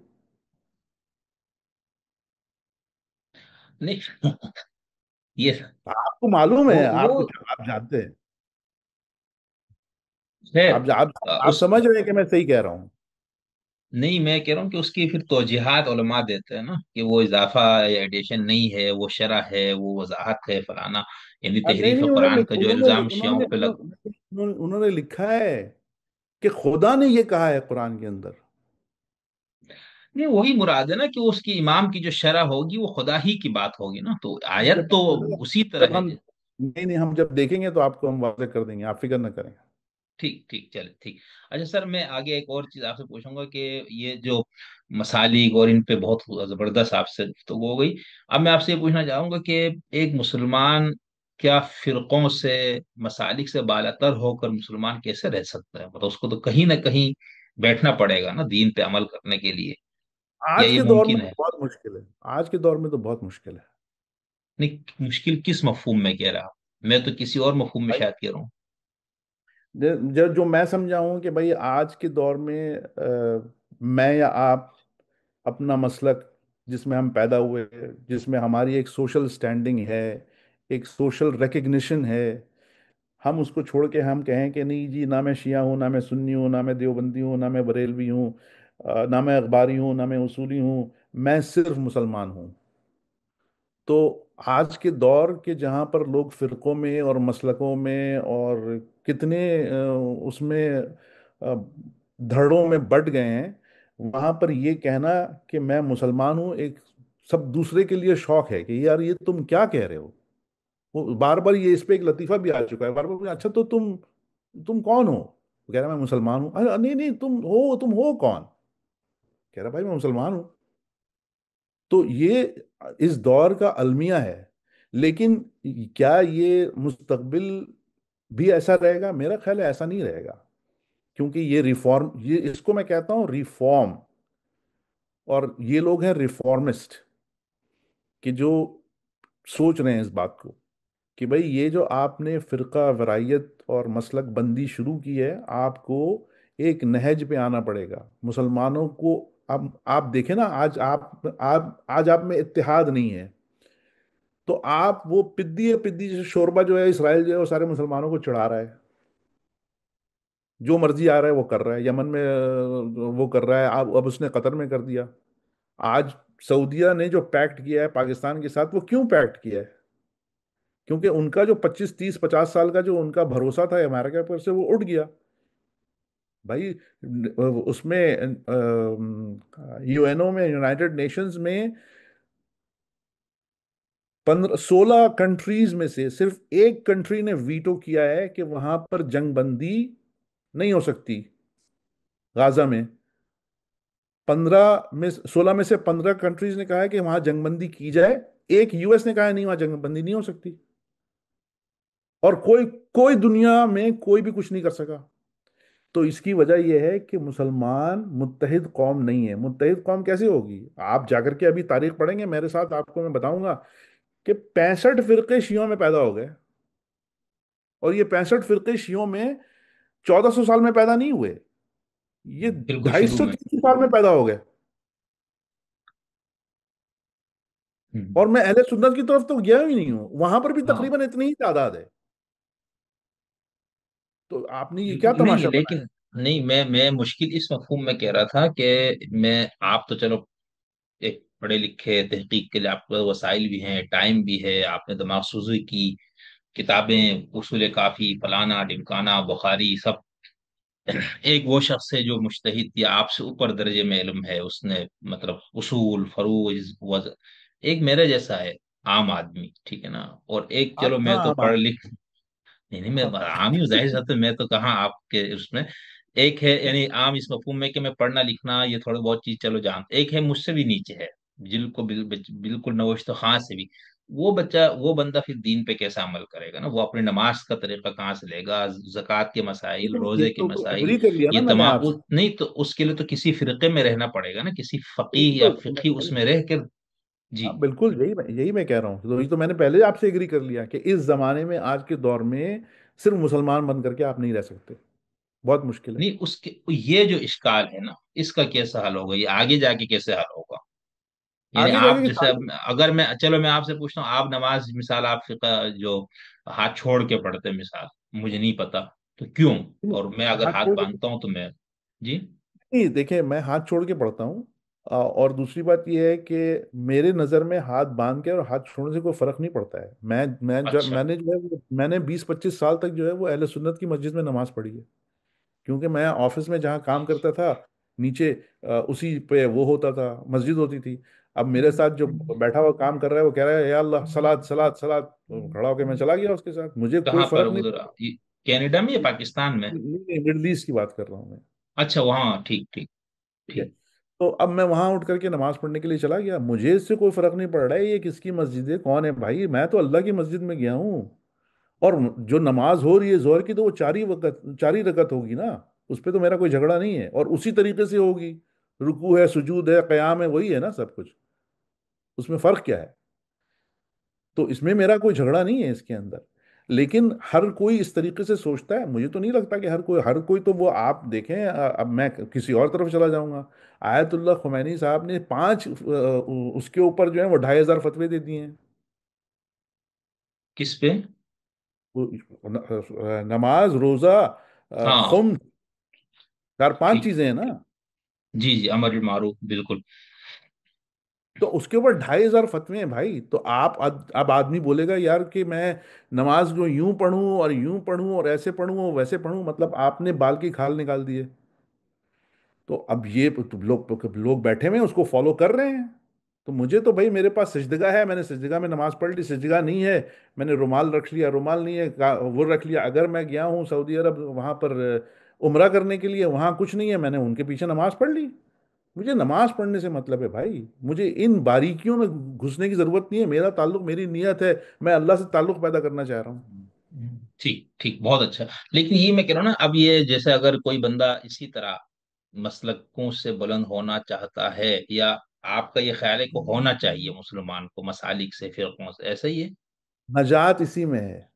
نہیں یہ آپ کو معلوم ہے، وہ آپ جانتے ہیں. خیر آپ اس سمجھ رہے ہیں کہ میں صحیح کہہ رہا ہوں. نہیں، میں کہہ رہا ہوں کہ اس کی پھر توجیحات علماء دیتے ہیں نا، کہ وہ اضافہ یا ایڈیشن نہیں ہے، وہ شرح ہے، وہ وضاحت ہے فلانا. یعنی نہیں تحریف نہیں، قرآن کا جو الزام شیعوں پہ لگ. انہوں نے لکھا ہے کہ خدا نے یہ کہا ہے قرآن کے اندر. نہیں، وہی مراد ہے نا کہ اس کی امام کی جو شرح ہوگی وہ خدا ہی کی بات ہوگی نا، تو آیت تو اسی طرح جب ہے. ہم نہیں نہیں، ہم جب دیکھیں گے تو آپ کو ہم واضح کر دیں گے، آپ فکر نہ کریں. ٹھیک ٹھیک، چلے ٹھیک. اچھا سر، میں آگے ایک اور چیز آپ سے پوچھوں گا کہ یہ جو مسالک اور ان پہ بہت زبردست آپ سے گفتگو ہو گئی. اب میں آپ سے یہ پوچھنا چاہوں گا کہ ایک مسلمان کیا فرقوں سے، مسالک سے بالاتر ہو کر مسلمان کیسے رہ سکتا ہے؟ مطلب اس کو تو کہیں نہ کہیں بیٹھنا پڑے گا نا دین پہ عمل کرنے کے لیے. یا آج یہ کے دور میں ممکن تو ہے؟ بہت مشکل ہے. آج کے دور میں تو بہت مشکل ہے. نہیں، مشکل کس مفہوم میں کہہ رہا ہوں؟ میں تو کسی اور مفہوم میں بھائی شاید کہہ رہا ہوں. جو میں سمجھا ہوں کہ بھائی آج کے دور میں میں یا آپ اپنا مسلک جس میں ہم پیدا ہوئے، جس میں ہماری ایک سوشل سٹینڈنگ ہے، ایک سوشل ریکگنیشن ہے، ہم اس کو چھوڑ کے ہم کہیں کہ نہیں جی، نہ میں شیعہ ہوں، نہ میں سنی ہوں، نہ میں دیوبندی ہوں، نہ میں بریلوی ہوں، نہ میں اخباری ہوں، نہ میں اصولی ہوں، میں صرف مسلمان ہوں. تو آج کے دور کے جہاں پر لوگ فرقوں میں اور مسلکوں میں اور کتنے اس میں دھڑوں میں بٹ گئے ہیں، وہاں پر یہ کہنا کہ میں مسلمان ہوں ایک سب دوسرے کے لیے شوق ہے کہ یار یہ تم کیا کہہ رہے ہو. وہ بار بار یہ اس پہ ایک لطیفہ بھی آ چکا ہے، بار بار اچھا تو تم کون ہو؟ وہ کہہ رہا میں مسلمان ہوں. نہیں نہیں، تم ہو کون؟ کہہ رہا بھائی میں مسلمان ہوں. تو یہ اس دور کا المیہ ہے. لیکن کیا یہ مستقبل بھی ایسا رہے گا؟ میرا خیال ہے ایسا نہیں رہے گا. کیونکہ یہ ریفارم، یہ اس کو میں کہتا ہوں ریفارم، اور یہ لوگ ہیں ریفارمسٹ کہ جو سوچ رہے ہیں اس بات کو کہ بھئی یہ جو آپ نے فرقہ ورائیت اور مسلک بندی شروع کی ہے، آپ کو ایک نہج پہ آنا پڑے گا مسلمانوں کو. اب آپ دیکھیں نا، آج آپ میں اتحاد نہیں ہے، تو آپ وہ پدی پدی شوربہ جو ہے اسرائیل جو ہے وہ سارے مسلمانوں کو چڑھا رہا ہے. جو مرضی آ رہا ہے وہ کر رہا ہے. یمن میں وہ کر رہا ہے، اب اس نے قطر میں کر دیا. آج سعودیہ نے جو پیکٹ کیا ہے پاکستان کے ساتھ، وہ کیوں پیکٹ کیا ہے؟ کیونکہ ان کا جو 25 30 50 سال کا جو ان کا بھروسہ تھا امریکہ پر سے، وہ اٹھ گیا. بھائی اس میں یو این او میں، یونائٹڈ نیشنز میں 16 کنٹریز میں سے صرف ایک کنٹری نے ویٹو کیا ہے کہ وہاں پر جنگ بندی نہیں ہو سکتی. غازہ میں 16 میں سے 15 کنٹریز نے کہا ہے کہ وہاں جنگ بندی کی جائے. ایک یو ایس نے کہا ہے نہیں، وہاں جنگ بندی نہیں ہو سکتی. اور کوئی دنیا میں کوئی بھی کچھ نہیں کر سکا. تو اس کی وجہ یہ ہے کہ مسلمان متحد قوم نہیں ہے. متحد قوم کیسے ہوگی؟ آپ جا کر کے ابھی تاریخ پڑھیں گے میرے ساتھ، آپ کو میں بتاؤں گا کہ 65 فرقے شیعوں میں پیدا ہو گئے. اور یہ 65 فرقے شیعوں میں 1400 سال میں پیدا نہیں ہوئے، یہ بالکل ڈھائی شروع سو میں. تین سو سال میں پیدا ہو گئے. हम्म। और मैं अहले सुन्नत की तरफ तो गया ही नहीं हूँ, वहां पर भी हाँ। तकरीबन इतनी ही तादाद है। तो आपने ये क्या नहीं तमाशा बनाया? लेकिन, नहीं मैं मुश्किल इस मफहूम में कह रहा था कि मैं, आप तो चलो एक पढ़े लिखे, तहकीक के लिए आपके पास वसाइल भी हैं, टाइम भी है, आपने दिमाग सूजी की, किताबें, उसूल काफी, फलाना ढिमकाना, बुखारी, सब। एक वो शख्स है जो मुजतहिद या आपसे ऊपर दर्जे में इल्म है, उसने मतलब उसूल, फरूज, वज़, एक मेरे जैसा है, आम आदमी, ठीक है ना। और एक, आप चलो मैं कहाँ तो आम पढ़ लिख, नहीं नहीं, मैं आम ही हूँ, जाहिर सी बात है, मैं तो कहाँ आपके उसमें। एक है यानी आम इस मफहूम में कि मैं पढ़ना लिखना ये थोड़ी बहुत चीज चलो जान, एक है मुझसे भी नीचे है, बिल्कुल नवोश तो खां से भी। वो बच्चा, वो बंदा फिर दीन पे कैसे अमल करेगा ना, वो अपनी नमाज का तरीका कहाँ से लेगा, जक़ात के मसाइल, लेकिन ये रोजे के तो मसाइल, एग्री कर लिया ये ना मैंने तमाम आपसे। नहीं तो उसके लिए तो किसी फिरके में रहना पड़ेगा ना, किसी यही फकीह तो या फिकी उसमें रह कर। जी। हाँ, बिल्कुल यही मैं कह रहा हूँ, तो ये तो मैंने पहले आपसे एग्री कर लिया कि इस जमाने में, आज के दौर में सिर्फ मुसलमान बन करके आप नहीं रह सकते, बहुत मुश्किल है। नहीं, उसके ये जो इश्काल है ना, इसका कैसे हल होगा, ये आगे जाके कैसे हल होगा? यानी आगे आप जाके जैसे, अब अगर मैं, चलो मैं आपसे पूछता हूँ, आप नमाज मिसाल, आप फिका जो हाथ छोड़ के पढ़ते हैं मिसाल, मुझे नहीं पता तो क्यों, और मैं अगर हाथ हाथ छोड़ के बांधता हूँ तो मैं। जी। नहीं, देखें, मैं हाथ छोड़ के पढ़ता हूँ। और दूसरी बात यह है कि मेरे नज़र में हाथ बांध के और हाथ छोड़ने से कोई फर्क नहीं पड़ता है। मैं जब अच्छा। मैंने जो है मैंने 20-25 साल तक जो है वो अहले सुन्नत की मस्जिद में नमाज पढ़ी है। क्योंकि मैं ऑफिस में जहाँ काम करता था, नीचे उसी पे वो होता था, मस्जिद होती थी। अब मेरे साथ जो बैठा हुआ काम कर रहा है वो कह रहा है, या अल्लाह सलात सलात सलात, तो खड़ा होकर मैं चला गया उसके साथ, मुझे कोई कहाँ पर फर्क नहीं उधर, पड़ा। ये कनाडा में या पाकिस्तान में? मिडल ईस्ट की बात कर रहा हूँ मैं। अच्छा, वहाँ, ठीक ठीक। ठीक है। ठीक। तो अब मैं वहां उठ करके नमाज पढ़ने के लिए चला गया, मुझे इससे कोई फर्क नहीं पड़ रहा है ये किसकी मस्जिद है, कौन है भाई, मैं तो अल्लाह की मस्जिद में गया हूँ। और जो नमाज हो रही है जोहर की, तो वो 4 ही रकत होगी ना, उस पर तो मेरा कोई झगड़ा नहीं है, और उसी तरीके से होगी। रुकू है, सुजूद है, कयाम है, वही है ना सब कुछ, उसमें फर्क क्या है? तो इसमें मेरा कोई झगड़ा नहीं है इसके अंदर। लेकिन हर कोई इस तरीके से सोचता है, मुझे तो नहीं लगता कि हर कोई तो वो, आप देखें, अब मैं किसी और तरफ चला जाऊंगा। आयतुल्लाह खुमैनी साहब ने 5 उसके ऊपर जो है वो 2,500 फतवे दे दिए हैं। किस पे? नमाज, रोजा, हाँ। खुम, 4-5 ठीक। चीजें हैं ना। जी जी, अमर बिल मारूफ, बिल्कुल। तो उसके ऊपर 2,500 फतवे हैं भाई। तो आप अब आदमी बोलेगा यार कि मैं नमाज जो यूं पढ़ूं और यूं पढ़ूं और ऐसे पढ़ूं और वैसे पढ़ूं, मतलब आपने बाल की खाल निकाल दिए। तो अब ये तो लोग बैठे हुए हैं उसको फॉलो कर रहे हैं। तो मुझे तो भाई, मेरे पास सजदगा है, मैंने सजदगा में नमाज पढ़ ली, सजदगा नहीं है, मैंने रुमाल रख लिया, रुमाल नहीं है वो रख लिया। अगर मैं गया हूँ सऊदी अरब वहां पर उम्रा करने के लिए, वहां कुछ नहीं है, मैंने उनके पीछे नमाज पढ़ ली। मुझे नमाज पढ़ने से मतलब है भाई, मुझे इन बारीकियों में घुसने की जरूरत नहीं है। मेरा ताल्लुक, मेरी नियत है, मैं अल्लाह से ताल्लुक पैदा करना चाह रहा हूँ। ठीक ठीक, बहुत अच्छा। लेकिन ये मैं कह रहा हूँ ना, अब ये जैसे अगर कोई बंदा इसी तरह मसलकों से बुलंद होना चाहता है, या आपका ये ख्याल है को होना चाहिए मुसलमान को मसालिक से, फिरकों से, ऐसा ही है? नजात इसी में है।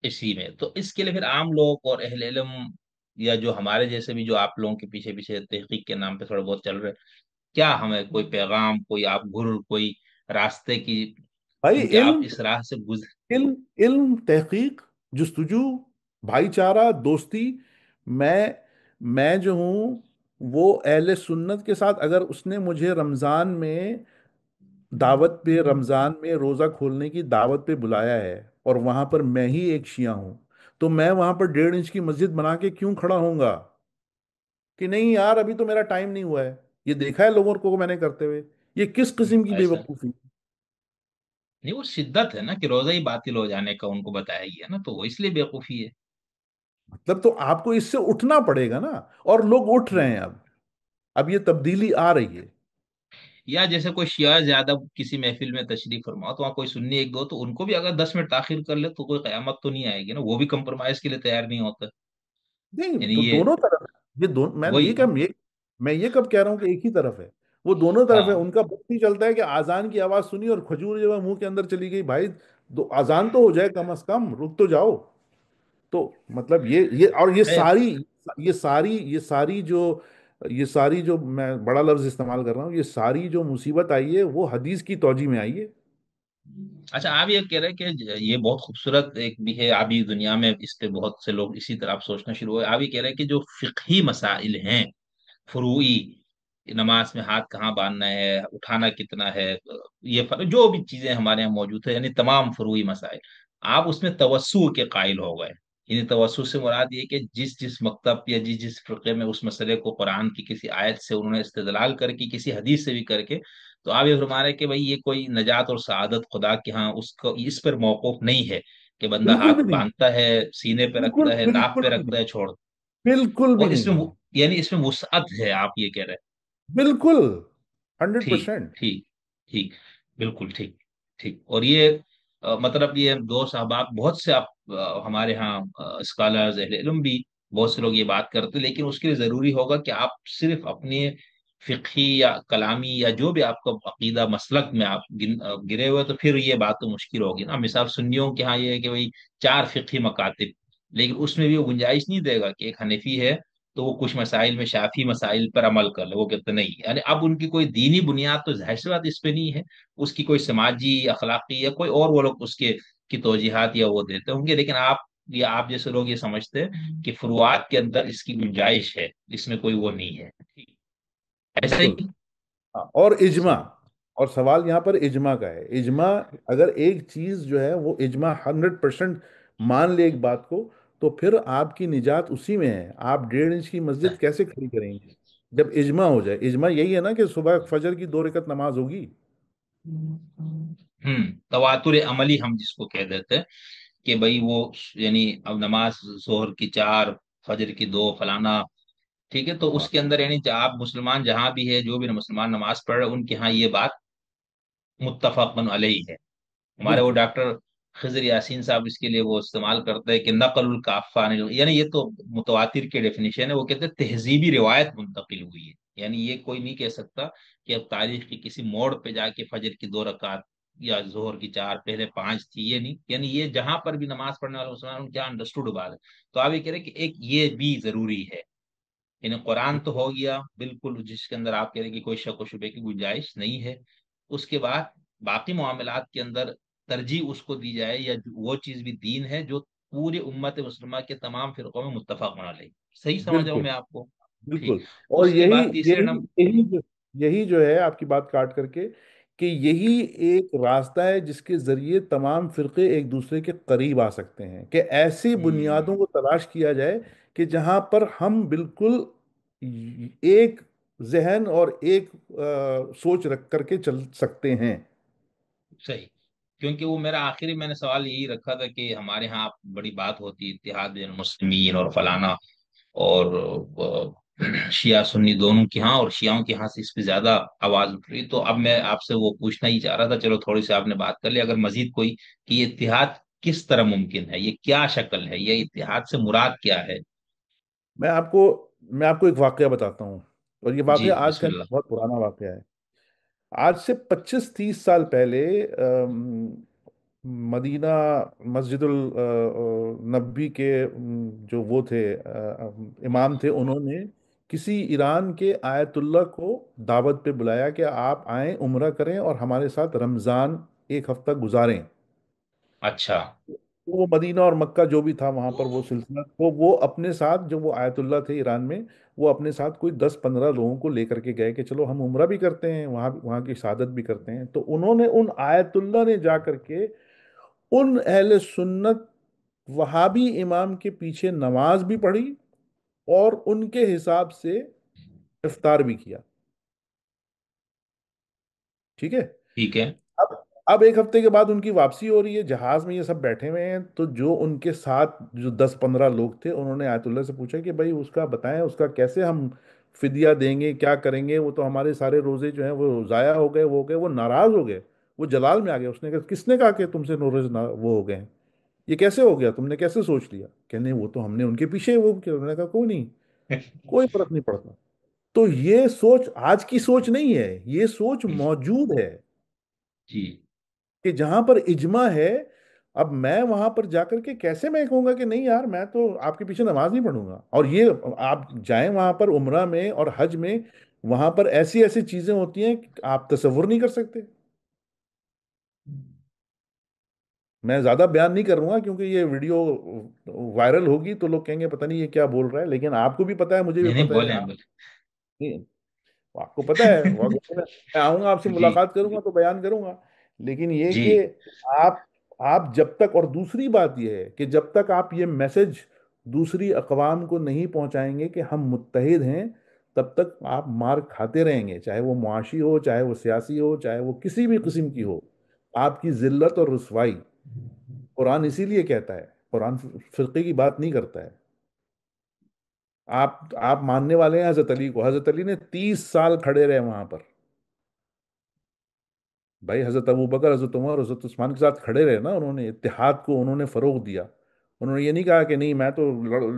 इसी में तो इसके लिए फिर आम लोग और अहले इल्म, या जो हमारे जैसे भी, जो आप लोगों के पीछे पीछे तहकीक के नाम पे थोड़ा बहुत चल रहे हैं, क्या हमें कोई पैगाम, कोई आप गुर, कोई रास्ते की, भाई क्योंकि आप इल्म, इस राह से गुजर। इल्म, इल्म, तहकीक, जुस्तजू, भाईचारा, दोस्ती। मैं मैं जो हूँ वो अहले सुन्नत के साथ, अगर उसने मुझे रमज़ान में दावत पे, रमज़ान में रोज़ा खोलने की दावत पे बुलाया है, और वहाँ पर मैं ही एक शिया हूँ, तो मैं वहाँ पर 1.5 इंच की मस्जिद बना के क्यों खड़ा होऊंगा कि नहीं यार अभी तो मेरा टाइम नहीं हुआ है? ये देखा है लोगों को मैंने करते हुए। ये किस किस्म की ऐसा बेवकूफ़ी? नहीं, वो शिद्दत है ना कि रोजा ही बातिल हो जाने का उनको बताया गया ना, तो वो इसलिए बेवकूफी है। मतलब तो आपको इससे उठना पड़ेगा ना, और लोग उठ रहे हम्म। हैं अब ये तब्दीली आ रही है। या जैसे कोई शिया ज्यादा किसी महफिल में तशरीफ फरमाओ, तो वहाँ कोई सुन्नी एक दो, तो उनको भी अगर 10 मिनट ताखिर कर ले तो कोई कयामत तो नहीं आएगी ना, वो भी कंप्रोमाइज के लिए तैयार नहीं होता। नहीं, यानी तो ये दोनों तरफ है। ये वही। मैं ये कब कह रहा हूँ कि एक ही तरफ है? वो दोनों तरफ है। हाँ। उनका बस ही चलता है कि आजान की आवाज सुनी और खजूर जो है मुंह के अंदर चली गई भाई। दो आजान तो हो जाए, कम से कम रुक तो जाओ। तो मतलब ये और खैर। ये सारी जो मैं बड़ा लफ्ज इस्तेमाल कर रहा हूँ, ये सारी जो मुसीबत आई है वो हदीस की तौजी में आई है। अच्छा, आप ये कह रहे हैं कि ये बहुत खूबसूरत एक भी है, अभी दुनिया में इस पे बहुत से लोग इसी तरह सोचना शुरू हुए। आप ये कह रहे हैं कि जो फिqही मसाइल हैं, फुरूई, नमाज में हाथ कहाँ बांधना है, उठाना कितना है, ये जो भी चीजें हमारे यहाँ मौजूद है, यानी तमाम फुरूई मसाइल, आप उसमें तवस्सु के कायल हो गए। यानी तवस्सु से मुराद ये कि जिस जिस मकतब या जिस जिस फिरके में उस मसले को कुरान की किसी आयत से उन्होंने इस्तेदलाल करके, किसी हदीस से भी करके, तो आप ये फरमा रहे हैं कि भाई ये कोई नजात और सआदत खुदा के यहाँ उसको इस पर मौकूफ नहीं है कि बंदा बिल्कुल हाथ भी नहीं, बांधता है, सीने पे बिल्कुल रखता है, नाक बिल्कुल पे भी रखता नहीं, है, छोड़। बिल्कुल भी और नहीं इसमें है। यानी इसमें वुसअत है, आप ये कह रहे हैं। बिल्कुल, हंड्रेड ठीक, परसेंट ठीक, ठीक, बिल्कुल ठीक, ठीक। और ये मतलब ये दो साहबाब बहुत से आप हमारे यहाँ स्कॉलर्स अहले इल्म भी बहुत से लोग ये बात करते हैं, लेकिन उसके लिए जरूरी होगा कि आप सिर्फ अपने फिqही या कलामी या जो भी आपका अकीदा मसलक में आप गिरे हुए, तो फिर ये बात तो मुश्किल होगी ना। मिसाल सुन्नियों के यहाँ ये है कि भाई चार फिqही मकातिब, लेकिन उसमें भी वो गुंजाइश नहीं देगा कि एक हनफी है तो वो कुछ मसाइल में शाफी मसाइल पर अमल कर ले, वो कहते नहीं। यानी अब उनकी कोई दीनी बुनियाद तो जाहिर सी बात इस पे नहीं है, उसकी कोई समाजी अखलाकी या कोई और वो लोग उसके की तौजीहात या वो देते होंगे, लेकिन आप या आप जैसे लोग ये समझते हैं कि फुरुआत के अंदर इसकी गुंजाइश है, इसमें कोई वो नहीं है। ठीक, ऐसा बिल्कुल। ही। हाँ, और इजमा, सही। और सवाल यहाँ पर इजमा का है। इजमा, अगर एक चीज जो है वो इजमा 100% मान ले एक बात को, तो फिर आपकी निजात उसी में है। आप 1.5 इंच की मस्जिद कैसे खड़ी करेंगे जब इजमा हो जाए? इजमा यही है ना कि सुबह फजर की 2 रकत नमाज होगी। तवातुर अमली हम जिसको कह देते हैं कि भाई वो, यानी अब नमाज जोहर की चार, फजर की दो, फलाना, ठीक है, तो हाँ, उसके अंदर यानी आप मुसलमान जहां भी है, जो भी मुसलमान नमाज पढ़ रहे हैं, उनके यहाँ ये बात मुत्तफaqन अलैहि है। हमारे वो बिल्कुल डॉक्टर खिजर यासीन साहब इसके लिए वो इस्तेमाल करते हैं कि नकलुल काफ़ा यानी ये तो मुतवातिर के डेफिनेशन है, वो कहते हैं तहजीबी रिवायत मुंतकिल हुई है। यानी ये कोई नहीं कह सकता कि अब तारीख की किसी मोड़ पे जाके फजर की दो रकात या जोहर की चार, पहले पांच थी, ये नहीं। यानी ये जहां पर भी नमाज पढ़ने वाले मुसलमान उनके यहाँ अंडरस्टूड बात है। तो आप ये कह रहे हैं कि एक ये भी जरूरी है, यानी कुरान तो हो गया बिल्कुल, जिसके अंदर आप कह रहे हैं कि कोई शक व शुबे की गुंजाइश नहीं है। उसके बाद बाकी मामलात के अंदर तरजीह उसको दी जाए, या वो चीज भी दीन है जो पूरे उम्मत मुसलमान के तमाम फिरकों में मुत्तफक होना ले। सही समझ रहा हूं बिल्कुल मैं आपको? ठीक। बिल्कुल। और उसके यही बाद तीसरे यही नंबर। यही जो है आपकी बात काट करके, कि यही एक रास्ता है जिसके जरिए तमाम फिरके एक दूसरे के करीब आ सकते हैं, कि ऐसी बुनियादों हम्म। को तलाश किया जाए कि जहां पर हम बिल्कुल एक जहन और एक सोच रख करके चल सकते हैं। सही। क्योंकि वो मेरा आखिरी मैंने सवाल यही रखा था कि हमारे यहाँ बड़ी बात होती है इत्तेहाद बिन मुस्लिमीन और फलाना, और शिया सुन्नी दोनों के यहाँ, और शियाओं के यहाँ से इस पे ज्यादा आवाज उठ रही। तो अब मैं आपसे वो पूछना ही चाह रहा था, चलो थोड़ी सी आपने बात कर ली, अगर मजीद कोई कि ये इत्तेहाद किस तरह मुमकिन है, ये क्या शक्ल है, ये इत्तेहाद से मुराद क्या है? मैं आपको मैं आपको एक वाकया बताता हूँ, और ये जी, वाकया आज का नहीं, बिस्मिल्लाह। बहुत पुराना वाकया है। आज से 25-30 साल पहले मदीना मस्जिदुल नबी के जो वो थे इमाम थे, उन्होंने किसी ईरान के आयतुल्ला को दावत पे बुलाया कि आप आएं, उम्रा करें और हमारे साथ रमज़ान एक हफ्ता गुजारें। अच्छा। तो वो मदीना और मक्का जो भी था वहां पर वो सिलसिला, तो वो अपने साथ, जो वो आयतुल्ला थे ईरान में, वो अपने साथ कोई 10-15 लोगों को लेकर के गए कि चलो हम उम्रा भी करते हैं, वहाँ वहाँ की शहादत भी करते हैं। तो उन्होंने, उन आयतुल्ला ने जा करके उन अहले सुन्नत वहाबी इमाम के पीछे नमाज भी पढ़ी और उनके हिसाब से इफ्तार भी किया। ठीक है। ठीक है। अब एक हफ्ते के बाद उनकी वापसी हो रही है, जहाज में ये सब बैठे हुए हैं, तो जो उनके साथ जो 10-15 लोग थे, उन्होंने आयतुल्ला से पूछा कि भाई उसका बताएं, उसका कैसे हम फिदिया देंगे, क्या करेंगे? वो तो हमारे सारे रोजे जो हैं वो जाया हो गए, वो हो गए। वो नाराज हो गए, वो जलाल में आ गए। उसने कहा, किसने कहा कि तुमसे रोजे ना वो हो गए हैं? ये कैसे हो गया? तुमने कैसे सोच लिया? कहने, वो तो हमने उनके पीछे वो किया। उन्होंने कहा, कोई नहीं, कोई फर्क नहीं पड़ता। तो ये सोच आज की सोच नहीं है, ये सोच मौजूद है जी। कि जहां पर इजमा है। अब मैं वहां पर जाकर के कैसे मैं कहूंगा कि नहीं यार, मैं तो आपके पीछे नमाज नहीं पढ़ूंगा? और ये आप जाएं वहां पर उम्रा में और हज में, वहां पर ऐसी ऐसी चीजें होती हैं कि आप तसव्वुर नहीं कर सकते। मैं ज्यादा बयान नहीं करूंगा क्योंकि ये वीडियो वायरल होगी तो लोग कहेंगे पता नहीं ये क्या बोल रहा है, लेकिन आपको भी पता है, मुझे भी नहीं नहीं, पता है, बोले आप बोले। नहीं, आपको पता है, वो अगर मैं आऊंगा आपसे जी मुलाकात करूंगा तो बयान करूंगा। लेकिन ये जी। कि आप आप जब तक, और दूसरी बात ये है कि जब तक आप ये मैसेज दूसरी अकवाम को नहीं पहुंचाएंगे कि हम मुत्तहिद हैं, तब तक आप मार खाते रहेंगे, चाहे वो मुआशी हो, चाहे वो सियासी हो, चाहे वो किसी भी किस्म की हो। आपकी जिल्लत और रुसवाई, कुरान इसीलिए कहता है, कुरान फिरके की बात नहीं करता है। आप मानने वाले हैं हजरत अली को, हजरत अली ने 30 साल खड़े रहे वहां पर। भाई हजरत अबू बकर, हजरत उमर, हजरत उस्मान के साथ खड़े रहे ना, उन्होंने इत्तेहाद को उन्होंने फरोग दिया। उन्होंने ये नहीं कहा कि नहीं मैं तो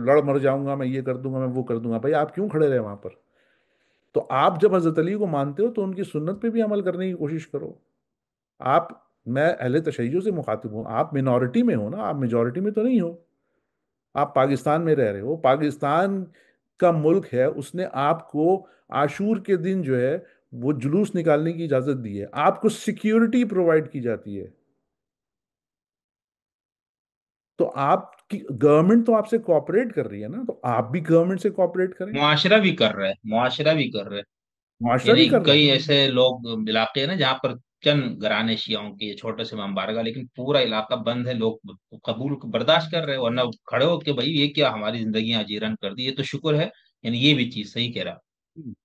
लड़ मर जाऊंगा, मैं ये कर दूंगा, मैं वो कर दूंगा। भाई आप क्यों खड़े रहे वहां पर? तो आप जब हजरत अली को मानते हो तो उनकी सुन्नत पे भी अमल करने की कोशिश करो। आप मैं अहले तशय्युह से मुखातिब हूँ, आप मिनॉरिटी में हो ना, आप मेजॉरिटी में तो नहीं हो। आप पाकिस्तान में रह रहे हो, पाकिस्तान का मुल्क है, उसने आपको आशूर के दिन जो है वो जुलूस निकालने की इजाजत दी है, आपको सिक्योरिटी प्रोवाइड की जाती है। तो आपकी गवर्नमेंट तो आपसे कोऑपरेट कर रही है ना, तो आप भी गवर्नमेंट से कोऑपरेट करें। मुआशरा भी कर रहे हैं, मुआशरा भी कर रहे हैं। मुआशरा भी यानी कर रहा कई है। ऐसे लोग इलाके हैं ना जहाँ पर चंद घराने शियाओं के, छोटे से इमाम बारगाह, लेकिन पूरा इलाका बंद है, लोग कबूल बर्दाश्त कर रहे हैं, वरना खड़े हो के भाई ये क्या हमारी जिंदगी जीरन कर दी, ये तो शुक्र है। यानी ये भी चीज सही कह रहा।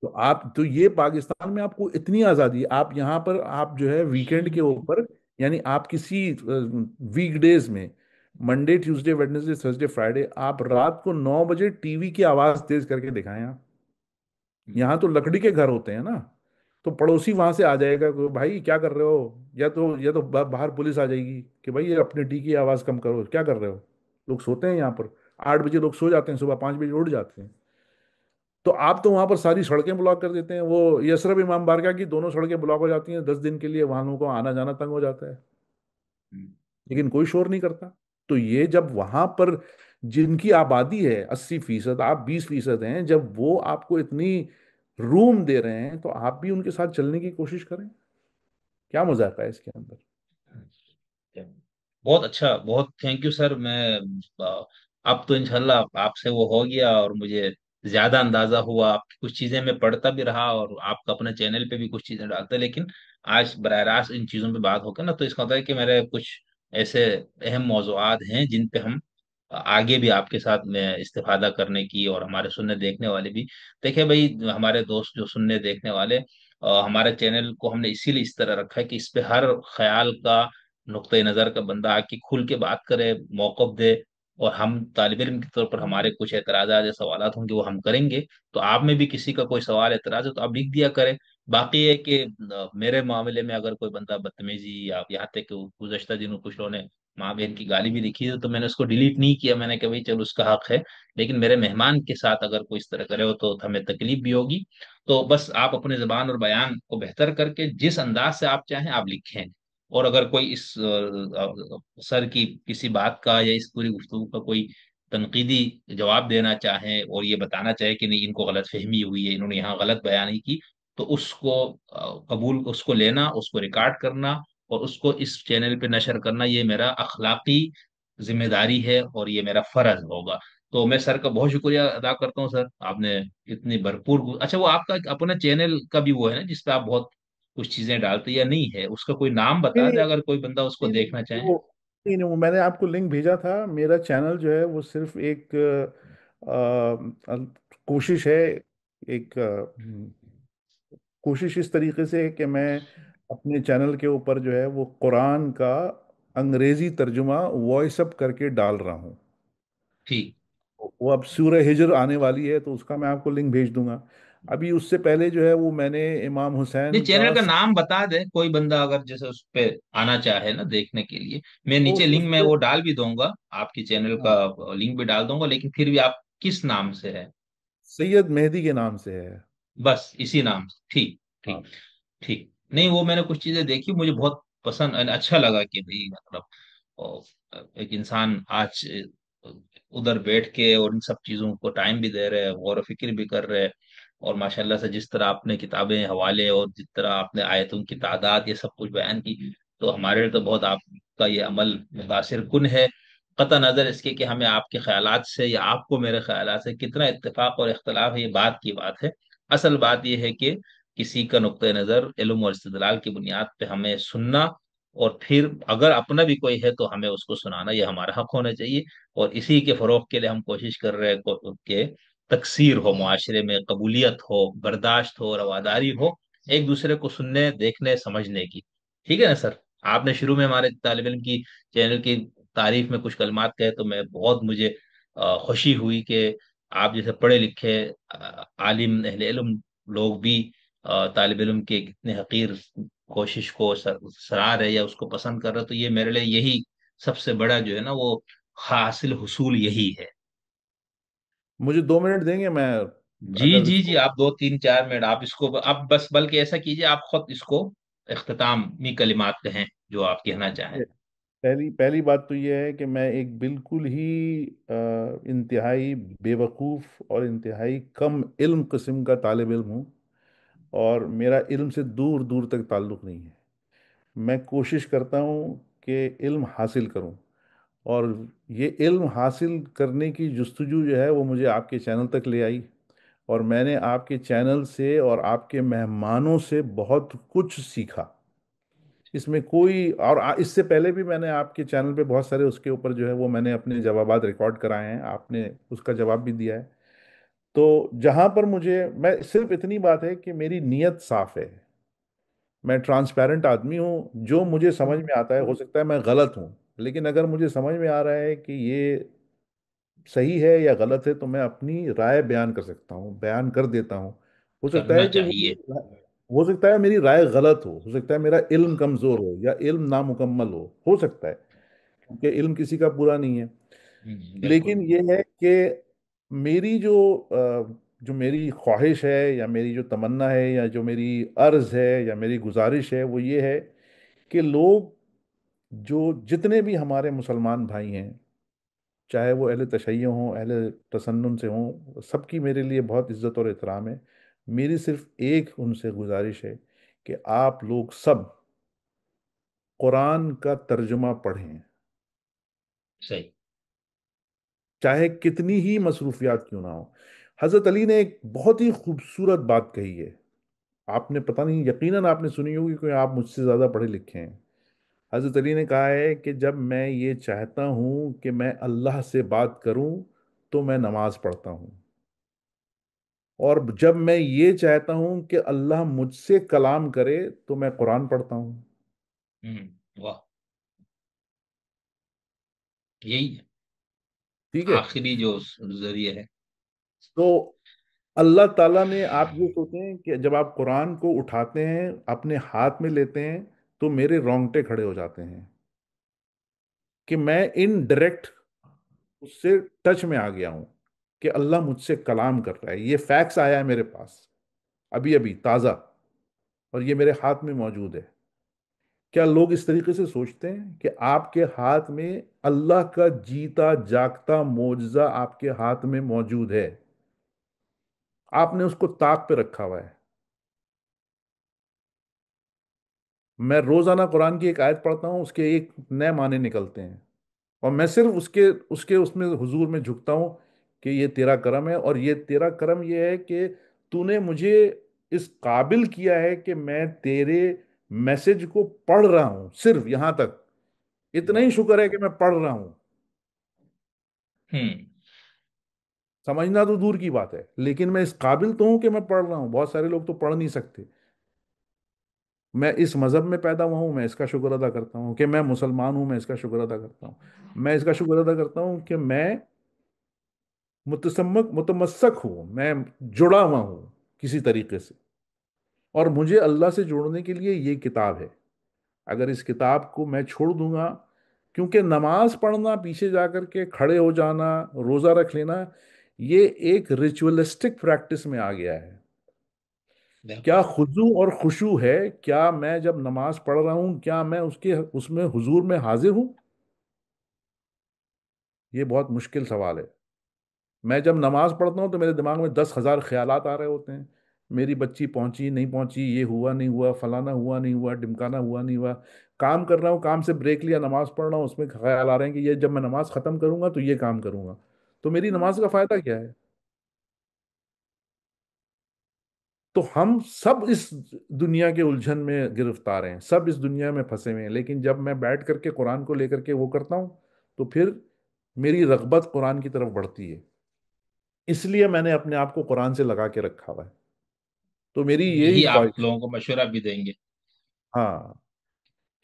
तो आप तो ये पाकिस्तान में आपको इतनी आज़ादी, आप यहाँ पर आप जो है वीकेंड के ऊपर, यानी आप किसी वीकडेज में, Monday Tuesday Wednesday Thursday Friday, आप रात को 9 बजे टीवी की आवाज़ तेज करके दिखाएं आप। यहाँ तो लकड़ी के घर होते हैं ना, तो पड़ोसी वहां से आ जाएगा कि भाई क्या कर रहे हो, या तो बाहर पुलिस आ जाएगी कि भाई ये अपने टी की आवाज़ कम करो, क्या कर रहे हो। लोग सोते हैं यहाँ पर, 8 बजे लोग सो जाते हैं, सुबह 5 बजे उठ जाते हैं। तो आप तो वहां पर सारी सड़कें ब्लॉक कर देते हैं, वो यसरब इमाम बारगाह की दोनों सड़कें ब्लॉक हो जाती हैं 10 दिन के लिए, वाहनों को आना जाना तंग हो जाता है। हम्म। लेकिन कोई शोर नहीं करता। तो ये जब वहां पर जिनकी आबादी है 80%, आप 20% हैं, जब वो आपको इतनी रूम दे रहे हैं तो आप भी उनके साथ चलने की कोशिश करें। क्या मजाक है इसके अंदर? बहुत अच्छा, बहुत थैंक यू सर। मैं अब तो इंशाल्लाह आपसे वो हो गया और मुझे ज्यादा अंदाजा हुआ। आपकी कुछ चीजें मैं पढ़ता भी रहा और आपका अपने चैनल पे भी कुछ चीजें डालते, लेकिन आज बरह रास्त इन चीजों पे बात होकर ना, तो इसका मतलब है कि मेरे कुछ ऐसे अहम मौजूआत हैं जिन पे हम आगे भी आपके साथ में इस्तेफादा करने की, और हमारे सुनने देखने वाले भी। देखिए भाई, हमारे दोस्त जो सुनने देखने वाले, हमारे चैनल को हमने इसीलिए इस तरह रखा है कि इस पे हर ख्याल का, नुक्ते नजर का बंदा आके खुल के बात करे, मौक़िफ़ दे। और हम तालिब इल्म के तौर पर हमारे कुछ एतराज़ात या सवालात होंगे वो हम करेंगे। तो आप में भी किसी का कोई सवाल एतराज है तो आप लिख दिया करें। बाकी है कि मेरे मामले में अगर कोई बंदा बदतमीजी, या यहाँ तक कि गुज़श्ता दिनों कुछ लोगों ने माँ बहन की गाली भी लिखी है, तो मैंने उसको डिलीट नहीं किया। मैंने कहा भाई चलो उसका हक है, लेकिन मेरे मेहमान के साथ अगर कोई इस तरह करे हो तो हमें तकलीफ भी होगी। तो बस आप अपने जबान और बयान को बेहतर करके जिस अंदाज से आप चाहें आप लिखें। और अगर कोई इस सर की किसी बात का या इस पूरी गुफ्तगू का कोई तनकीदी जवाब देना चाहे और ये बताना चाहे कि नहीं इनको गलत फहमी हुई है, इन्होंने यहाँ गलत बयानी की, तो उसको कबूल, उसको लेना, उसको रिकॉर्ड करना और उसको इस चैनल पे नशर करना, ये मेरा अखलाकी जिम्मेदारी है और ये मेरा फर्ज होगा। तो मैं सर का बहुत शुक्रिया अदा करता हूँ सर, आपने इतनी भरपूर। अच्छा, वो आपका अपना चैनल का भी वो है ना जिसपे आप बहुत कुछ चीजें डालते, या नहीं है? उसका कोई नाम नहीं बता नहीं दे अगर कोई बंदा उसको नहीं नहीं, देखना चाहे। वो नहीं नहीं, वो मैंने आपको लिंक भेजा था। मेरा चैनल जो है वो सिर्फ एक कोशिश है, एक कोशिश इस तरीके से है कि मैं अपने चैनल के ऊपर जो है वो कुरान का अंग्रेजी तर्जुमा वॉइस अप करके डाल रहा हूँ। ठीक। वो अब सूरह हिजर आने वाली है तो उसका मैं आपको लिंक भेज दूंगा। अभी उससे पहले जो है वो मैंने इमाम नहीं, हुसैन चैनल का का नाम बता दे कोई बंदा अगर जैसे उस पे आना चाहे ना देखने के लिए। मैं नीचे उस लिंक में पे वो डाल भी दूंगा, आपकी चैनल का हाँ, लिंक भी डाल दूंगा, लेकिन फिर भी आप किस नाम से है? सैयद मेहदी के नाम से है। बस इसी नाम से, ठीक हाँ। ठीक ठीक। नहीं, वो मैंने कुछ चीजें देखी, मुझे बहुत पसंद अच्छा लगा कि भाई मतलब एक इंसान आज उधर बैठ के और इन सब चीजों को टाइम भी दे रहे हैं, गौर व फिक्र भी कर रहे हैं। और माशाल्लाह से जिस तरह आपने किताबें हवाले और जिस तरह आपने आयतों की तादाद ये सब कुछ बयान की, तो हमारे लिए तो बहुत आप کا یہ عمل متاثر کن ہے، قطع نظر اس کے کہ ہمیں آپ کے خیالات سے یا آپ کو میرے خیالات سے کتنا اتفاق اور اختلاف ہے، یہ بات کی بات ہے۔ اصل بات یہ ہے کہ کسی کا نقطۂ نظر علم اور استدلال کی بنیاد پہ ہمیں سننا، اور پھر اگر اپنا بھی کوئی ہے تو ہمیں اس کو سنانا، یہ ہمارا حق ہونا چاہیے۔ اور اسی کے فروغ کے لیے ہم کوشش کر رہے ہیں کہ تکثیر ہو معاشرے میں، قبولیت ہو، برداشت ہو، رواداری ہو، ایک دوسرے کو سننے، دیکھنے، سمجھنے کی۔ ٹھیک ہے نا سر؟ آپ نے شروع میں ہمارے طالب علم کی چینل کی تعریف میں کچھ کلمات کہے تو میں بہت مجھے خوشی ہوئی کہ آپ جیسے پڑھے لکھے عالم اہل علم لوگ بھی طالب علم کے اتنے حقیر کوشش کو سراہ رہے یا اس کو پسند کر رہے، تو یہ میرے لیے یہی سب سے بڑا جو ہے نا وہ حاصل حصول یہی ہے۔ مجھے 2 منٹ دیں گے؟ میں جی اگر جی اس جی، کو آپ 2 3 4 منٹ آپ اس کو آپ بس بلکہ ایسا کیجیے، آپ خود اس کو اختتامی کلمات کہیں جو آپ کہنا چاہیں۔ پہلی پہلی بات تو یہ ہے کہ میں ایک بالکل ہی انتہائی بے وقوف اور انتہائی کم علم قسم کا طالب علم ہوں، اور میرا علم سے دور دور تک تعلق نہیں ہے۔ میں کوشش کرتا ہوں کہ علم حاصل کروں، اور یہ علم حاصل کرنے کی جستجو جو ہے وہ مجھے آپ کے چینل تک لے آئی، اور میں نے آپ کے چینل سے اور آپ کے مہمانوں سے بہت کچھ سیکھا۔ اس میں کوئی اور اس سے پہلے بھی میں نے آپ کے چینل پہ بہت سارے اس کے اوپر جو ہے وہ میں نے اپنے جوابات ریکارڈ کرائے ہیں، آپ نے اس کا جواب بھی دیا ہے۔ تو جہاں پر مجھے میں صرف اتنی بات ہے کہ میری نیت صاف ہے، میں ٹرانسپیرنٹ آدمی ہوں، جو مجھے سمجھ میں آتا ہے، ہو سکتا ہے میں غلط ہوں، لیکن اگر مجھے سمجھ میں آ رہا ہے کہ یہ صحیح ہے یا غلط ہے تو میں اپنی رائے بیان کر سکتا ہوں، بیان کر دیتا ہوں۔ ہو سکتا کرنا ہے کہ چاہیے۔ ہو سکتا ہے میری رائے غلط ہو سکتا ہے میرا علم کمزور ہو یا علم نامکمل ہو سکتا ہے، کیونکہ علم کسی کا پورا نہیں ہے۔ بالکل۔ لیکن یہ ہے کہ میری جو میری خواہش ہے یا میری جو تمنا ہے یا جو میری عرض ہے یا میری گزارش ہے وہ یہ ہے کہ لوگ جو جتنے بھی ہمارے مسلمان بھائی ہیں، چاہے وہ اہل تشیع ہوں، اہل تسنن سے ہوں، سب کی میرے لیے بہت عزت اور احترام ہے۔ میری صرف ایک ان سے گزارش ہے کہ آپ لوگ سب قرآن کا ترجمہ پڑھیں، صحیح۔ چاہے کتنی ہی مصروفیات کیوں نہ ہو۔ حضرت علی نے ایک بہت ہی خوبصورت بات کہی ہے، آپ نے پتہ نہیں، یقیناً آپ نے سنی ہوگی کیونکہ آپ مجھ سے زیادہ پڑھے لکھے ہیں۔ حضرت علی نے کہا ہے کہ جب میں یہ چاہتا ہوں کہ میں اللہ سے بات کروں تو میں نماز پڑھتا ہوں، اور جب میں یہ چاہتا ہوں کہ اللہ مجھ سے کلام کرے تو میں قرآن پڑھتا ہوں۔ ہوں۔ واہ، یہی ہے ٹھیک ہے؟ آخری جو ذریعہ ہے۔ تو اللہ تعالیٰ نے، آپ یہ سوچیں کہ جب آپ قرآن کو اٹھاتے ہیں اپنے ہاتھ میں لیتے ہیں تو میرے رونگٹے کھڑے ہو جاتے ہیں کہ میں ان ڈائریکٹ اس سے ٹچ میں آ گیا ہوں کہ اللہ مجھ سے کلام کر رہا ہے۔ یہ فیکس آیا ہے میرے پاس ابھی ابھی تازہ، اور یہ میرے ہاتھ میں موجود ہے۔ کیا لوگ اس طریقے سے سوچتے ہیں کہ آپ کے ہاتھ میں اللہ کا جیتا جاگتا معجزہ آپ کے ہاتھ میں موجود ہے؟ آپ نے اس کو طاق پہ رکھا ہوا ہے۔ میں روزانہ قرآن کی ایک آیت پڑھتا ہوں، اس کے ایک نئے معنی نکلتے ہیں، اور میں صرف اس میں حضور میں جھکتا ہوں کہ یہ تیرا کرم ہے، اور یہ تیرا کرم یہ ہے کہ تو نے مجھے اس قابل کیا ہے کہ میں تیرے میسج کو پڑھ رہا ہوں، صرف یہاں تک اتنا ہی واہ۔ شکر ہے کہ میں پڑھ رہا ہوں۔ ہوں۔ سمجھنا تو دور کی بات ہے، لیکن میں اس قابل تو ہوں کہ میں پڑھ رہا ہوں۔ بہت سارے لوگ تو پڑھ نہیں سکتے۔ میں اس مذہب میں پیدا ہوا ہوں، میں اس کا شکر ادا کرتا ہوں کہ میں مسلمان ہوں، میں اس کا شکر ادا کرتا ہوں۔ میں اس کا شکر ادا کرتا ہوں کہ میں متمسک ہوں، میں جڑا ہوا ہوں کسی طریقے سے، اور مجھے اللہ سے جوڑنے کے لیے یہ کتاب ہے۔ اگر اس کتاب کو میں چھوڑ دوں گا، کیونکہ نماز پڑھنا، پیچھے جا کر کے کھڑے ہو جانا، روزہ رکھ لینا، یہ ایک ریچولسٹک پریکٹس میں آ گیا ہے۔ کیا بالکل۔ خضوع اور خشوع ہے؟ کیا میں جب نماز پڑھ رہا ہوں کیا میں اس میں حضور میں حاضر ہوں؟ یہ بہت مشکل سوال ہے۔ میں جب نماز پڑھتا ہوں تو میرے دماغ میں 10,000 خیالات آ رہے ہوتے ہیں، میری بچی پہنچی نہیں پہنچی، یہ ہوا نہیں ہوا، فلانا ہوا نہیں ہوا، ڈمکانا ہوا نہیں ہوا، काम कर रहा हूँ, काम से ब्रेक लिया, नमाज पढ़ रहा हूँ, उसमें ख्याल आ रहे हैं कि ये जब मैं नमाज खत्म करूंगा तो ये काम करूंगा, तो मेरी नमाज का फायदा क्या है? तो हम सब इस दुनिया के उलझन में गिरफ्तार हैं, सब इस दुनिया में फंसे हुए हैं, लेकिन जब मैं बैठ करके कुरान को लेकर के वो करता हूँ, तो फिर मेरी रगबत कुरान की तरफ बढ़ती है। इसलिए मैंने अपने आप को कुरान से लगा के रखा हुआ है। तो मेरी यही यही आप ख्वाहिश है। लोगों को मशवरा भी देंगे। हाँ,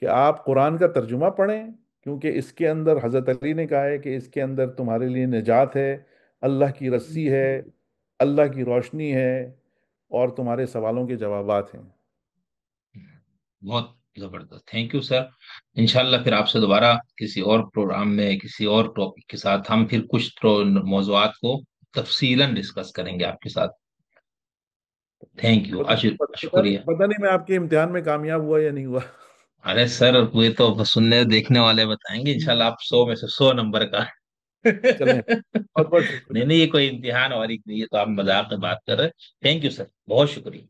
कि आप कुरान का तर्जुमा पढ़ें, क्योंकि इसके अंदर हजरत अली ने कहा है कि इसके अंदर तुम्हारे लिए निजात है, अल्लाह की रस्सी है, अल्लाह की रोशनी है, और तुम्हारे सवालों के जवाबात हैं। बहुत जबरदस्त, थैंक यू सर। इंशाल्लाह फिर आपसे दोबारा किसी और प्रोग्राम में किसी और टॉपिक के साथ हम फिर कुछ तो मौजुआत को तफसीलन डिस्कस करेंगे आपके साथ। थैंक यू, शुक्रिया। पता नहीं मैं आपके इम्तिहान में कामयाब हुआ या नहीं हुआ। अरे सर, वे तो सुनने देखने वाले बताएंगे, इंशाल्लाह आप 100 में से 100 नंबर का। चलें, बहुत बहुत नहीं शुक्रिया। नहीं, ये कोई इम्तिहान और नहीं, ये तो आप मजाक में बात कर रहे हैं। थैंक यू सर, बहुत शुक्रिया।